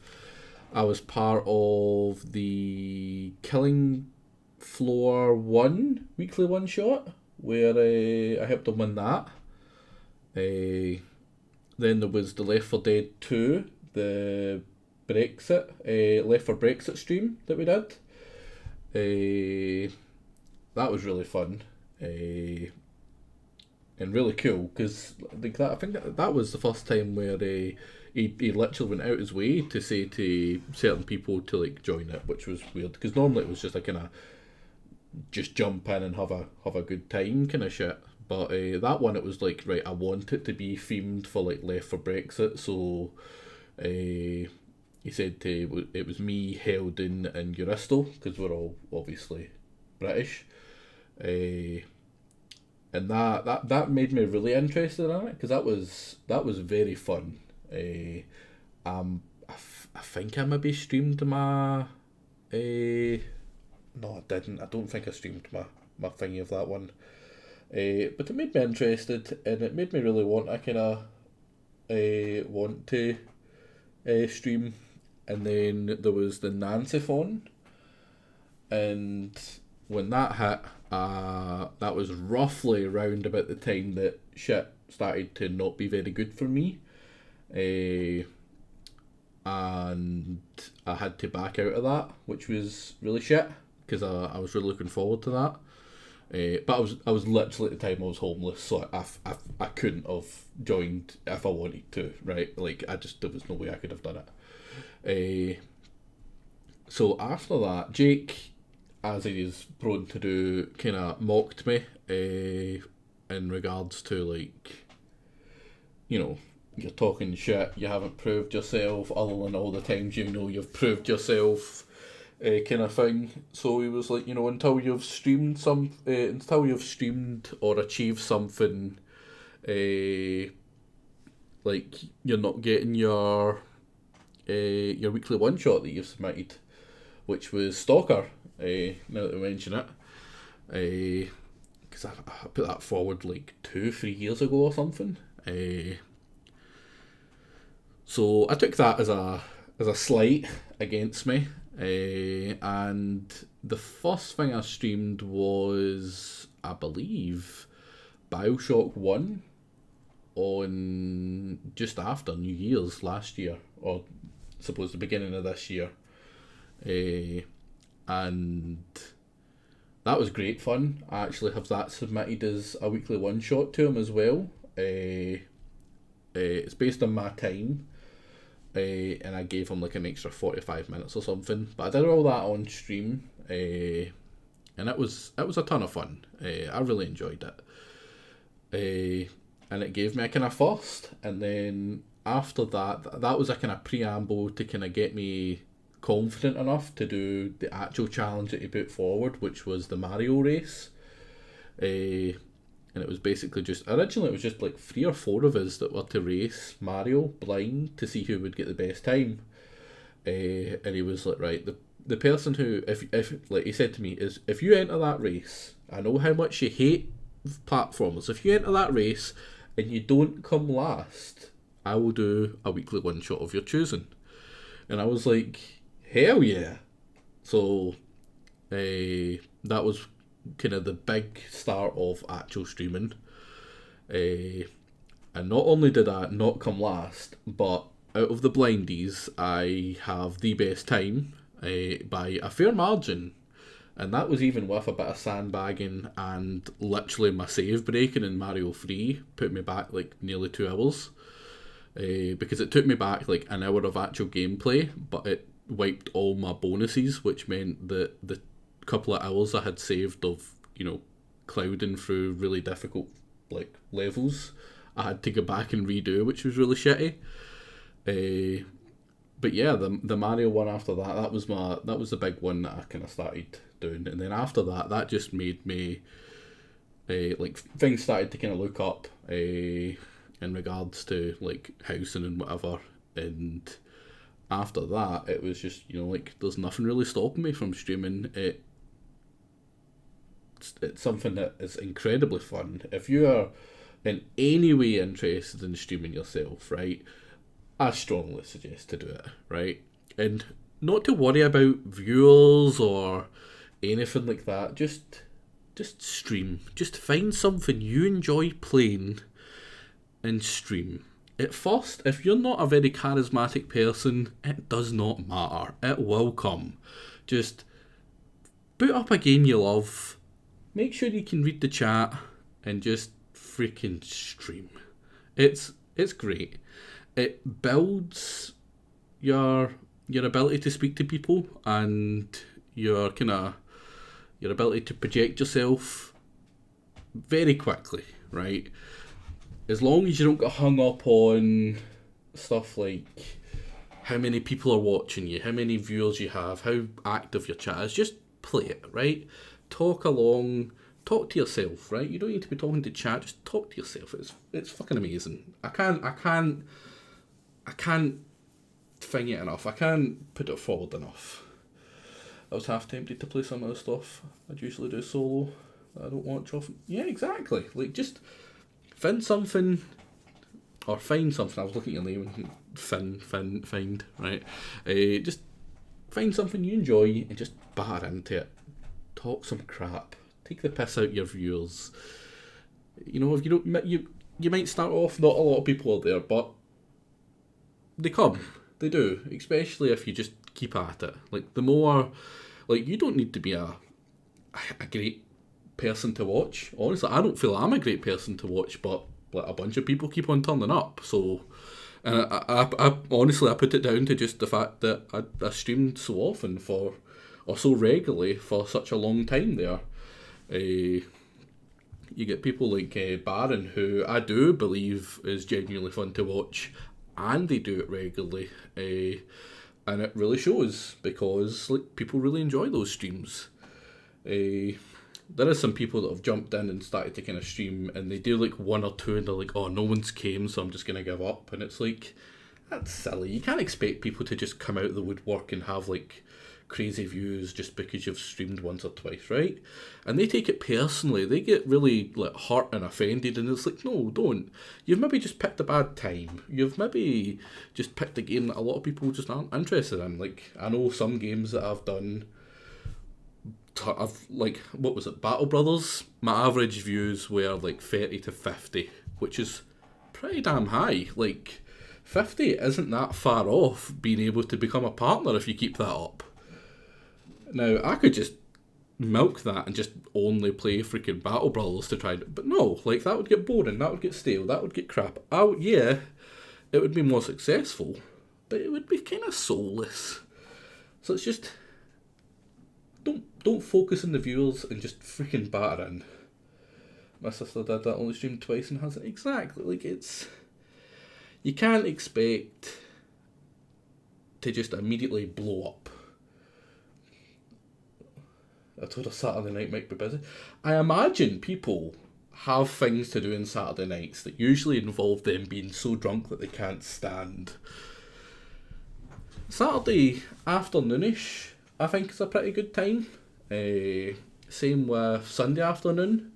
I was part of the Killing Floor 1 weekly one shot where I helped him win that. Then there was the Left 4 Dead 2, the Brexit, Left 4 Brexit stream that we did. That was really fun. And really cool, because like I think that was the first time where he literally went out his way to say to certain people to like join it, which was weird, because normally it was just a kind of just jump in and have a good time kind of shit. But that one, it was like, right, I want it to be themed for like Left 4 Brexit, so he said it was me, Heldon and Euristo, because we're all obviously British. And that made me really interested in it, because that was very fun. I think I maybe streamed my no, I didn't. I don't think I streamed my thingy of that one. But it made me interested, and it made me really want to stream. And then there was the Nancy-thon, and when that hit, that was roughly around about the time that shit started to not be very good for me. And I had to back out of that, which was really shit, because I was really looking forward to that. But I was literally at the time I was homeless, so I couldn't have joined if I wanted to, right? Like, there was no way I could have done it. So after that, Jake, as he is prone to do, kind of mocked me in regards to, like, you know, you're talking shit, you haven't proved yourself, other than all the times you know you've proved yourself. kind of thing. So he was like, you know, until you've streamed or achieved something, like you're not getting your weekly one shot that you've submitted, which was Stalker. Now that we mention it, because I put that forward like 2-3 years ago or something. So I took that as a slight against me. And the first thing I streamed was, I believe, Bioshock 1 on just after New Year's last year, or I suppose the beginning of this year. And that was great fun. I actually have that submitted as a weekly one shot to him as well. It's based on my time. And I gave him like an extra 45 minutes or something. But I did all that on stream, and it was a ton of fun. I really enjoyed it. And it gave me a kind of first, and then after that was a kind of preamble to kind of get me confident enough to do the actual challenge that he put forward, which was the Mario race. And it was basically originally it was just like 3 or 4 of us that were to race Mario blind to see who would get the best time. And he was like, right, the person who, if like he said to me, is if you enter that race, I know how much you hate platformers, if you enter that race and you don't come last, I will do a weekly one shot of your choosing. And I was like, hell yeah. So that was kind of the big start of actual streaming. And not only did I not come last, but out of the blindies, I have the best time by a fair margin. And that was even with a bit of sandbagging and literally my save breaking in Mario 3 put me back like nearly 2 hours. Because it took me back like an hour of actual gameplay, but it wiped all my bonuses, which meant that the couple of hours I had saved of, you know, clouding through really difficult like levels, I had to go back and redo, which was really shitty. But yeah, the Mario one after that was the big one that I kind of started doing, and then after that just made me like things started to kind of look up in regards to like housing and whatever, and after that it was just, you know, like there's nothing really stopping me from streaming it. It's something that is incredibly fun. If you are in any way interested in streaming yourself, right, I strongly suggest to do it, right? And not to worry about viewers or anything like that. Just stream. Just find something you enjoy playing and stream. At first, if you're not a very charismatic person, it does not matter. It will come. Just boot up a game you love. Make sure you can read the chat and just freaking stream. It's great. It builds your ability to speak to people and your ability to project yourself very quickly, right? As long as you don't get hung up on stuff like how many people are watching you, how many viewers you have, how active your chat is, just play it, right? Talk along, talk to yourself, right? You don't need to be talking to chat, just talk to yourself. It's fucking amazing. I can't thing it enough. I can't put it forward enough. I was half tempted to play some of the stuff I'd usually do solo that I don't watch often. Yeah, exactly. Like, just find something. I was looking at your name, find, right? Just find something you enjoy and just batter into it. Talk some crap. Take the piss out your viewers. You know, if you don't, you might start off, not a lot of people are there, but they come. They do. Especially if you just keep at it. Like, the more, like, you don't need to be a great person to watch. Honestly, I don't feel I'm a great person to watch, but like, a bunch of people keep on turning up. So, and I honestly, I put it down to just the fact that I streamed so often or so regularly for such a long time there. You get people like Baron, who I do believe is genuinely fun to watch, and they do it regularly. And it really shows, because like people really enjoy those streams. There is some people that have jumped in and started to kind of stream, and they do like one or two, and they're like, oh, no one's came, so I'm just gonna give up. And it's like, that's silly. You can't expect people to just come out of the woodwork and have like crazy views just because you've streamed once or twice, right? And they take it personally. They get really like hurt and offended, and it's like, no, don't. You've maybe just picked a bad time. You've maybe just picked a game that a lot of people just aren't interested in. Like, I know some games that I've done, I've like, what was it, Battle Brothers? My average views were like 30 to 50, which is pretty damn high. Like, 50 isn't that far off being able to become a partner if you keep that up. Now, I could just milk that and just only play freaking Battle Brothers to try it. But no, like, that would get boring, that would get stale, that would get crap. Yeah, it would be more successful, but it would be kind of soulless. So it's just, don't focus on the viewers and just freaking batter in. My sister did that, only streamed twice and hasn't. Exactly, like, it's... You can't expect to just immediately blow up. I told her Saturday night might be busy. I imagine people have things to do on Saturday nights that usually involve them being so drunk that they can't stand. Saturday afternoonish, I think, is a pretty good time. Same with Sunday afternoon.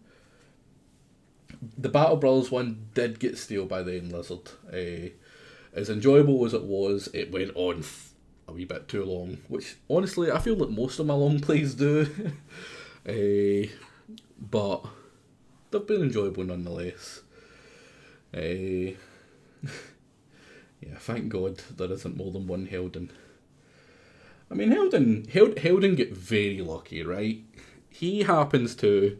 The Battle Brothers one did get stale by then, Lizard. As enjoyable as it went on a wee bit too long, which honestly I feel like most of my long plays do. But they've been enjoyable nonetheless. Yeah, thank God there isn't more than one Heldon. I mean, Heldon get very lucky, right? He happens to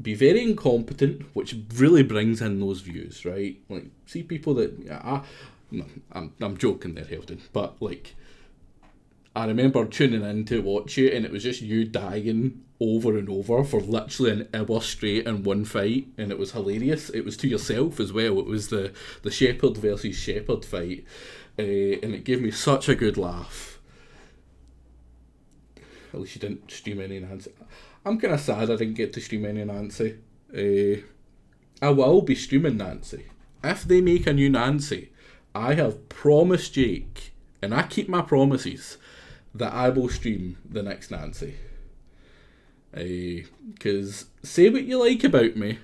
be very incompetent, which really brings in those views, right? Like, see people that... I'm joking there, Heldon, but, like, I remember tuning in to watch you, and it was just you dying over and over for literally an hour straight in one fight, and it was hilarious. It was to yourself as well. It was the Shepherd versus Shepherd fight, and it gave me such a good laugh. At least you didn't stream any Nancy. I'm kind of sad I didn't get to stream any Nancy. I will be streaming Nancy. If they make a new Nancy, I have promised Jake, and I keep my promises, that I will stream the next Nancy. Because say what you like about me,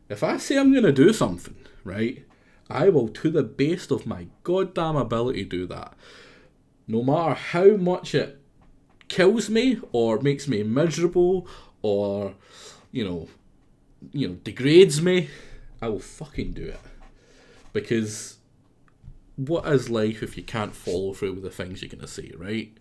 if I say I'm going to do something, right, I will to the best of my goddamn ability do that. No matter how much it kills me or makes me miserable or, you know, degrades me, I will fucking do it. Because what is life if you can't follow through with the things you're going to say, right?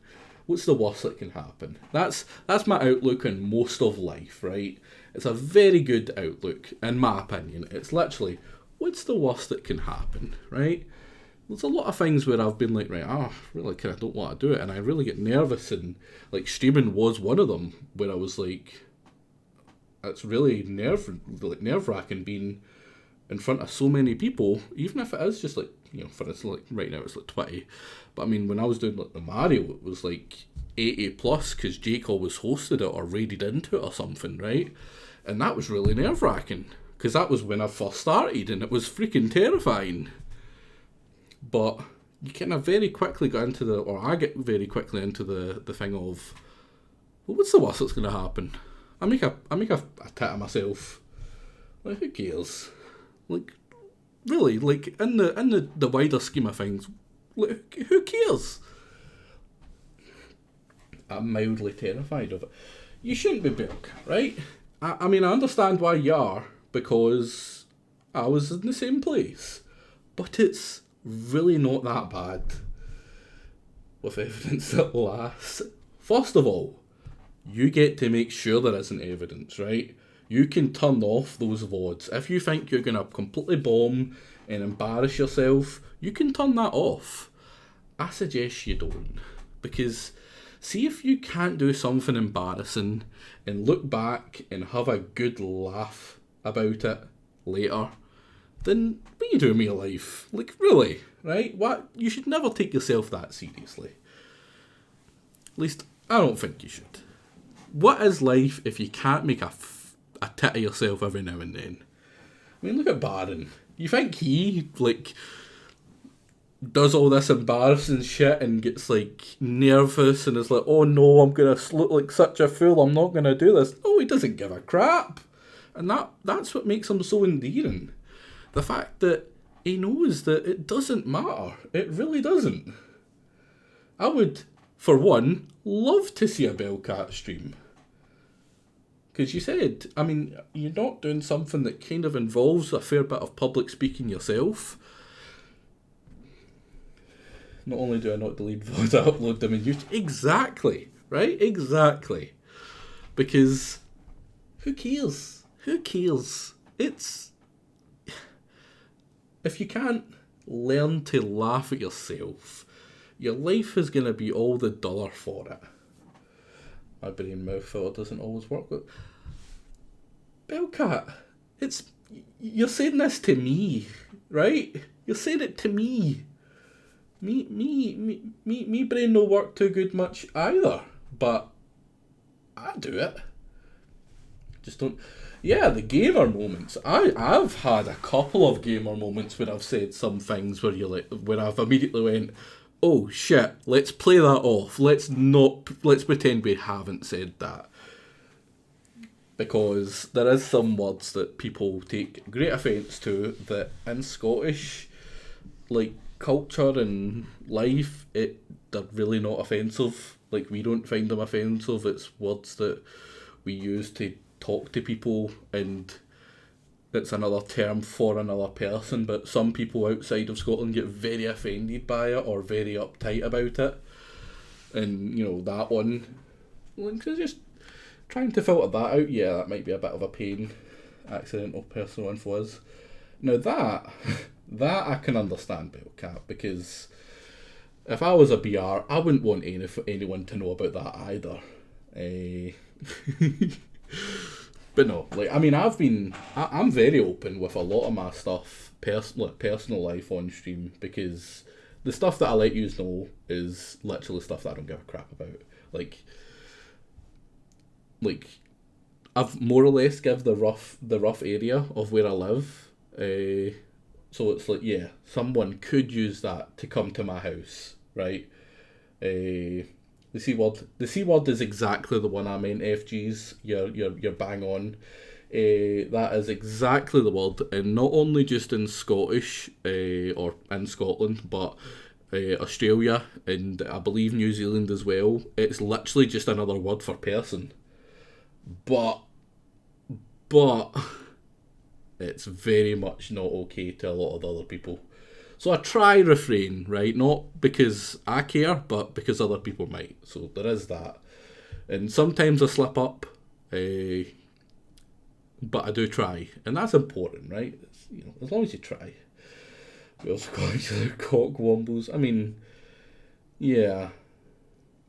What's the worst that can happen? That's my outlook on most of life, right? It's a very good outlook, in my opinion. It's literally, what's the worst that can happen, right? There's a lot of things where I've been like, right, really kind of don't want to do it, and I really get nervous, and like streaming was one of them, where I was like, it's really nerve-wracking being in front of so many people, even if it is just like, you know, for instance, like right now it's like 20, but I mean, when I was doing like the Mario, it was like 80 plus, because Jake always hosted it or raided into it or something, right? And that was really nerve-wracking, because that was when I first started, and it was freaking terrifying. But you kind of very quickly got into I get very quickly into the thing of, well, what's the worst that's going to happen? I make a tit of myself. Like, who cares? Like, really, like, in the wider scheme of things, like, who cares? I'm mildly terrified of it. You shouldn't be, Bilk, right? I mean, I understand why you are, because I was in the same place. But it's really not that bad with evidence that lasts. First of all, you get to make sure there isn't evidence, right? You can turn off those VODs. If you think you're going to completely bomb and embarrass yourself, you can turn that off. I suggest you don't. Because see if you can't do something embarrassing and look back and have a good laugh about it later, then what are you doing with your life? Like, really? right? What? You should never take yourself that seriously. At least, I don't think you should. What is life if you can't make a tit of yourself every now and then? I mean, look at Baron. You think he, like, does all this embarrassing shit and gets, like, nervous and is like, oh no, I'm gonna look like such a fool, I'm not gonna do this. No, he doesn't give a crap. And that's what makes him so endearing. The fact that he knows that it doesn't matter. It really doesn't. I would, for one, love to see a Bellcat stream. Because you said, I mean, you're not doing something that kind of involves a fair bit of public speaking yourself. Not only do I not delete VODs, I upload them in YouTube. Exactly, right? Exactly. Because who cares? Who cares? It's... If you can't learn to laugh at yourself, your life is going to be all the duller for it. My brain mouth filter doesn't always work. But Bellcat, you're saying this to me, right? You're saying it to me. Me brain no work too good much either, but I do it. Just don't. Yeah, the gamer moments. I've had a couple of gamer moments where I've said some things where where I've immediately went, oh shit, let's play that off. Let's pretend we haven't said that. Because there is some words that people take great offence to that in Scottish, like, culture and life, they're really not offensive. Like, we don't find them offensive. It's words that we use to talk to people, and it's another term for another person, but some people outside of Scotland get very offended by it or very uptight about it. And, you know, that one, like, just trying to filter that out, yeah, that might be a bit of a pain. Accidental personal info is. Now that I can understand, Bellcat, because if I was a BR, I wouldn't want anyone to know about that either. But no, like, I mean, I'm very open with a lot of my stuff, personal life on stream, because the stuff that I let you know is literally stuff that I don't give a crap about. Like I've more or less give the rough area of where I live. So it's like, yeah, someone could use that to come to my house, right? The C word is exactly the one I meant. FGs, you're bang on. That is exactly the word, and not only just in Scottish or in Scotland, but Australia and I believe New Zealand as well. It's literally just another word for person. But it's very much not okay to a lot of other people. So I try refrain, right? Not because I care, but because other people might. So there is that. And sometimes I slip up, but I do try. And that's important, right? It's, you know, as long as you try. We also call each other cock wombles. I mean, yeah.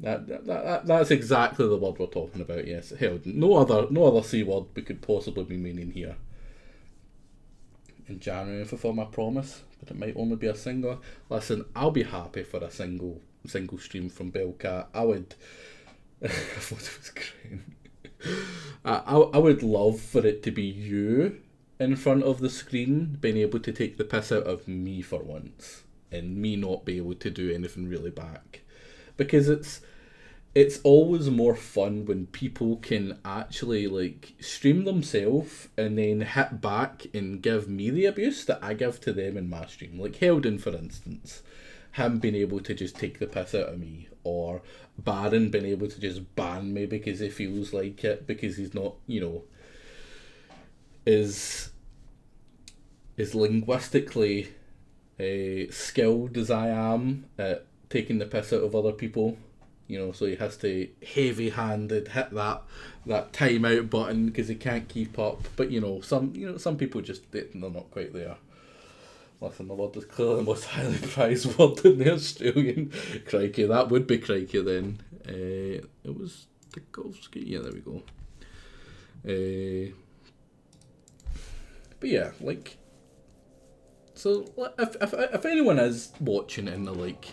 That's exactly the word we're talking about, yes. Hell, no other C word we could possibly be meaning here. In January, fulfill my promise, but it might only be a single. Listen, I'll be happy for a single stream from Bellcat. I would. I thought it was great. I would love for it to be you in front of the screen, being able to take the piss out of me for once, and me not be able to do anything really back, because it's always more fun when people can actually, like, stream themselves and then hit back and give me the abuse that I give to them in my stream. Like Heldon, for instance, him being able to just take the piss out of me, or Baron being able to just ban me because he feels like it, because he's not, you know, is linguistically skilled as I am at taking the piss out of other people. You know, so he has to heavy-handed hit that timeout button because he can't keep up. But some people just, they're not quite there. Listen, the word is clearly the most highly prized word in the Australian. Crikey, that would be crikey then. It was Tchaikovsky. Yeah, there we go. But yeah, like, So if anyone is watching and they're like,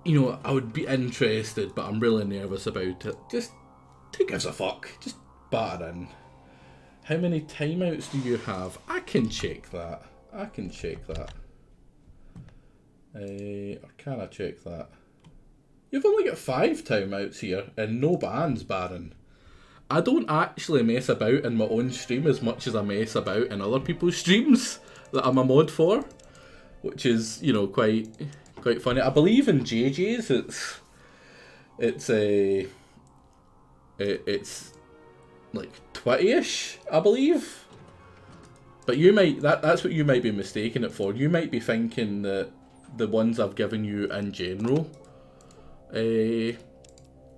you know, I would be interested, but I'm really nervous about it. Just who gives a fuck? Just batter in. How many timeouts do you have? I can check that. I can check that. Or can I check that? You've only got 5 timeouts here and no bans, Baron. I don't actually mess about in my own stream as much as I mess about in other people's streams that I'm a mod for, which is, you know, quite funny. I believe in JJ's it's like 20-ish, I believe. But you might that's what you might be mistaking it for. You might be thinking that the ones I've given you in general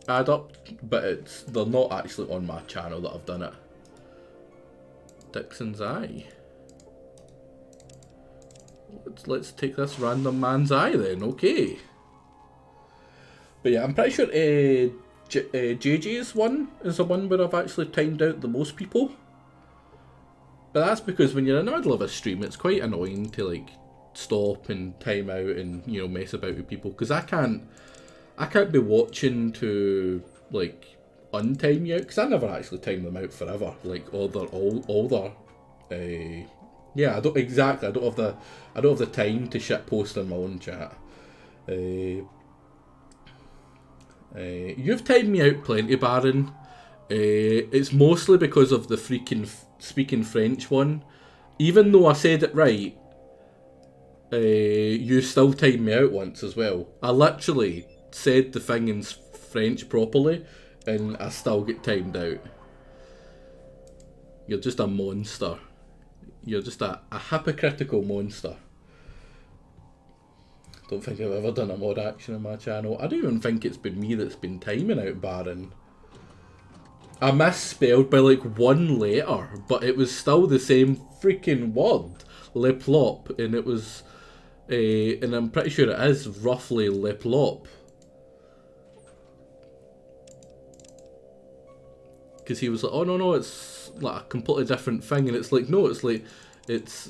add up, but they're not actually on my channel that I've done it. Dixon's eye. Let's take this random man's eye then, okay. But yeah, I'm pretty sure JJ's one is the one where I've actually timed out the most people. But that's because when you're in the middle of a stream, it's quite annoying to like stop and time out and, you know, mess about with people, because I can't be watching to like untime you out, because I never actually time them out forever. Like all their yeah, I don't have the time to shit post in my own chat. You've timed me out plenty, Baron. It's mostly because of the freaking speaking French one. Even though I said it right, you still timed me out once as well. I literally said the thing in French properly, and I still get timed out. You're just a monster. You're just a hypocritical monster. Don't think I've ever done a mod action on my channel. I don't even think it's been me that's been timing out Baron. I misspelled by like 1 letter, but it was still the same freaking word, le plop, and it was, and I'm pretty sure it is roughly le plop. Because he was like, oh no, it's like a completely different thing, and it's like, no, it's like, it's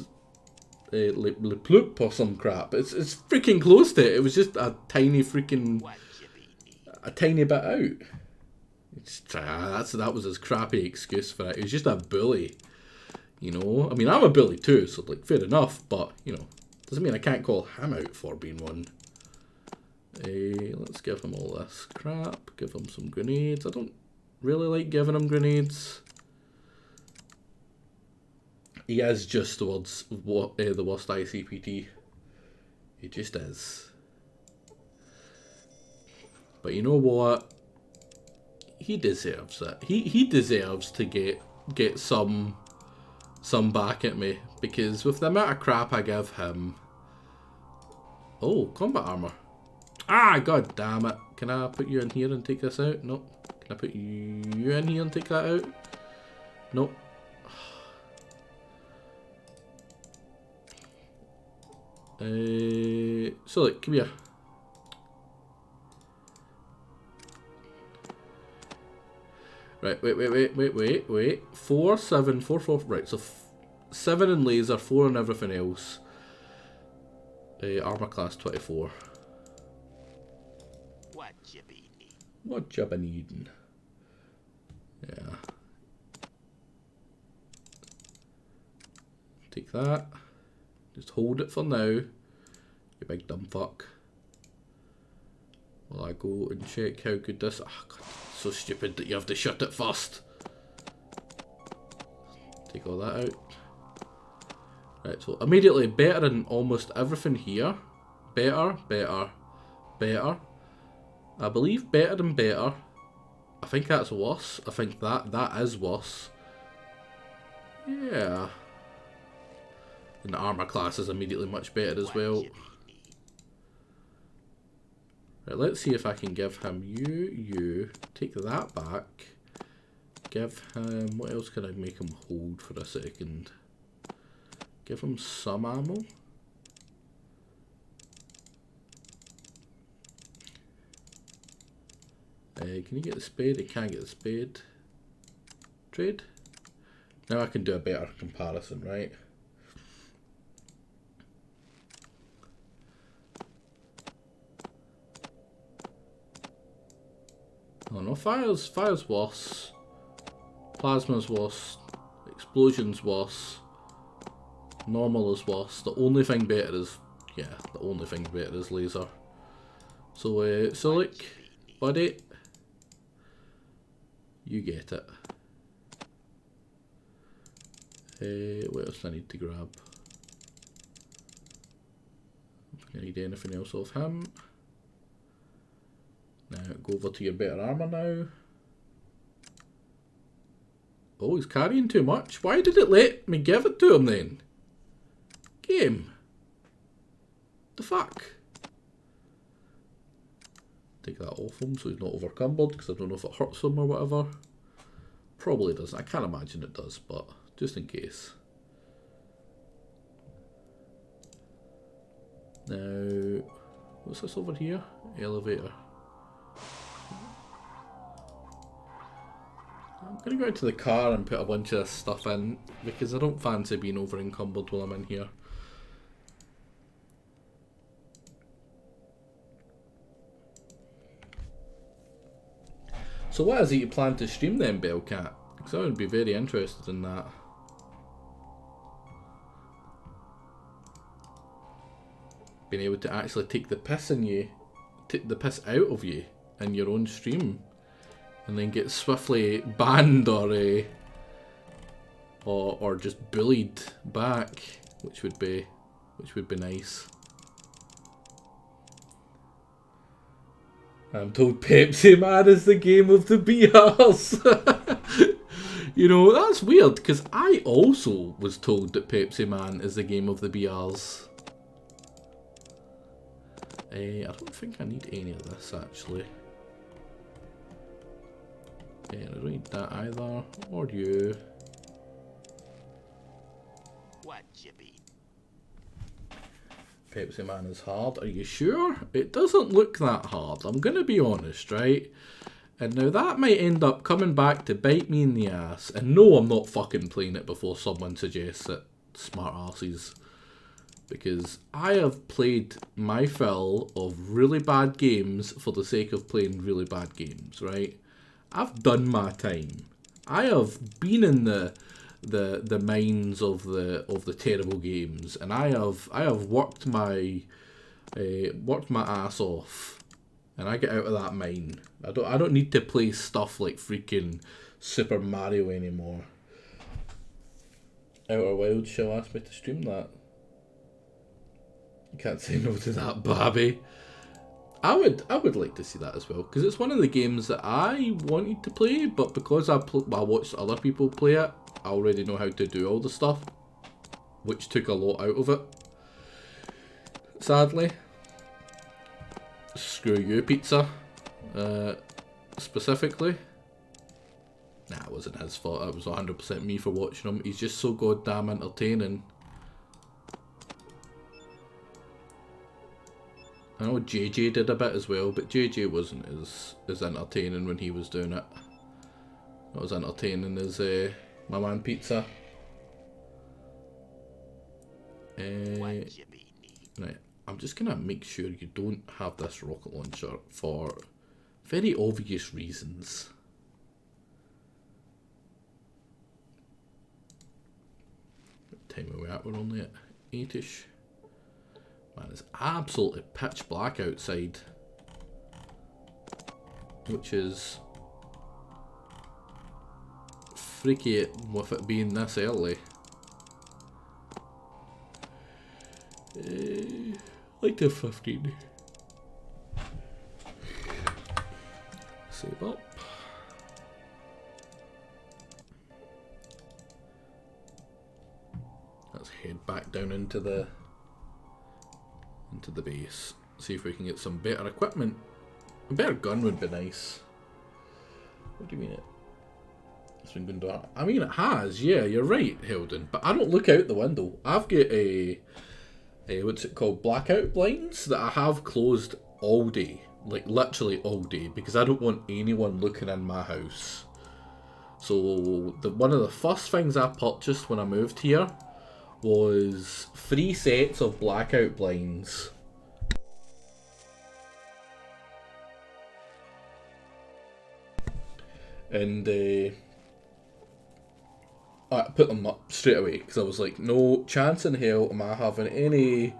le ploop or some crap. It's freaking close to it. It was just a tiny freaking, a tiny bit out. That was his crappy excuse for it. He was just a bully, you know. I mean, I'm a bully too, so like fair enough. But you know, doesn't mean I can't call him out for being one. Let's give him all this crap. Give him some grenades. I don't really like giving him grenades. He is just towards what the worst ICPT. He just is. But you know what? He deserves it. He deserves to get some back at me, because with the amount of crap I give him. Oh, combat armor. Ah, god damn it. Can I put you in here and take this out? Nope. Can I put you in here and take that out? Nope. So look, come here. Right, wait. 4, 7, 4, 4. Right, so 7 in laser, 4 in everything else. Armor class 24. What you be needing? What you be needing? Yeah. Take that. Just hold it for now, you big dumb fuck. While I go and check how good this. Oh god, so stupid that you have to shut it first. Take all that out. Right, so immediately better in almost everything here. Better. I believe better than better. I think that's worse. I think that is worse. Yeah. And the armor class is immediately much better as well. Right, let's see if I can give him you. Take that back. Give him, what else can I make him hold for a second? Give him some ammo. Can you get the spade? He can't get the spade. Trade. Now I can do a better comparison, right? Oh no, fire's worse. Plasma's worse. Explosion's worse. Normal is worse. The only thing better is, yeah, the only thing better is laser. So, so look, buddy, you get it. What else do I need to grab? I don't think I need anything else off him. Now, go over to your better armour now. Oh, he's carrying too much. Why did it let me give it to him then? Game. The fuck? Take that off him so he's not overcumbered, because I don't know if it hurts him or whatever. Probably doesn't. I can't imagine it does, but just in case. Now, what's this over here? Elevator. I'm going to go into the car and put a bunch of stuff in, because I don't fancy being over encumbered while I'm in here. So what is it you plan to stream then, Bellcat? Because I would be very interested in that. Being able to actually take the piss in you, take the piss out of you in your own stream, and then get swiftly banned or just bullied back, which would be nice. I'm told Pepsi Man is the game of the BRs. You know, that's weird, because I also was told that Pepsi Man is the game of the BRs. I don't think I need any of this, actually. Yeah, I don't need that either. Or you. What you be? Pepsi Man is hard. Are you sure? It doesn't look that hard. I'm going to be honest, right? And now that might end up coming back to bite me in the ass. And no, I'm not fucking playing it before someone suggests it. Smart arses. Because I have played my fill of really bad games for the sake of playing really bad games, right? I've done my time. I have been in the mines of the terrible games, and I have worked my ass off, and I get out of that mine. I don't need to play stuff like freaking Super Mario anymore. Outer Wilds shall ask me to stream that. You can't say no to that, Babby. I would like to see that as well, because it's one of the games that I wanted to play, but because I watched other people play it, I already know how to do all the stuff, which took a lot out of it. Sadly. Screw you, Pizza. Specifically. Nah, it wasn't his fault. It was 100% me for watching him. He's just so goddamn entertaining. I know JJ did a bit as well, but JJ wasn't as entertaining when he was doing it. Not as entertaining as my man Pizza. Right, I'm just gonna make sure you don't have this rocket launcher for very obvious reasons. What time are we at? We're only at 8ish. Man, it's absolutely pitch black outside, which is freaky with it being this early. Like to 15. Save up. Let's head back down into the base. See if we can get some better equipment. A better gun would be nice. What do you mean it's been going dark? I mean it has, yeah, you're right, Hilden. But I don't look out the window. I've got a what's it called? Blackout blinds that I have closed all day. Like literally all day, because I don't want anyone looking in my house. So one of the first things I purchased when I moved here was 3 sets of blackout blinds. and I put them up straight away because I was like, no chance in hell am I having any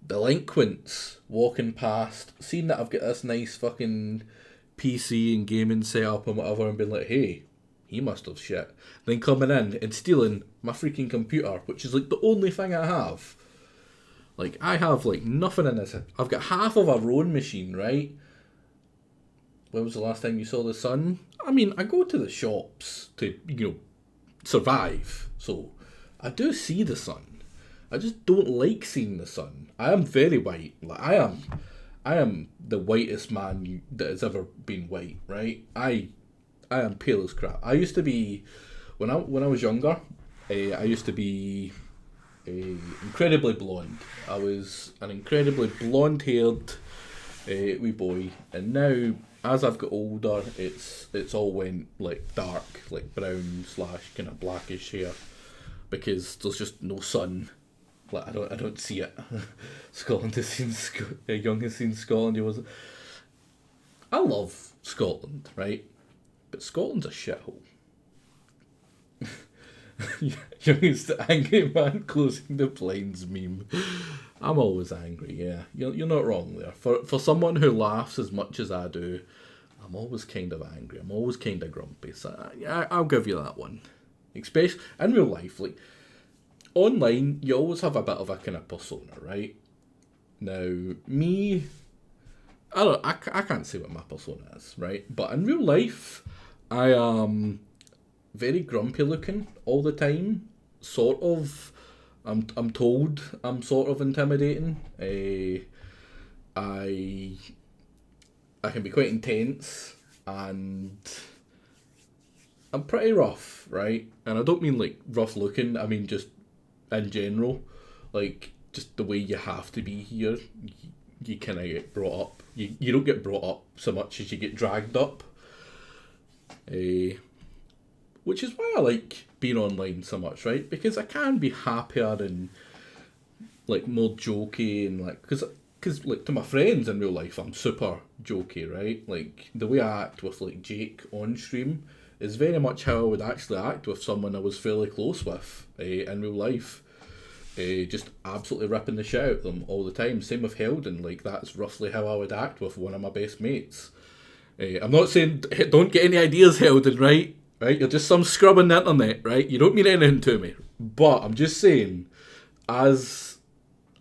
delinquents walking past, seeing that I've got this nice fucking PC and gaming setup and whatever, and being like, hey, he must have shit. Then coming in and stealing my freaking computer, which is like the only thing I have. Like, I have like nothing in this. I've got half of a rowing machine, right? When was the last time you saw the sun? I mean, I go to the shops to, survive. So, I do see the sun. I just don't like seeing the sun. I am very white. Like, I am the whitest man that has ever been white, right? I am pale as crap. I used to be, when I was younger, I used to be incredibly blonde. I was an incredibly blonde-haired wee boy, and now as I've got older, it's all went like dark, like brown / kind of blackish hair, because there's just no sun. Like I don't see it. Scotland has seen Young has seen Scotland. He was. I love Scotland, right? But Scotland's a shithole. Youngest angry man closing the blinds meme. I'm always angry, yeah. You're not wrong there. For someone who laughs as much as I do, I'm always kind of angry. I'm always kind of grumpy. So I'll give you that one. Especially in real life, like online, you always have a bit of a kind of persona, right? Now, me, I can't say what my persona is, right? But in real life, I am very grumpy looking all the time. Sort of. I'm told I'm sort of intimidating. I can be quite intense, and I'm pretty rough, right? And I don't mean like rough looking. I mean just in general, like just the way you have to be here. You kind of get brought up. You don't get brought up so much as you get dragged up. Which is why I like being online so much, right? Because I can be happier and like more jokey and like because like to my friends in real life I'm super jokey, right? Like the way I act with like Jake on stream is very much how I would actually act with someone I was fairly close with in real life. Just absolutely ripping the shit out of them all the time. Same with Heldon, like that's roughly how I would act with one of my best mates. I'm not saying don't get any ideas, Heldon, right? Right, you're just some scrub on the internet, right? You don't mean anything to me. But I'm just saying, as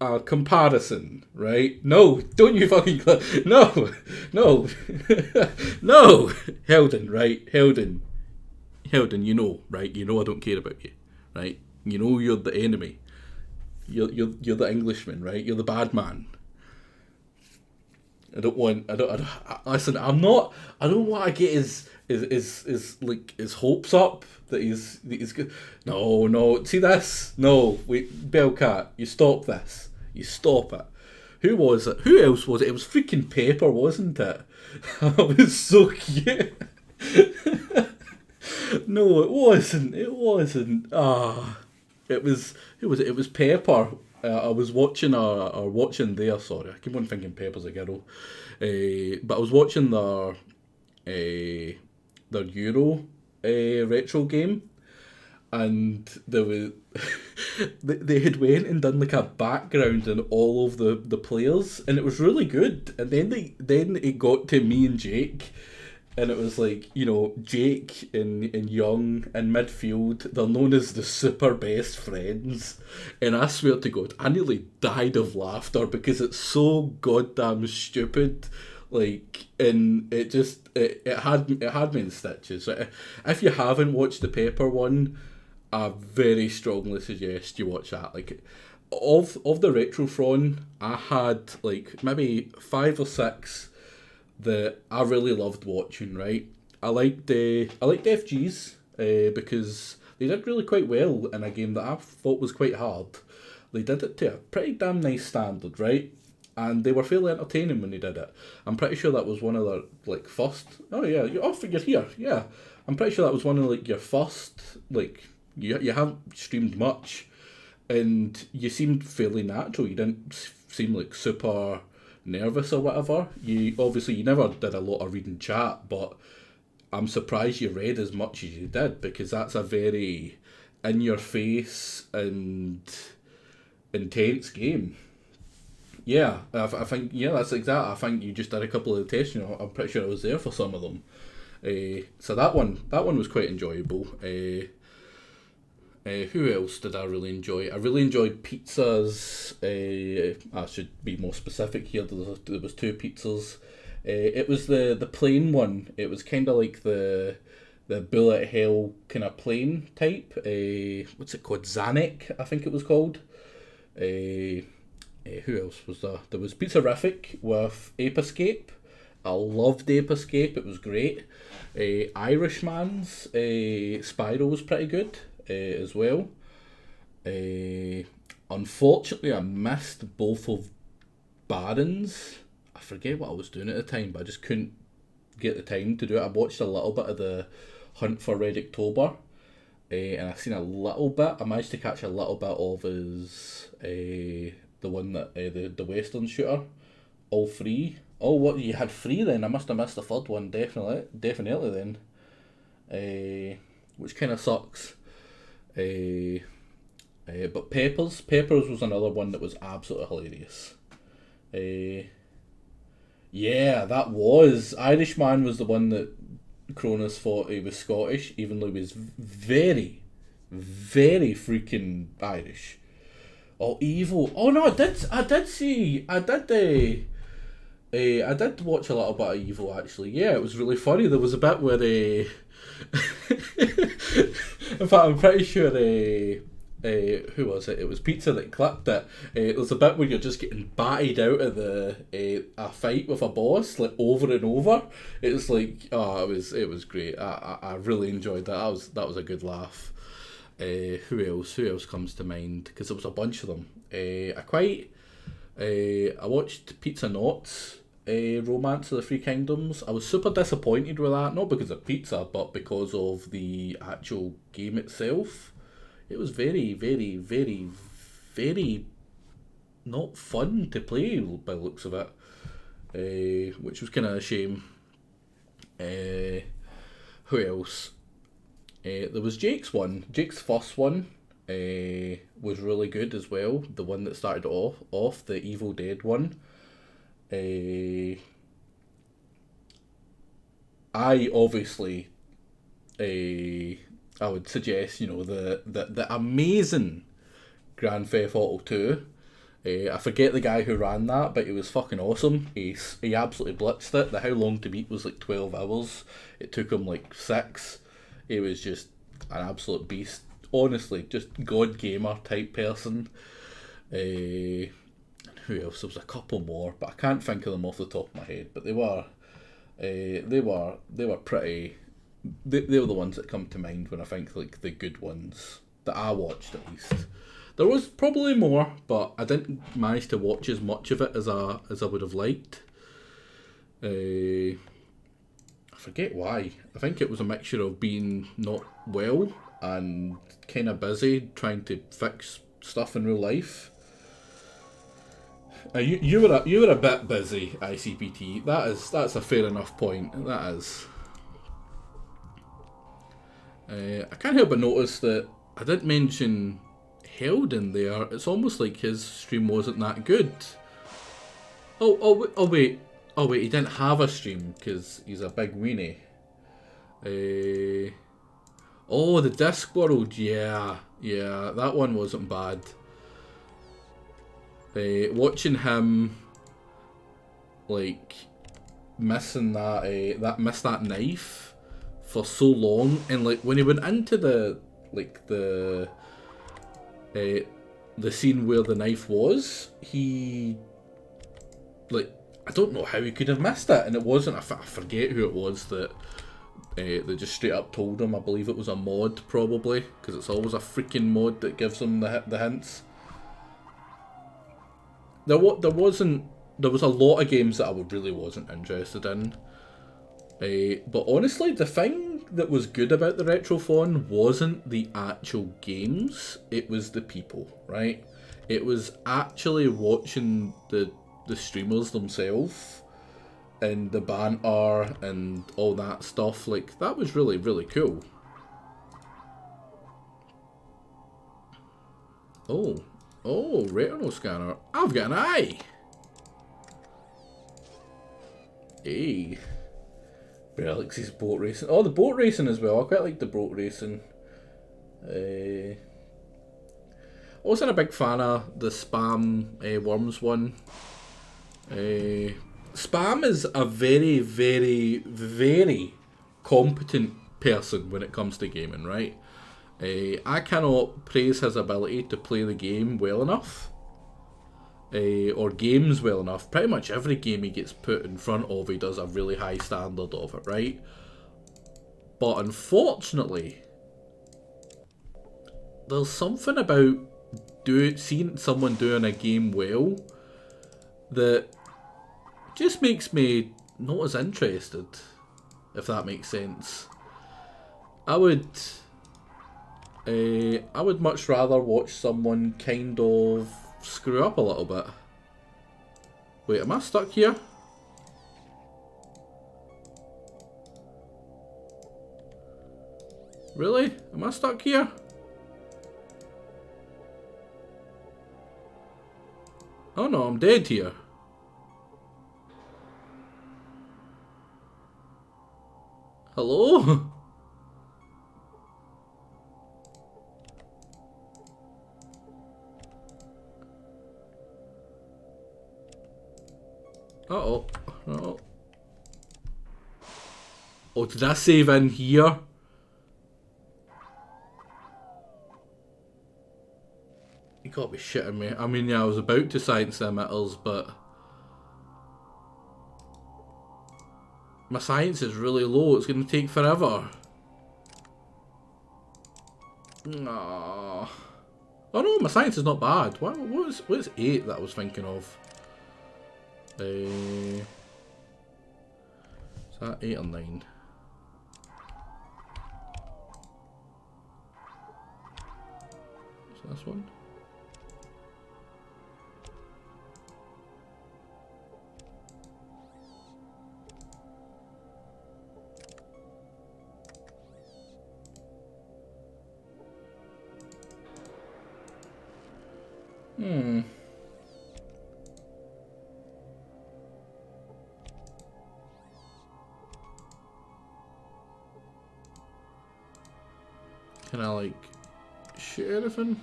a comparison, right? No, don't you fucking... No, no, no! Heldon, right? Heldon, you know, right? You know I don't care about you, right? You know you're the enemy. You're the Englishman, right? You're the bad man. Listen, I don't want to get his like his hopes up that he's good. No, see this? No, wait, Bellcat, you stop this. You stop it. Who was it? Who else was it? It was freaking Pepper, wasn't it? That was so cute. No, it wasn't. It wasn't. It was. Who was it? It was Pepper. I was watching watching their. Sorry, I keep on thinking Pepper's a girl, but I was watching their Euro retro game, and there was they had went and done like a background on all of the players, and it was really good. And then it got to me and Jake. And it was like, Jake and Young in midfield, they're known as the super best friends. And I swear to God, I nearly died of laughter because it's so goddamn stupid. Like, and it had me in stitches. If you haven't watched the Pepper one, I very strongly suggest you watch that. Like, of the Retrofron, I had like maybe 5 or 6 that I really loved watching, right? I liked FGs because they did really quite well in a game that I thought was quite hard. They did it to a pretty damn nice standard, right? And they were fairly entertaining when they did it. I'm pretty sure that was one of their like first. Oh yeah, you're here. Yeah, I'm pretty sure that was one of like your first like you haven't streamed much, and you seemed fairly natural. You didn't seem like super nervous or whatever. You never did a lot of reading chat, but I'm surprised you read as much as you did, because that's a very in your face and intense game. Yeah, I think that's exact. I think you just did a couple of the tests. I'm pretty sure I was there for some of them. So that one was quite enjoyable. Who else did I really enjoy? I really enjoyed pizzas. I should be more specific here. There was 2 pizzas. It was the plain one. It was kind of like the bullet hell kind of plain type. What's it called? Zanuck, I think it was called. Who else was there? There was Pizzarific with Ape Escape. I loved Ape Escape. It was great. Irishman's Spyro was pretty good as well. Unfortunately, I missed both of Baron's. I forget what I was doing at the time, but I just couldn't get the time to do it. I watched a little bit of the Hunt for Red October, and I've seen a little bit. I managed to catch a little bit of his the one that the Western shooter, all 3. Oh, what, you had 3 then? I must have missed the 3rd one, definitely then. Which kind of sucks. But Peppers was another one that was absolutely hilarious. Yeah, that was. Irishman was the one that Cronus thought he was Scottish, even though he was very, very freaking Irish. Oh, evil. Oh no, I did watch a little bit of Evil actually. Yeah, it was really funny. There was a bit where in fact, I'm pretty sure who was it? It was Pizza that clipped it. There's a bit where you're just getting batted out of a fight with a boss, like over and over. It's like, oh, it was great. I really enjoyed that. That was a good laugh. Who else comes to mind? Because there was a bunch of them. I watched Pizza Knots, Romance of the Three Kingdoms. I was super disappointed with that, not because of pizza, but because of the actual game itself. It was very, very, very, very not fun to play by the looks of it, which was kind of a shame. Who else? There was Jake's first one was really good as well. The one that started off the Evil Dead one. I obviously, I would suggest, the amazing Grand Theft Auto 2. I forget the guy who ran that, but it was fucking awesome. He absolutely blitzed it. The how long to beat was like 12 hours. It took him like 6. He was just an absolute beast. Honestly, just god gamer type person. Who else? There was a couple more, but I can't think of them off the top of my head. But they were pretty. They were the ones that come to mind when I think like the good ones that I watched at least. There was probably more, but I didn't manage to watch as much of it as I would have liked. I forget why. I think it was a mixture of being not well and kind of busy trying to fix stuff in real life. You were a bit busy, ICPT. That's a fair enough point. That is. I can't help but notice that I didn't mention Held in there. It's almost like his stream wasn't that good. Oh wait, he didn't have a stream because he's a big weenie. The Discworld, yeah, that one wasn't bad. Watching him like missing that knife for so long, and like when he went into the scene where the knife was, he I don't know how he could have missed it, and it wasn't. I forget who it was that they just straight up told him. I believe it was a mod, probably, because it's always a freaking mod that gives them the hints. There was a lot of games that I really wasn't interested in. But honestly, the thing that was good about the Retrophone wasn't the actual games, it was the people, right? It was actually watching the streamers themselves and the banter and all that stuff. Like, that was really, really cool. Oh, retinal scanner. I've got an eye. Hey. Alex's boat racing. Oh, the boat racing as well. I quite like the boat racing. Also a big fan of the spam worms one. Spam is a very, very, very competent person when it comes to gaming, right? I cannot praise his ability to play the game well enough. Or games well enough. Pretty much every game he gets put in front of, he does a really high standard of it, right? But unfortunately, there's something about seeing someone doing a game well that just makes me not as interested, if that makes sense. I would much rather watch someone kind of screw up a little bit. Wait, am I stuck here? Really? Am I stuck here? Oh no, I'm dead here. Hello? Uh-oh. Oh. Oh, did I save in here? You gotta be shitting me. I mean, yeah, I was about to science the emitters, but my science is really low. It's gonna take forever. Aww. Oh no, my science is not bad. What's 8 that I was thinking of? Is that 8 or 9? Is this one? Can I, like, shoot anything?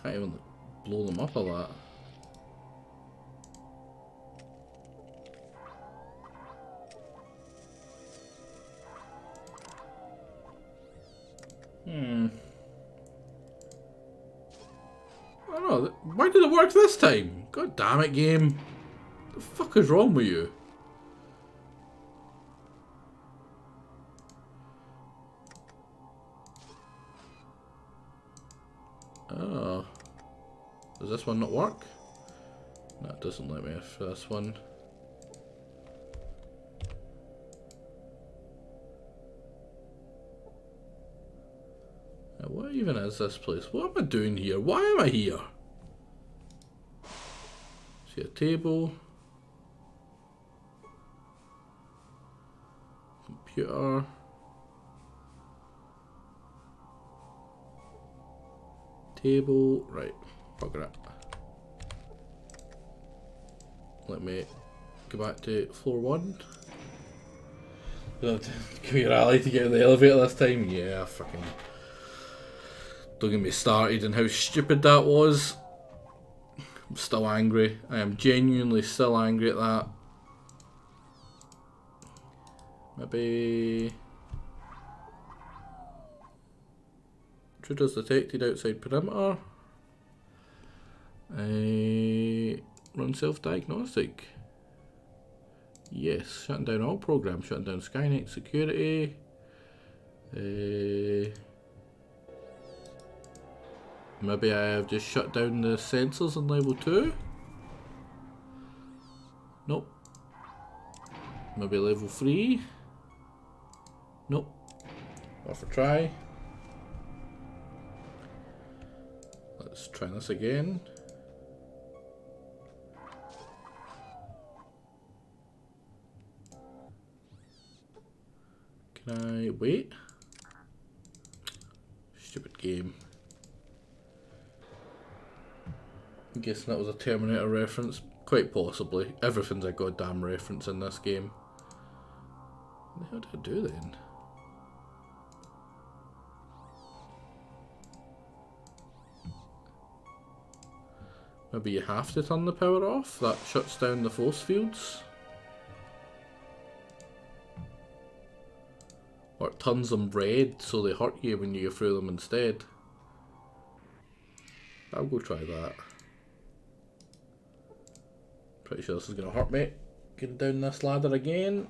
Can't even like, blow them up a lot. I don't know. Why did it work this time? God damn it, game. What the fuck is wrong with you? Oh. Does this one not work? No, it doesn't let me for this one. Now, what even is this place? What am I doing here? Why am I here? See a table. Computer. Table. Right. Bugger it. Let me go back to floor 1. Give me a rally to get in the elevator this time. Yeah, fucking. Don't get me started on how stupid that was. I'm still angry. I am genuinely still angry at that. Maybe. Intruders detected outside perimeter. Run self-diagnostic. Yes, shutting down all programs, shutting down Skynet security. Maybe I have just shut down the sensors on level 2. Nope. Maybe level 3. Nope. Worth a try. Let's try this again. Can I wait? Stupid game. I'm guessing that was a Terminator reference. Quite possibly. Everything's a goddamn reference in this game. What the hell did I do then? Maybe you have to turn the power off? That shuts down the force fields? Or it turns them red so they hurt you when you go through them instead. I'll go try that. Pretty sure this is going to hurt me. Getting down this ladder again.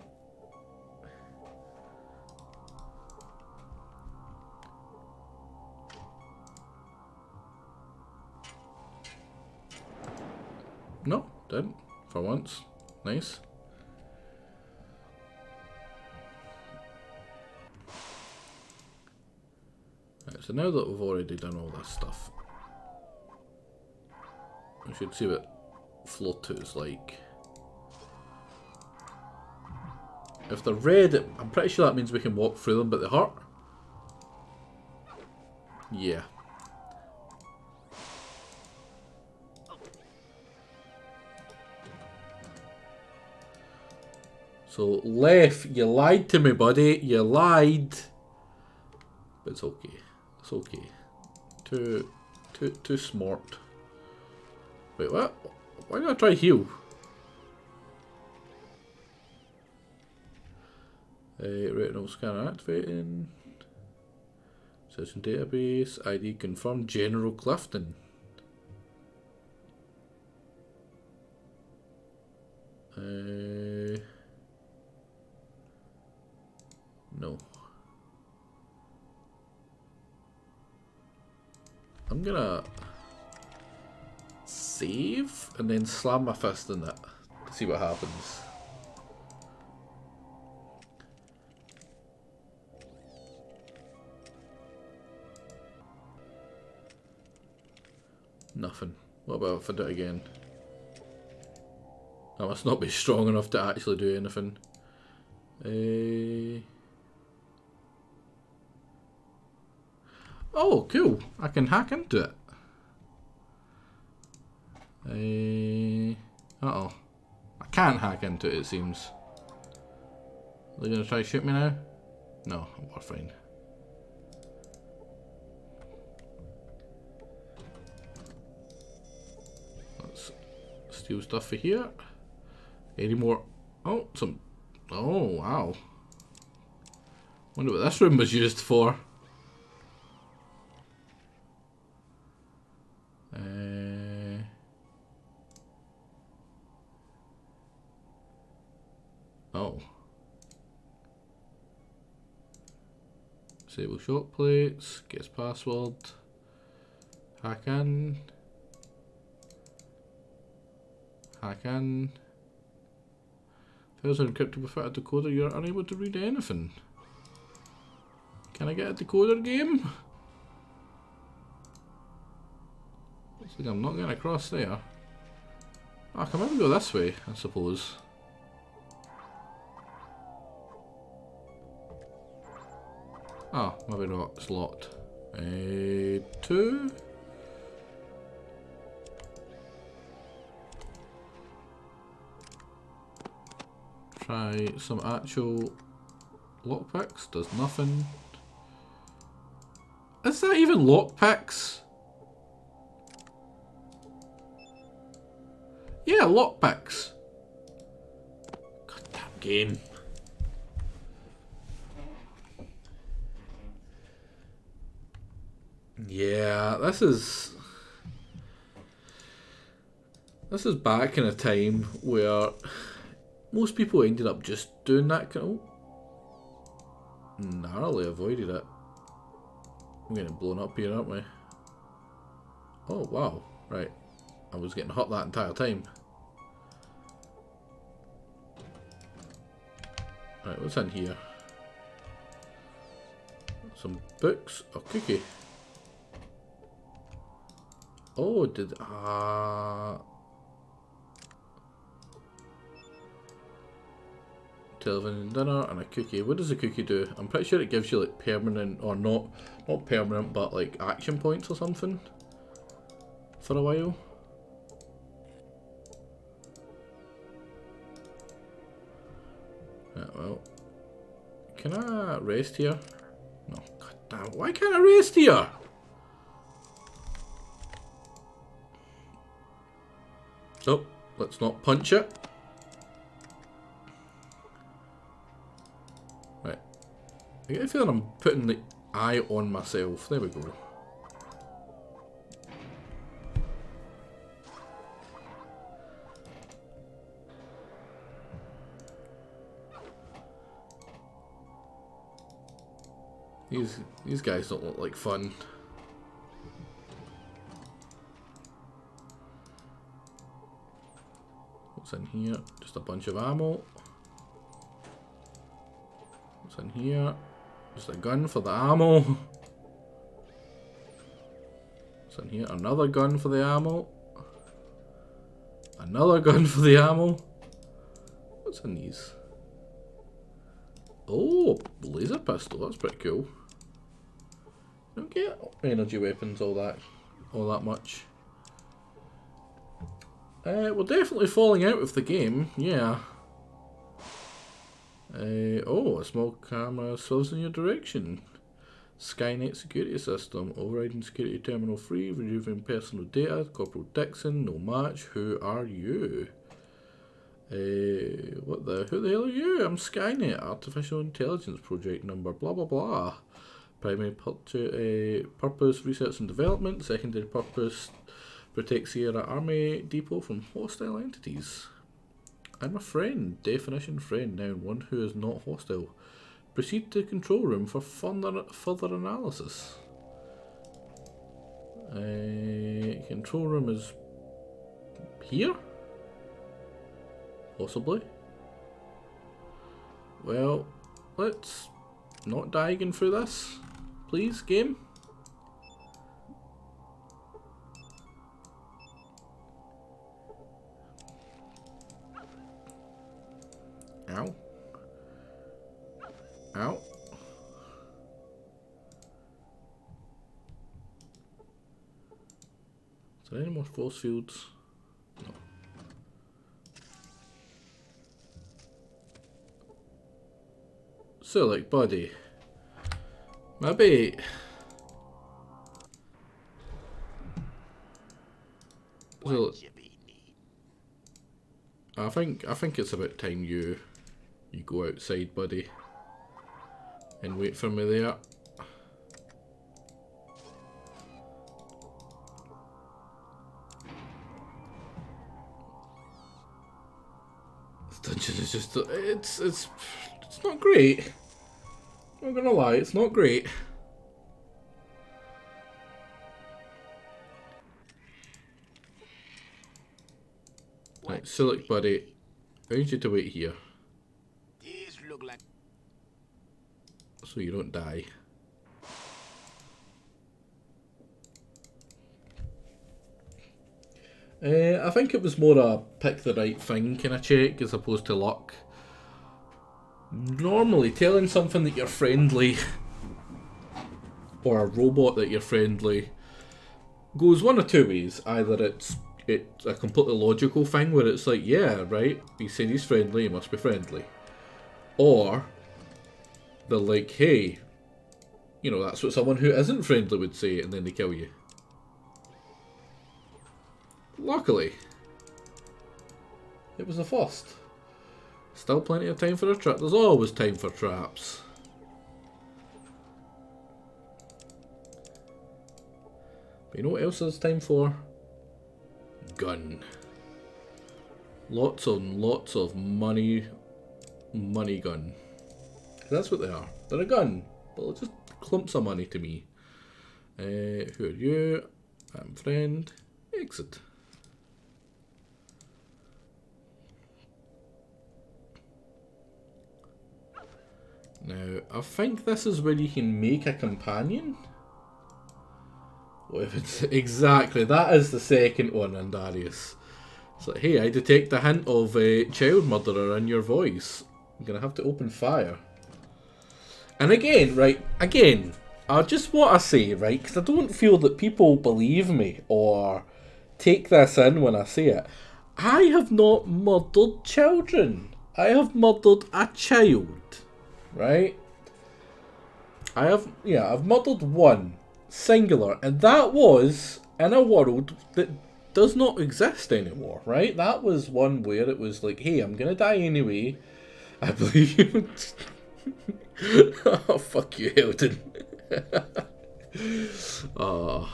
No, didn't. For once. Nice. Right, so now that we've already done all this stuff, we should see what floor 2 is like. If they're red, I'm pretty sure that means we can walk through them, but they hurt. Yeah. So, Left, you lied to me, buddy. You lied. But it's okay. It's okay. Too smart. Wait, what? Why did I try heal? Retinal scanner activating. Session database. ID confirmed. General Clifton. No. I'm gonna save and then slam my fist in it to see what happens. Nothing. What about if I do it again? I must not be strong enough to actually do anything. Oh, cool. I can hack into it. Uh-oh. I can't hack into it, it seems. Are they going to try to shoot me now? No, we're fine. Let's steal stuff for here. Any more? Oh, some... Oh, wow. Wonder what this room was used for. Oh. Disable shot plates, guess password, hack in. Files are encrypted without a decoder, you're unable to read anything. Can I get a decoder game? Looks like I'm not getting across there. I can maybe go this way, I suppose. Oh, maybe not. It's locked. 2. Try some actual lockpicks. Does nothing. Is that even lockpicks? Yeah, lockpicks. Goddamn game. Yeah, this is back in a time where most people ended up just doing that kind of... narrowly avoided it. We're getting blown up here, aren't we? Oh, wow. Right. I was getting hot that entire time. Right, what's in here? Some books. A cookie. Oh, did television dinner and a cookie. What does a cookie do? I'm pretty sure it gives you like permanent, or not permanent, but like action points or something for a while. Yeah, well, can I rest here? No, god damn, why can't I rest here? Oh, let's not punch it. Right. I get a feeling I'm putting the eye on myself. There we go. These guys don't look like fun. What's in here? Just a bunch of ammo. What's in here? Just a gun for the ammo. What's in here? Another gun for the ammo. Another gun for the ammo. What's in these? Oh, laser pistol. That's pretty cool. Don't get energy weapons all that much. We're definitely falling out of the game. Yeah. Oh, a small camera swerves in your direction. Skynet security system. Overriding security terminal 3. Removing personal data. Corporal Dixon. No match. Who are you? Who the hell are you? I'm Skynet. Artificial Intelligence Project number blah blah blah. Primary purpose, research and development. Secondary purpose, protect Sierra Army Depot from hostile entities. I'm a friend. Definition friend. Noun, one who is not hostile. Proceed to control room for further analysis. Control room is here? Possibly. Well, let's not die again through this. Please, game. Ow. Ow. Is there any more force fields? No. So, like, buddy. Maybe. So, I think it's about time you go outside, buddy, and wait for me there. This dungeon is just it's not great. I'm not gonna lie, it's not great. Right, so look, buddy, I need you to wait here. These look like So you don't die. I think it was more a pick the right thing kind of check as opposed to luck. Normally, telling something that you're friendly, or a robot that you're friendly, goes one of two ways. Either it's a completely logical thing where it's like, yeah, right, he said he's friendly, he must be friendly. Or they're like, hey, you know, that's what someone who isn't friendly would say, and then they kill you. Luckily, it was the first. Still plenty of time for a trap. There's always time for traps. But you know what else there's time for? Gun. Lots and lots of money gun. That's what they are. They're a gun, but they're just clumps of money to me. Who are you? I'm friend. Exit. Now, I think this is where you can make a companion. What if it's exactly, that is the second one, Andarius. It's like, hey, I detect a hint of a child murderer in your voice. I'm gonna have to open fire. And again, right, I just want to say, right, because I don't feel that people believe me or take this in when I say it. I have not murdered children. I have murdered a child, right? I've murdered one, singular, and that was in a world that does not exist anymore, right? That was one where it was like, hey, I'm gonna die anyway. I believe you. Oh, fuck you, Hilton. Oh,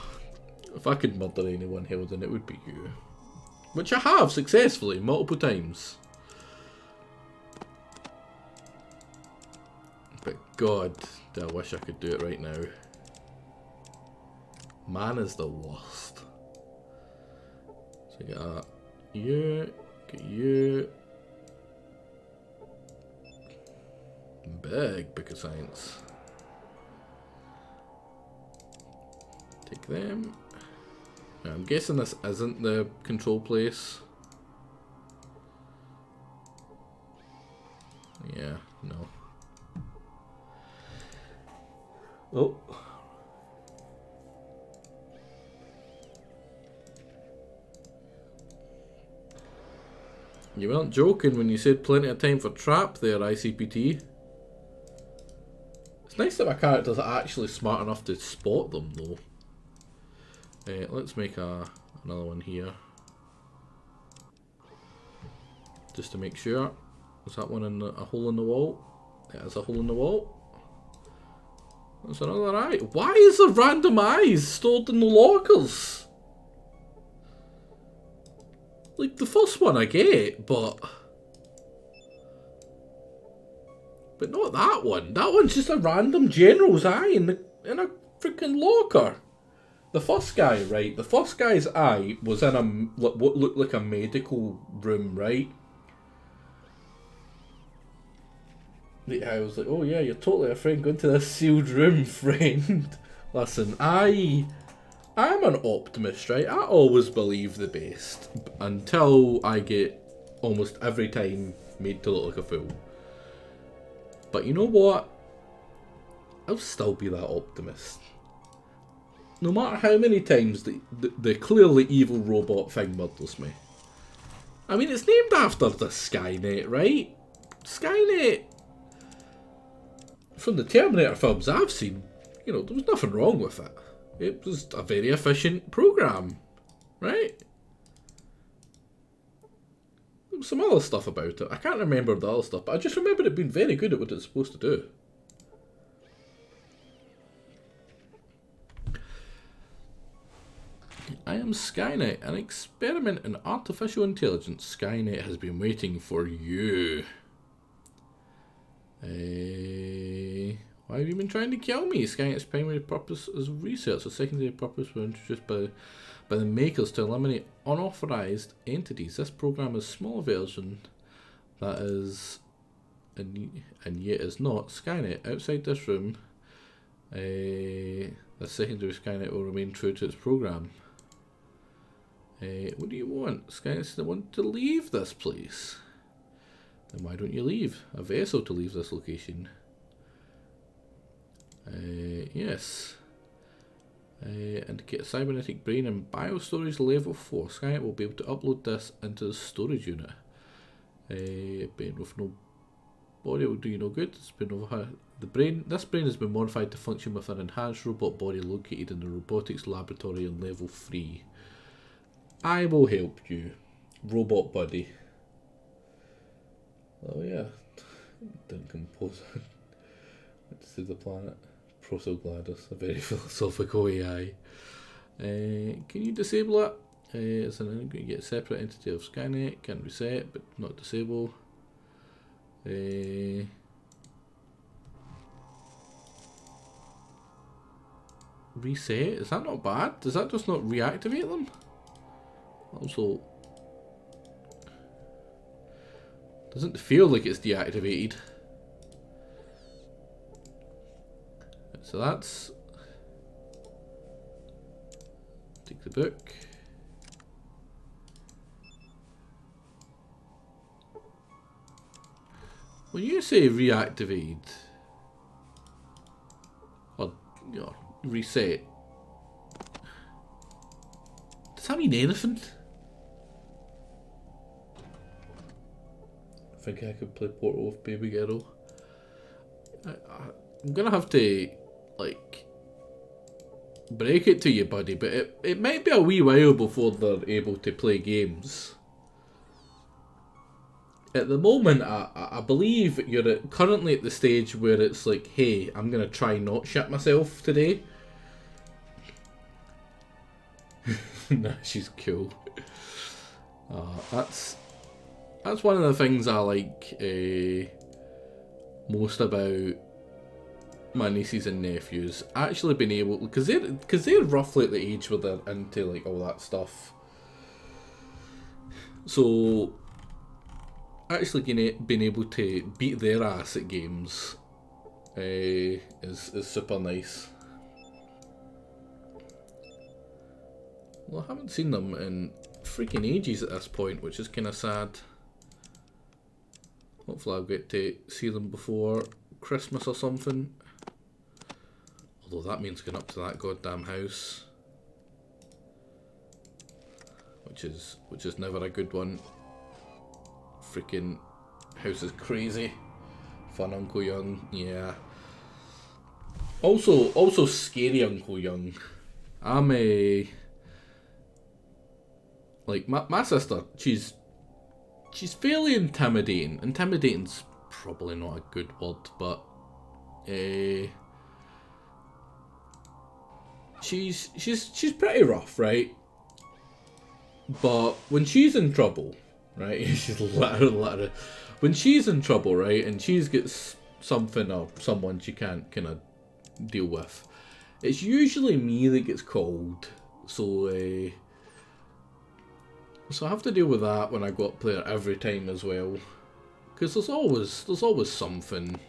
if I could murder anyone, Hilton, it would be you. Which I have successfully, multiple times. But God, do I wish I could do it right now. Man is the worst. So get you. Big of science. Take them. Now, I'm guessing this isn't the control place. Yeah, no. Oh. You weren't joking when you said plenty of time for trap there, ICPT. It's nice that my characters are actually smart enough to spot them, though. Let's make another one here. Just to make sure. Is that one in a hole in the wall? Yeah, it's a hole in the wall. That's another eye. Why is there random eyes stored in the lockers? Like, the first one I get, but not that one. That one's just a random general's eye in a freaking locker. The first guy, right? The first guy's eye was in what looked like a medical room, right? I was like, oh yeah, you're totally a friend. Go into this sealed room, friend. Listen, I'm an optimist, right? I always believe the best until I get almost every time made to look like a fool. But you know what? I'll still be that optimist. No matter how many times the clearly evil robot thing murders me. I mean, it's named after the Skynet, right? Skynet, from the Terminator films I've seen, you know, there was nothing wrong with it. It was a very efficient program, right? There was some other stuff about it. I can't remember the other stuff, but I just remember it being very good at what it's supposed to do. I am Skynet, an experiment in artificial intelligence. Skynet has been waiting for you. Why have you been trying to kill me? Skynet's primary purpose is research. A secondary purpose was introduced by the makers to eliminate unauthorized entities. This program is a small version that is, and yet is not, Skynet. Outside this room, the secondary Skynet will remain true to its program. What do you want? Skynet said I want to leave this place. Then why don't you leave? A vessel to leave this location. Yes. And to get a cybernetic brain and biostorage level 4, Skynet will be able to upload this into the storage unit. Brain with no body will do you no good. It's been over this brain has been modified to function with an enhanced robot body located in the robotics laboratory on level 3. I will help you, robot buddy. Oh yeah, didn't compose it. Let's see the planet. Protogladus, a very philosophical AI. Can you disable it? It's an integrate, get a separate entity of Skynet. Can reset, but not disable. Reset? Is that not bad? Does that just not reactivate them? Also, doesn't feel like it's deactivated. So that's, take the book. When you say reactivate or reset, does that mean anything? I think I could play Portal with Baby Girl. I'm gonna have to like break it to you, buddy, but it might be a wee while before they're able to play games. At the moment, I believe you're currently at the stage where it's like, hey, I'm going to try not shit myself today. Nah, she's cool. That's one of the things I like most about my nieces and nephews. Actually being able, because they're roughly at the age where they're into like all that stuff. So actually being able to beat their ass at games is super nice. Well, I haven't seen them in freaking ages at this point, which is kind of sad. Hopefully I'll get to see them before Christmas or something. Although that means going up to that goddamn house, which is never a good one. Freaking house is crazy. Fun Uncle Young, yeah. Also scary Uncle Young. I'm like my sister. She's fairly intimidating. Intimidating's probably not a good word, but she's pretty rough, right? But when she's in trouble, right? She's literally when she's in trouble, right? And she gets something or someone she can't kind of deal with, it's usually me that gets called. So I have to deal with that when I go up there every time as well, because there's always something.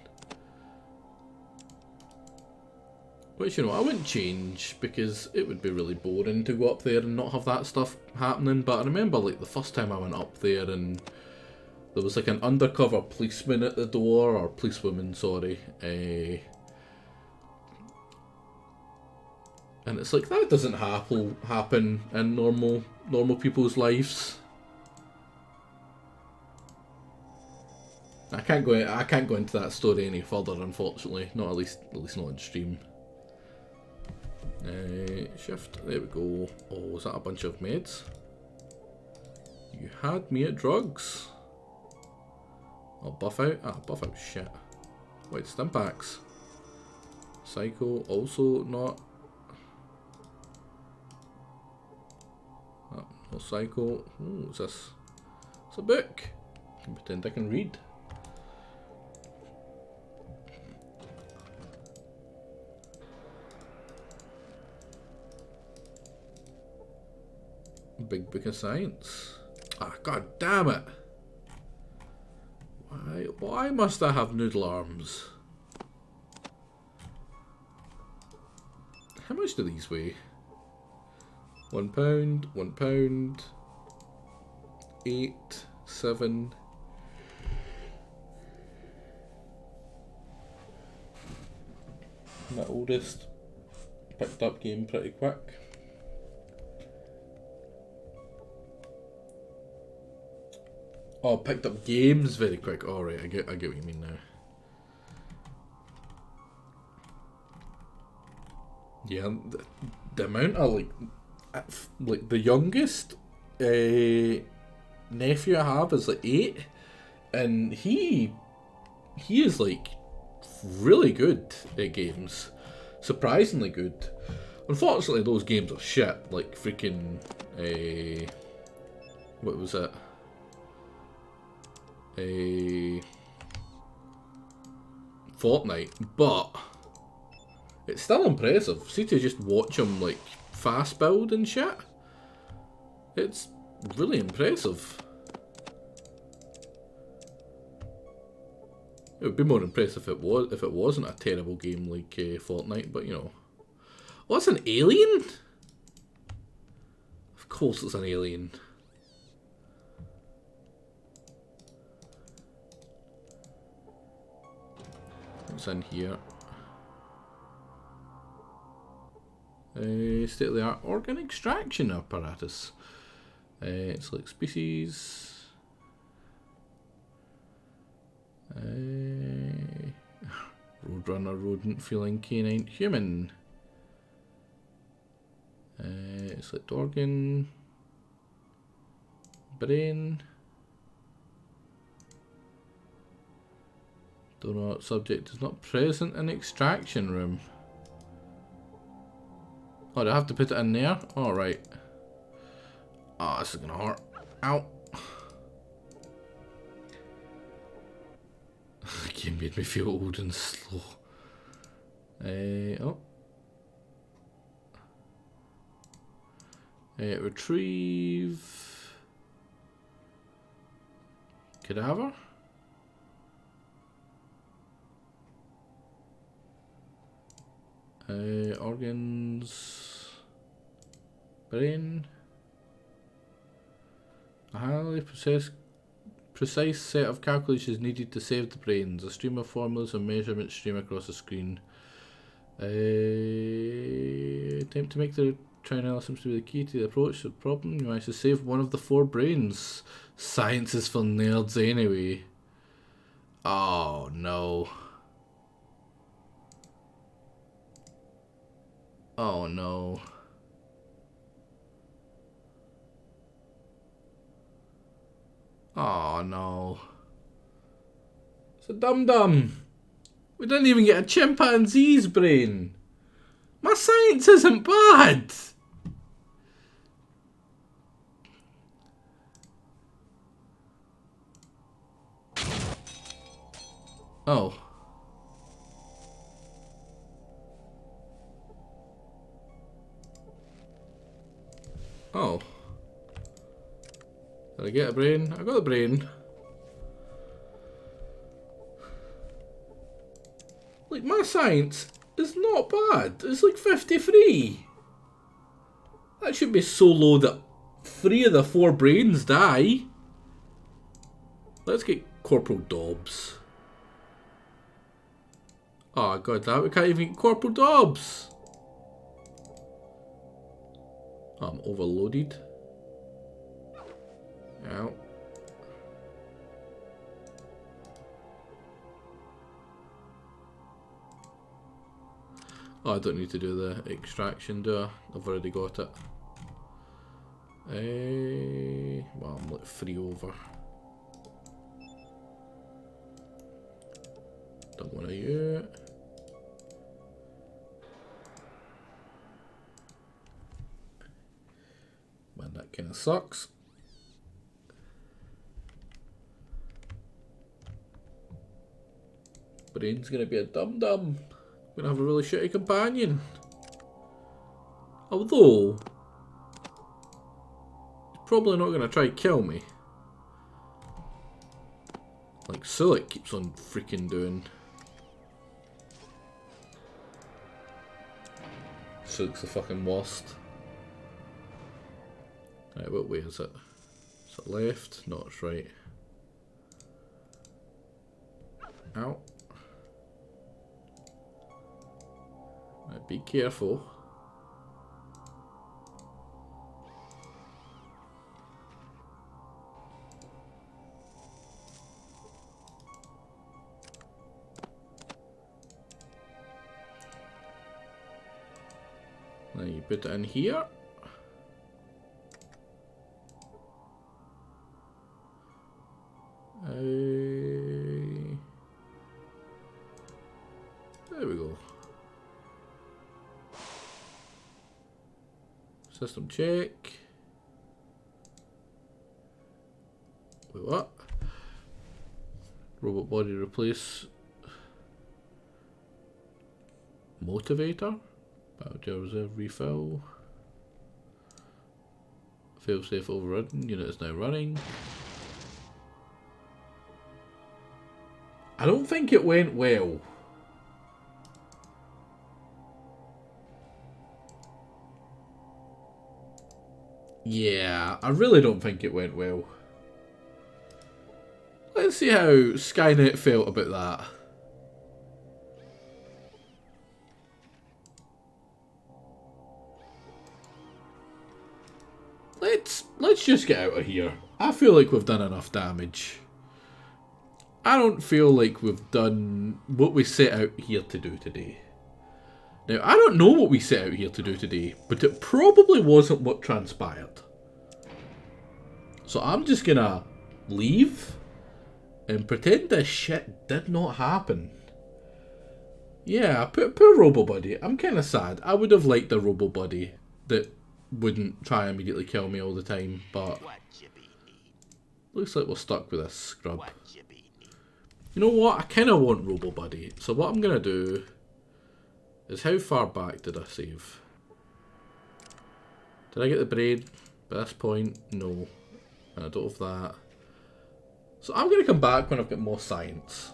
Which, I wouldn't change, because it would be really boring to go up there and not have that stuff happening. But I remember, like, the first time I went up there and there was, like, an undercover policeman at the door, or policewoman, sorry. And it's like, that doesn't happen in normal people's lives. I can't go into that story any further, unfortunately. Not at least not on stream. Shift, there we go. Oh, was that a bunch of meds? You had me at drugs. Oh, buff out? Ah, buff out, shit. Wait, Stimpaks. Psycho, also not. Oh, no Psycho. Ooh, what's this? It's a book. I can pretend I can read. Big book of science. Ah, god damn it! Why must I have noodle arms? How much do these weigh? £1, £1, 8, 7. My oldest picked up game pretty quick. Oh, picked up games very quick. Alright, I get what you mean now. Yeah, the amount of like the youngest nephew I have is like 8, and he is like really good at games, surprisingly good. Unfortunately, those games are shit, like freaking what was it? Fortnite, but it's still impressive. See, to just watch him like fast build and shit, it's really impressive. It would be more impressive if it wasn't a terrible game like Fortnite, but oh, it's an alien. Of course, it's an alien. What's in here? State-of-the-art organ extraction apparatus. Select species. Roadrunner, rodent, feline, canine, human. Select organ. Brain. Donor subject is not present in extraction room. Oh, do I have to put it in there? Alright. Oh, this is gonna hurt. Ow. The game made me feel old and slow. Oh. Retrieve. Cadaver? Organs. Brain. A highly precise set of calculations needed to save the brains. A stream of formulas and measurements stream across the screen. Attempt to make the trial seems to be the key to the approach to the problem. You managed to save one of the 4 brains. Science is for nerds anyway. Oh no. Oh no. Oh no. It's a dum-dum. We didn't even get a chimpanzee's brain. My science isn't bad. Oh. Oh. Did I get a brain? I got a brain. Like, my science is not bad. It's like 53. That should be so low that 3 of the 4 brains die. Let's get Corporal Dobbs. Oh god, that we can't even get Corporal Dobbs. Oh, I'm overloaded. Ow. Oh, I don't need to do the extraction, do I? I've already got it. Well, I'm like 3 over. Don't want to use it. Man, that kind of sucks. Brain's gonna be a dum-dum. Gonna have a really shitty companion. Although, he's probably not gonna try to kill me. Like Silik keeps on freaking doing. Silik's the fucking worst. Right, what way is it? Is it left? No, it's right. Ow. Right, be careful. Now you put it in here. There we go. System check. Wait, what? Robot body replace. Motivator. Battery reserve refill. Failsafe overridden. Unit is now running. I don't think it went well. Yeah, I really don't think it went well. Let's see how Skynet felt about that. let's just get out of here. I feel like we've done enough damage. I don't feel like we've done what we set out here to do today. Now, I don't know what we set out here to do today, but it probably wasn't what transpired. So I'm just gonna leave and pretend this shit did not happen. Yeah, poor Robo-Buddy. I'm kind of sad. I would have liked a Robo-Buddy that wouldn't try and immediately kill me all the time, but looks like we're stuck with this scrub. You know what? I kind of want Robo-Buddy. So what I'm going to do is, how far back did I save? Did I get the braid by this point? No. I don't have that. So I'm going to come back when I've got more science.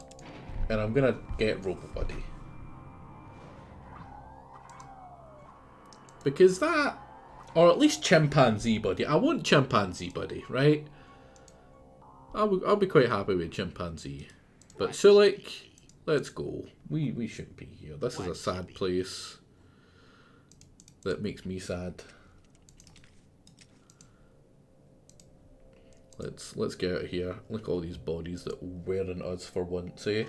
And I'm going to get Robo-Buddy. Because that, or at least Chimpanzee Buddy. I want Chimpanzee Buddy, right? I'll be quite happy with Chimpanzee. But Sulik, let's go. We shouldn't be here. This is a sad place. That makes me sad. Let's get out of here. Look at all these bodies that weren't us for once, eh?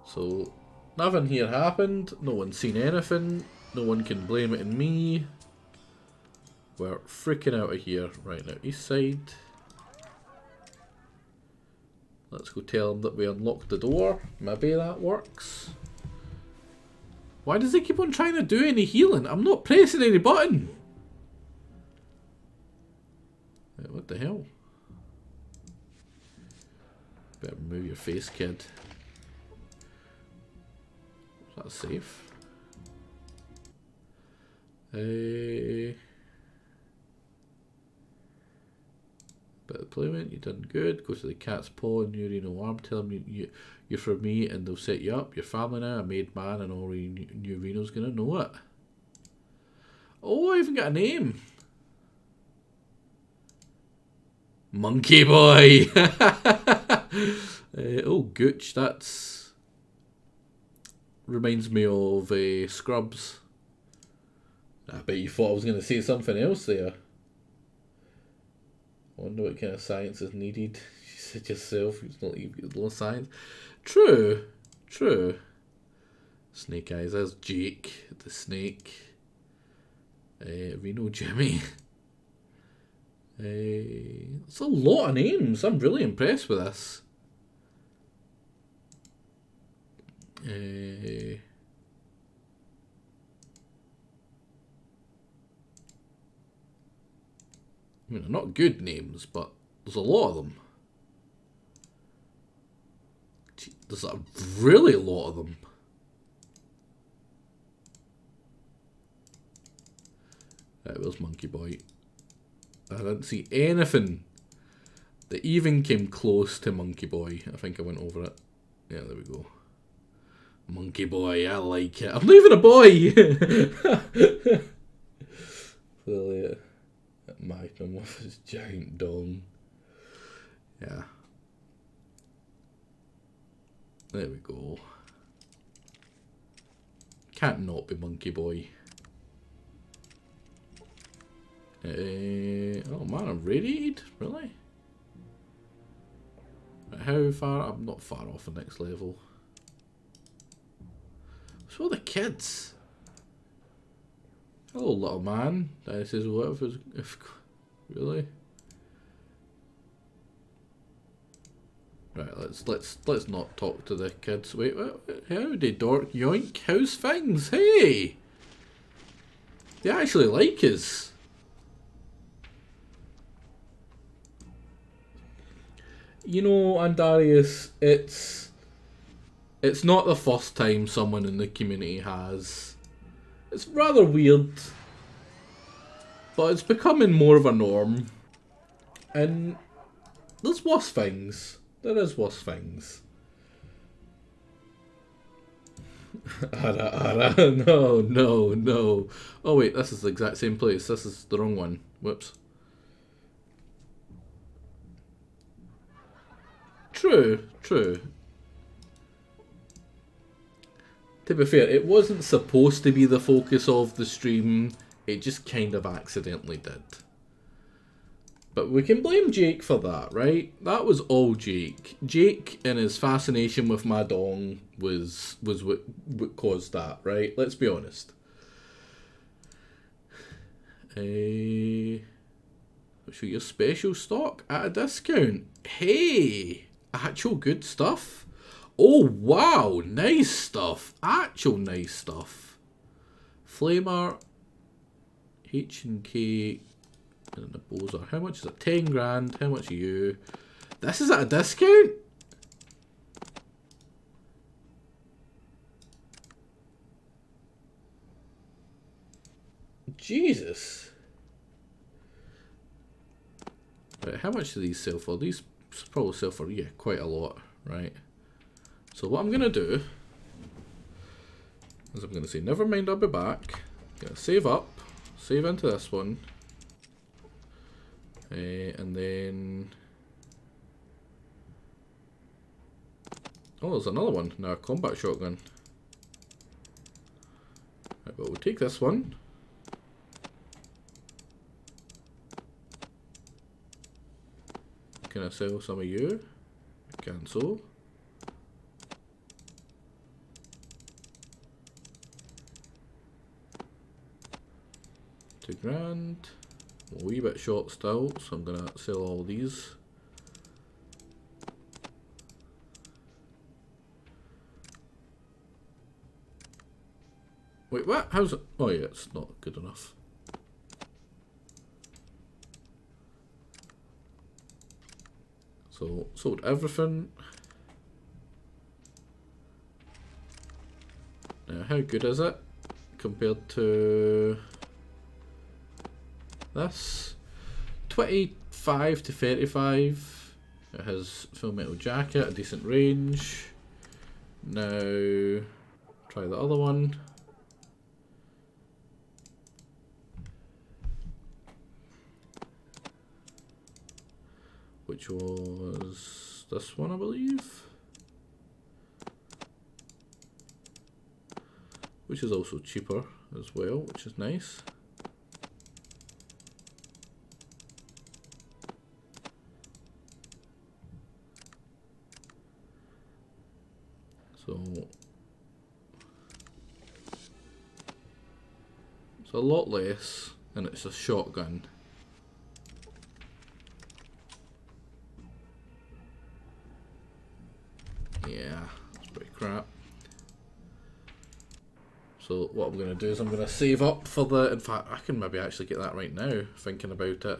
So, nothing here happened. No one's seen anything. No one can blame it on me. We're freaking out of here right now. East side. Let's go tell them that we unlocked the door. Maybe that works. Why does he keep on trying to do any healing? I'm not pressing any button. Wait, what the hell? Better move your face, kid. Is that safe? Bit of deployment, you done good. Go to the cat's paw and Neurino arm. Tell them you're for me and they'll set you up. Your family now, a made man, and all Neurino's gonna know it. Oh, I even got a name. Monkey Boy! Oh, Gooch, that's... reminds me of Scrubs. I bet you thought I was going to say something else there. I wonder what kind of science is needed. You said yourself, it's not even no science. True, true. Snake Eyes, there's Jake, the snake. Reno Jimmy. It's a lot of names. I'm really impressed with this. I mean, they're not good names, but there's a lot of them. Gee, there's a really lot of them. Right, where's Monkey Boy? I didn't see anything that even came close to Monkey Boy. I think I went over it. Yeah, there we go. Monkey Boy, I like it. I'm not even a boy! Clearly, Magnum with his giant dong. Yeah. There we go. Can't not be Monkey Boy. Oh man, I'm radiated? Really? How far? I'm not far off the next level. So are the kids? Hello, little man. This is what if really. Right, let's not talk to the kids. Wait, howdy, dork yoink. How's things? Hey, they actually like us. You know, Andarius, it's not the first time someone in the community has. It's rather weird, but it's becoming more of a norm. And there's worse things. There is worse things. Ara, no, no, no. Oh wait, this is the exact same place. This is the wrong one. Whoops. True, true. To be fair, it wasn't supposed to be the focus of the stream. It just kind of accidentally did. But we can blame Jake for that, right? That was all Jake. Jake and his fascination with my dong was what caused that, right? Let's be honest. Show your special stock at a discount. Hey, actual good stuff. Oh wow, nice stuff. Actual nice stuff. Flamer, H&K, and the Bowser. How much is it? 10 grand. How much are you? This is at a discount? Jesus. Right, how much do these sell for? These probably sell for, yeah, quite a lot, right? So what I'm going to do is I'm going to say, never mind, I'll be back. Going to save up, save into this one. And then... Oh, there's another one. Now, a combat shotgun. Right, but we'll take this one. Can I sell some of you? Cancel. £2 grand. A wee bit short still, so I'm gonna sell all these. Wait, what? How's it? Oh yeah, it's not good enough. So, sold everything. Now, how good is it compared to this? 25 to 35. It has full metal jacket, a decent range. Now, try the other one. Which was this one, I believe. Which is also cheaper as well, which is nice. So it's a lot less, and it's a shotgun. Yeah, that's pretty crap. So what I'm going to do is I'm going to save up for the... In fact, I can maybe actually get that right now, thinking about it. Because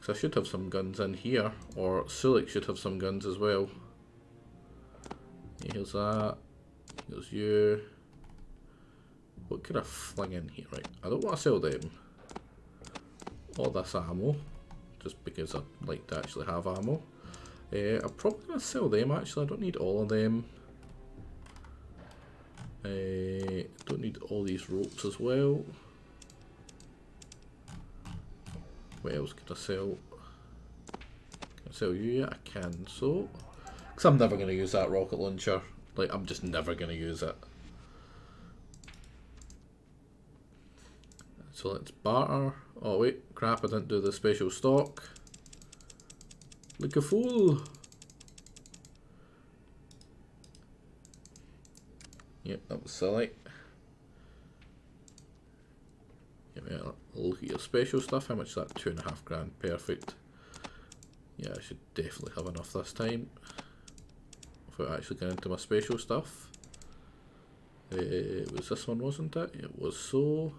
I should have some guns in here, or Sulik should have some guns as well. Here's that. Here's you. What could I fling in here? Right, I don't want to sell them. All this ammo, just because I like to actually have ammo. I'm probably going to sell them actually, I don't need all of them. Don't need all these ropes as well. What else could I sell? Can I sell you? Yeah, I can. So, because I'm never going to use that rocket launcher. Like, I'm just never going to use it. So let's barter. Oh wait, crap, I didn't do the special stock. Like a fool. Yep, that was silly. Yeah, look at your special stuff. How much is that? 2.5 grand. Perfect. Yeah, I should definitely have enough this time. Without actually getting into my special stuff. It was this one, wasn't it? It was so.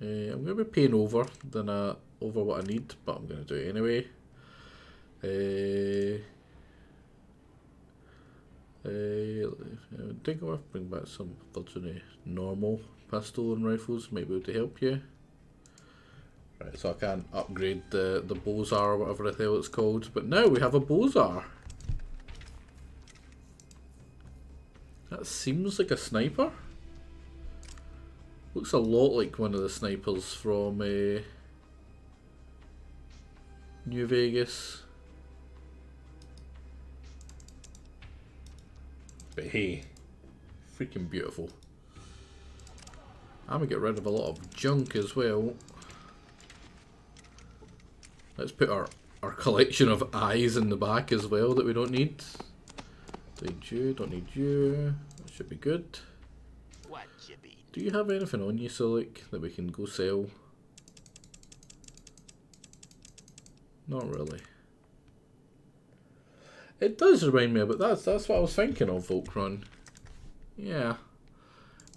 I'm going to be paying over than over what I need, but I'm going to do it anyway. I think I'll bring back some virtually normal pistol and rifles, might be able to help you. Right, so I can't upgrade the Bowser or whatever the hell it's called, but now we have a Bowser. That seems like a sniper. Looks a lot like one of the snipers from New Vegas. But hey, freaking beautiful. I'm gonna get rid of a lot of junk as well. Let's put our collection of eyes in the back as well that we don't need. Don't need you, don't need you. That should be good. What you be? Do you have anything on you, Sulik, that we can go sell? Not really. It does remind me, but that's what I was thinking of, Voltron. Yeah.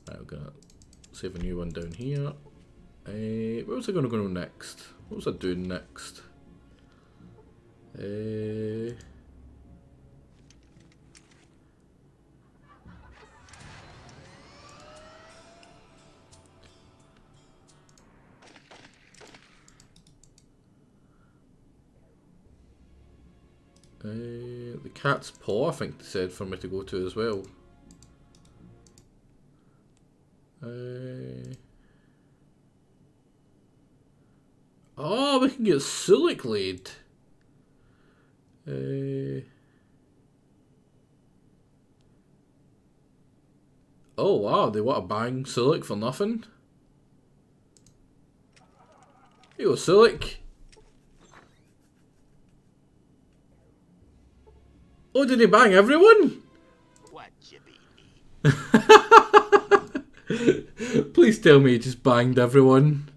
Right, I'm gonna save a new one down here. Where was I gonna go next? What was I doing next? The cat's paw, I think they said for me to go to as well. Oh, we can get Sulik laid. Oh wow, they want to bang Sulik for nothing? Here you go, Sulik. Oh, did he bang everyone? What you be? Please tell me he just banged everyone.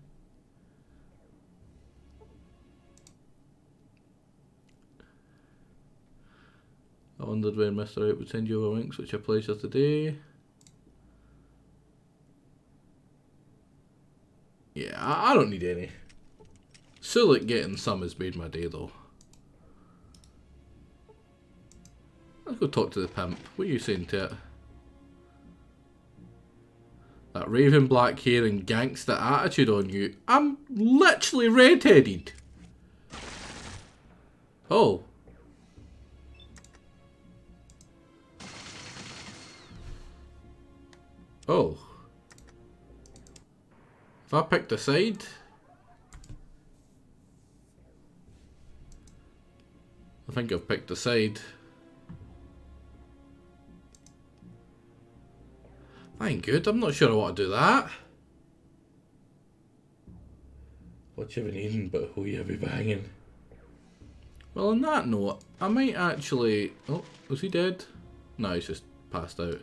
I wondered when Mr. 8 would send you over links, which a pleasure today. Yeah, I don't need any. Sulik getting some has made my day though. Let's go talk to the pimp. What are you saying to it? That raven black hair and gangster attitude on you. I'm literally red-headed. Oh. Oh. Have I picked a side? I think I've picked a side. I ain't good. I'm not sure I want to do that. What you been eating but who you be banging? Well, on that note, I might actually... Oh, was he dead? No, he's just passed out.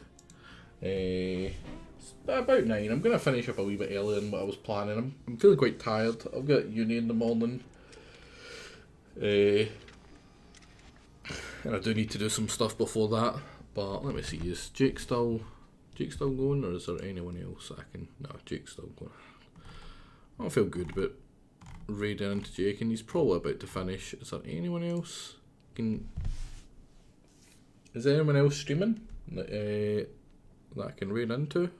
It's about 9. I'm going to finish up a wee bit earlier than what I was planning. I'm feeling quite tired. I've got uni in the morning. And I do need to do some stuff before that. But let me see, is Jake still going, or is there anyone else I can... No, Jake's still going. I don't feel good about raiding into Jake, and he's probably about to finish. Is there anyone else? Is there anyone else streaming that I can raid into?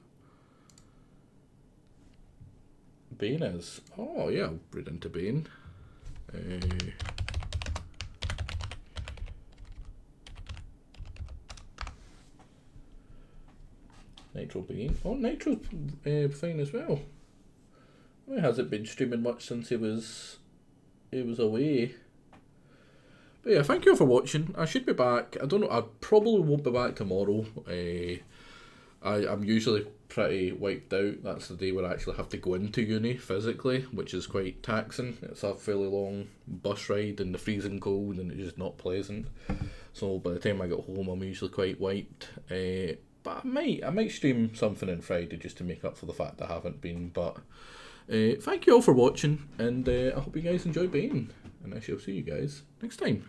Bane is. Oh yeah, I'll raid into Bane. Nitro Bane. Oh, Nitro's fine as well. Why hasn't been streaming much since he was away? But yeah, thank you all for watching. I should be back. I don't know. I probably won't be back tomorrow. I'm usually pretty wiped out. That's the day where I actually have to go into uni physically, which is quite taxing. It's a fairly long bus ride in the freezing cold, and it's just not pleasant. So by the time I get home, I'm usually quite wiped. But I might stream something on Friday just to make up for the fact I haven't been. But thank you all for watching, and I hope you guys enjoy Bane, and I shall see you guys next time.